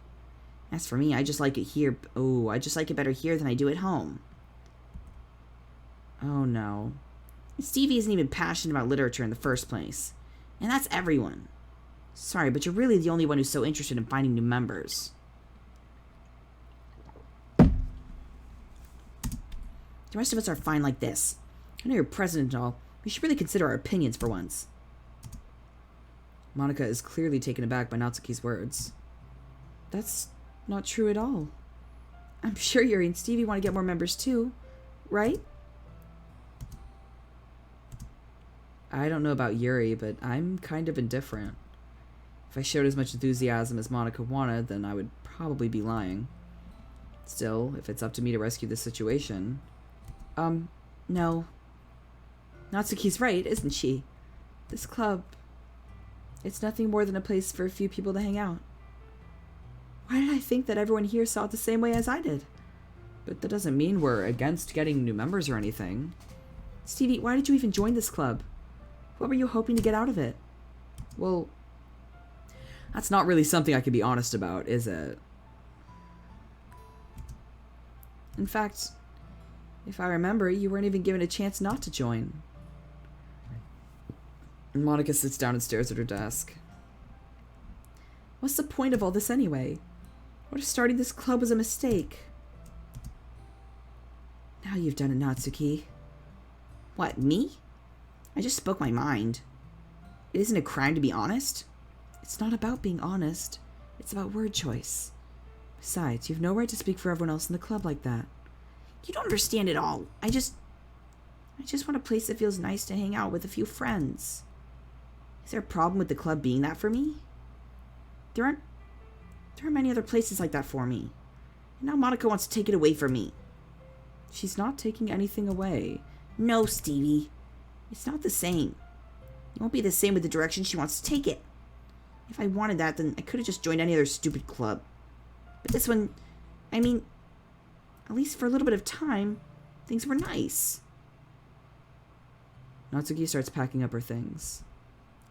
[SPEAKER 2] As for me, I just like it here. Oh, I just like it better here than I do at home. Oh, no. Stevie isn't even passionate about literature in the first place. And that's everyone. Sorry, but you're really the only one who's so interested in finding new members. The rest of us are fine like this. I know you're president and all. We should really consider our opinions for once. Monica is clearly taken aback by Natsuki's words. That's not true at all. I'm sure Yuri and Stevie want to get more members too, right? I don't know about Yuri, but I'm kind of indifferent. If I showed as much enthusiasm as Monica wanted, then I would probably be lying. Still, if it's up to me to rescue this situation... no. Natsuki's right, isn't she? This club... it's nothing more than a place for a few people to hang out. Why did I think that everyone here saw it the same way as I did? But that doesn't mean we're against getting new members or anything. Stevie, why did you even join this club? What were you hoping to get out of it? Well, that's not really something I can be honest about, is it? In fact, if I remember, you weren't even given a chance not to join. And Monica sits down and stares at her desk. What's the point of all this anyway? What if starting this club was a mistake? Now you've done it, Natsuki. What, me? I just spoke my mind. It isn't a crime to be honest. It's not about being honest. It's about word choice. Besides, you have no right to speak for everyone else in the club like that. You don't understand it all. I just want a place that feels nice to hang out with a few friends. Is there a problem with the club being that for me? There aren't many other places like that for me. And now Monica wants to take it away from me. She's not taking anything away. No, Stevie. It's not the same. It won't be the same with the direction she wants to take it. If I wanted that, then I could have just joined any other stupid club. But this one, I mean, at least for a little bit of time, things were nice. Natsuki starts packing up her things.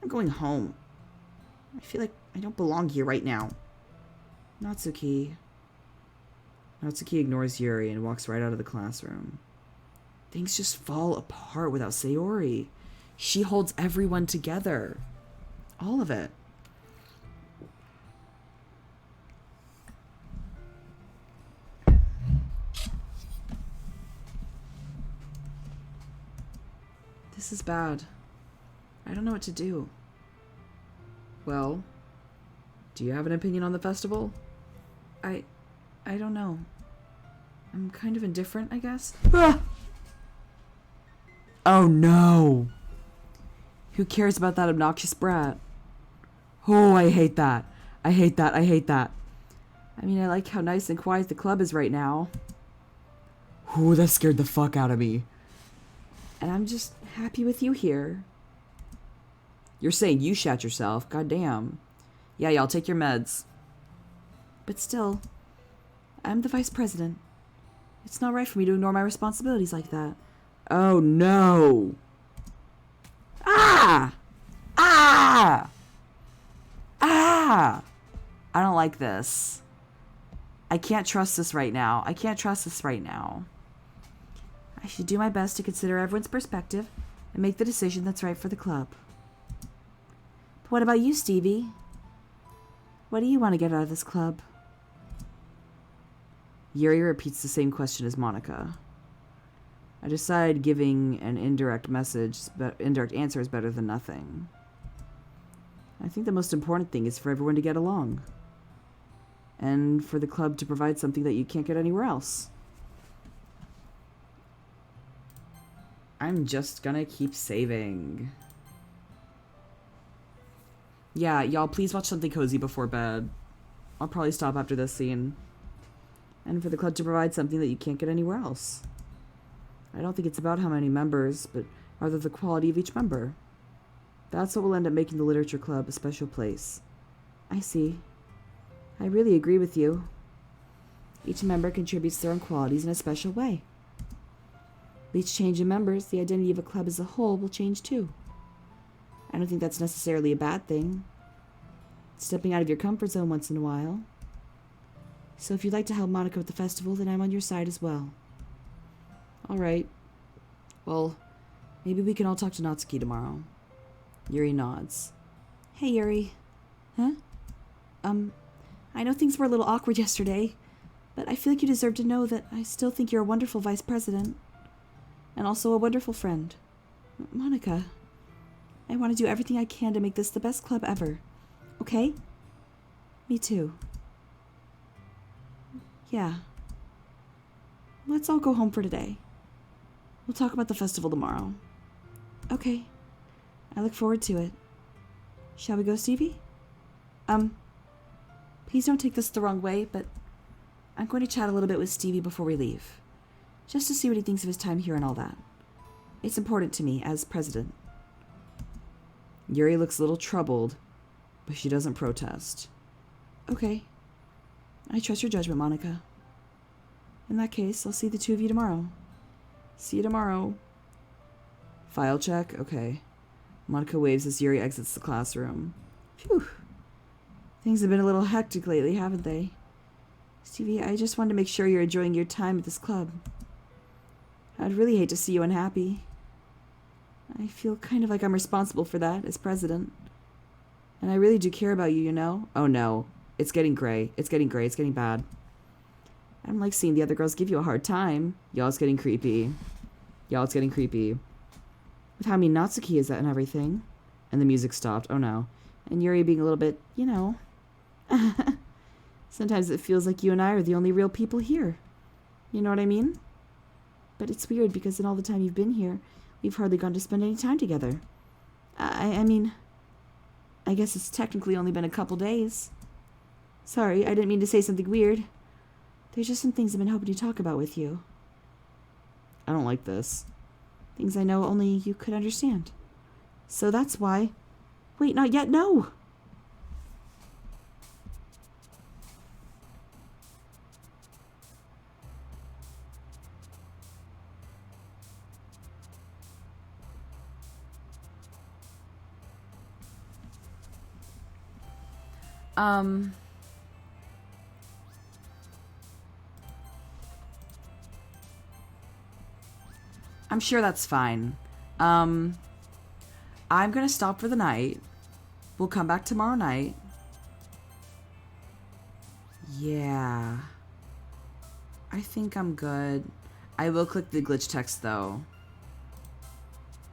[SPEAKER 2] I'm going home. I feel like I don't belong here right now. Natsuki. Natsuki ignores Yuri and walks right out of the classroom. Things just fall apart without Sayori. She holds everyone together. All of it. This is bad. I don't know what to do. Well, do you have an opinion on the festival? I don't know. I'm kind of indifferent, I guess. Ah! Oh no! Who cares about that obnoxious brat? Oh, I hate that. I hate that. I hate that. I mean, I like how nice and quiet the club is right now. Ooh, that scared the fuck out of me. And I'm just happy with you here. You're saying you shat yourself? Goddamn. Yeah, y'all take your meds. But still, I'm the vice president. It's not right for me to ignore my responsibilities like that. Oh no! Ah! Ah! Ah! I don't like this. I can't trust this right now. I can't trust this right now. I should do my best to consider everyone's perspective and make the decision that's right for the club. But what about you, Stevie? What do you want to get out of this club? Yuri repeats the same question as Monica. I decide giving an indirect answer is better than nothing. I think the most important thing is for everyone to get along. And for the club to provide something that you can't get anywhere else. I'm just gonna keep saving. Yeah, y'all please watch something cozy before bed. I'll probably stop after this scene. And for the club to provide something that you can't get anywhere else. I don't think it's about how many members, but rather the quality of each member. That's what will end up making the literature club a special place. I see. I really agree with you. Each member contributes their own qualities in a special way. With each change in members, the identity of a club as a whole will change too. I don't think that's necessarily a bad thing. Stepping out of your comfort zone once in a while. So if you'd like to help Monica with the festival, then I'm on your side as well. Alright. Well, maybe we can all talk to Natsuki tomorrow. Yuri nods. Hey, Yuri. Huh? I know things were a little awkward yesterday, but I feel like you deserve to know that I still think you're a wonderful vice president. And also a wonderful friend. Monica, I want to do everything I can to make this the best club ever. Okay? Me too. Yeah. Let's all go home for today. We'll talk about the festival tomorrow. Okay. I look forward to it. Shall we go, Stevie? Please don't take this the wrong way, but I'm going to chat a little bit with Stevie before we leave. Just to see what he thinks of his time here and all that. It's important to me as president. Yuri looks a little troubled, but she doesn't protest. Okay. I trust your judgment, Monica. In that case, I'll see the two of you tomorrow. See you tomorrow. File check? Okay. Monica waves as Yuri exits the classroom. Phew. Things have been a little hectic lately, haven't they? Stevie, I just wanted to make sure you're enjoying your time at this club. I'd really hate to see you unhappy. I feel kind of like I'm responsible for that as president. And I really do care about you, you know? Oh no. It's getting gray. It's getting gray. It's getting bad. I don't like seeing the other girls give you a hard time. Y'all, it's getting creepy. Y'all, it's getting creepy. With how mean Natsuki is and everything. And the music stopped. Oh no. And Yuri being a little bit, you know. Sometimes it feels like you and I are the only real people here. You know what I mean? But it's weird because in all the time you've been here, we've hardly gone to spend any time together. I mean, I guess it's technically only been a couple days. Sorry, I didn't mean to say something weird. There's just some things I've been hoping to talk about with you. I don't like this. Things I know only you could understand. So that's why... Wait, not yet, no! I'm sure that's fine. I'm gonna stop for the night. We'll come back tomorrow night. Yeah. I think I'm good. I will click the glitch text though.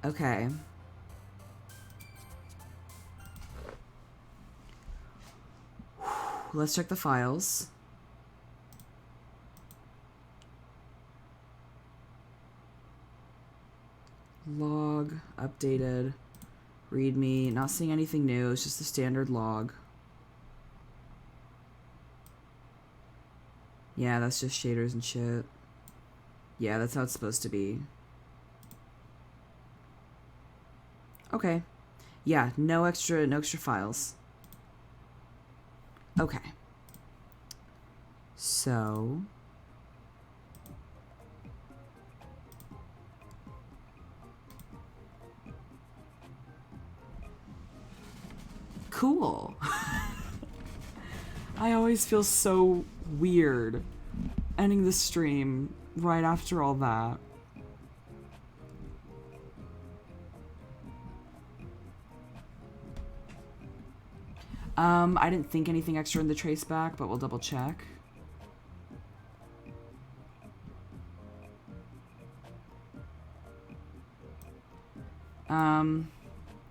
[SPEAKER 2] Okay. Let's check the files. Log, updated, readme, not seeing anything new, it's just the standard log. Yeah, that's just shaders and shit. Yeah, that's how it's supposed to be. Okay. Yeah, no extra files. Okay. So... Cool. I always feel so weird ending the stream right after all that. I didn't think anything extra in the trace back, but we'll double check.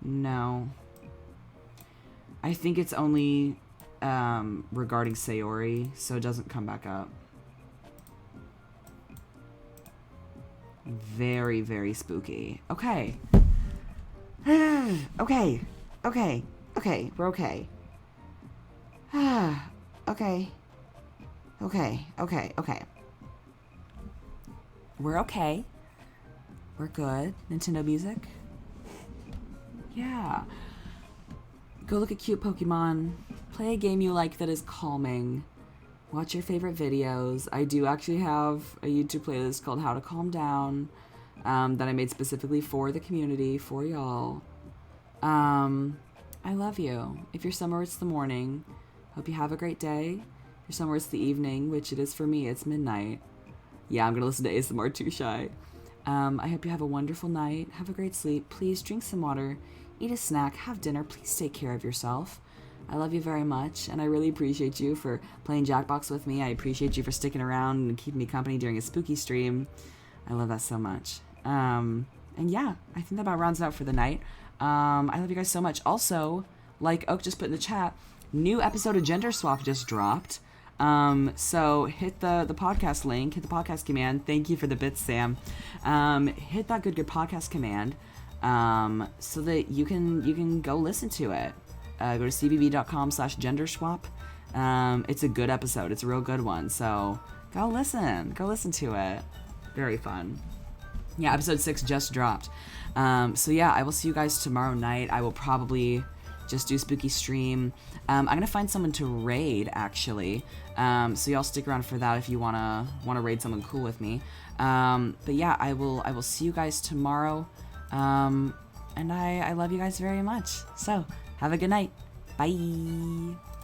[SPEAKER 2] No. I think it's only regarding Sayori, so it doesn't come back up. Very, very spooky. Okay. Okay. Okay. Okay. We're okay. Okay. Okay. Okay. Okay. We're okay. We're good. Nintendo music. Yeah. Go look at cute Pokemon. Play a game you like that is calming. Watch your favorite videos. I do actually have a YouTube playlist called How to Calm Down that I made specifically for the community, for y'all. I love you. If you're somewhere, it's the morning. Hope you have a great day. If you're somewhere, it's the evening, which it is for me. It's midnight. Yeah, I'm going to listen to ASMR Too Shy. I hope you have a wonderful night. Have a great sleep. Please drink some water. Eat a snack. Have dinner. Please take care of yourself. I love you very much, and I really appreciate you for playing Jackbox with me. I appreciate you for sticking around and keeping me company during a spooky stream. I love that so much. And yeah, I think that about rounds it out for the night. I love you guys so much. Also, like Oak just put in the chat, new episode of Gender Swap just dropped. So hit the podcast link, hit the podcast command. Thank you for the bits, Sam. Hit that good podcast command, so that you can go listen to it. Go to cbb.com/genderswap. It's a good episode. It's a real good one. So go listen to it. Very fun. Yeah, episode 6 just dropped. So yeah, I will see you guys tomorrow night. I will probably just do spooky stream. I'm gonna find someone to raid actually. So y'all stick around for that if you wanna raid someone cool with me. But yeah, I will see you guys tomorrow. And I love you guys very much. So have a good night. Bye.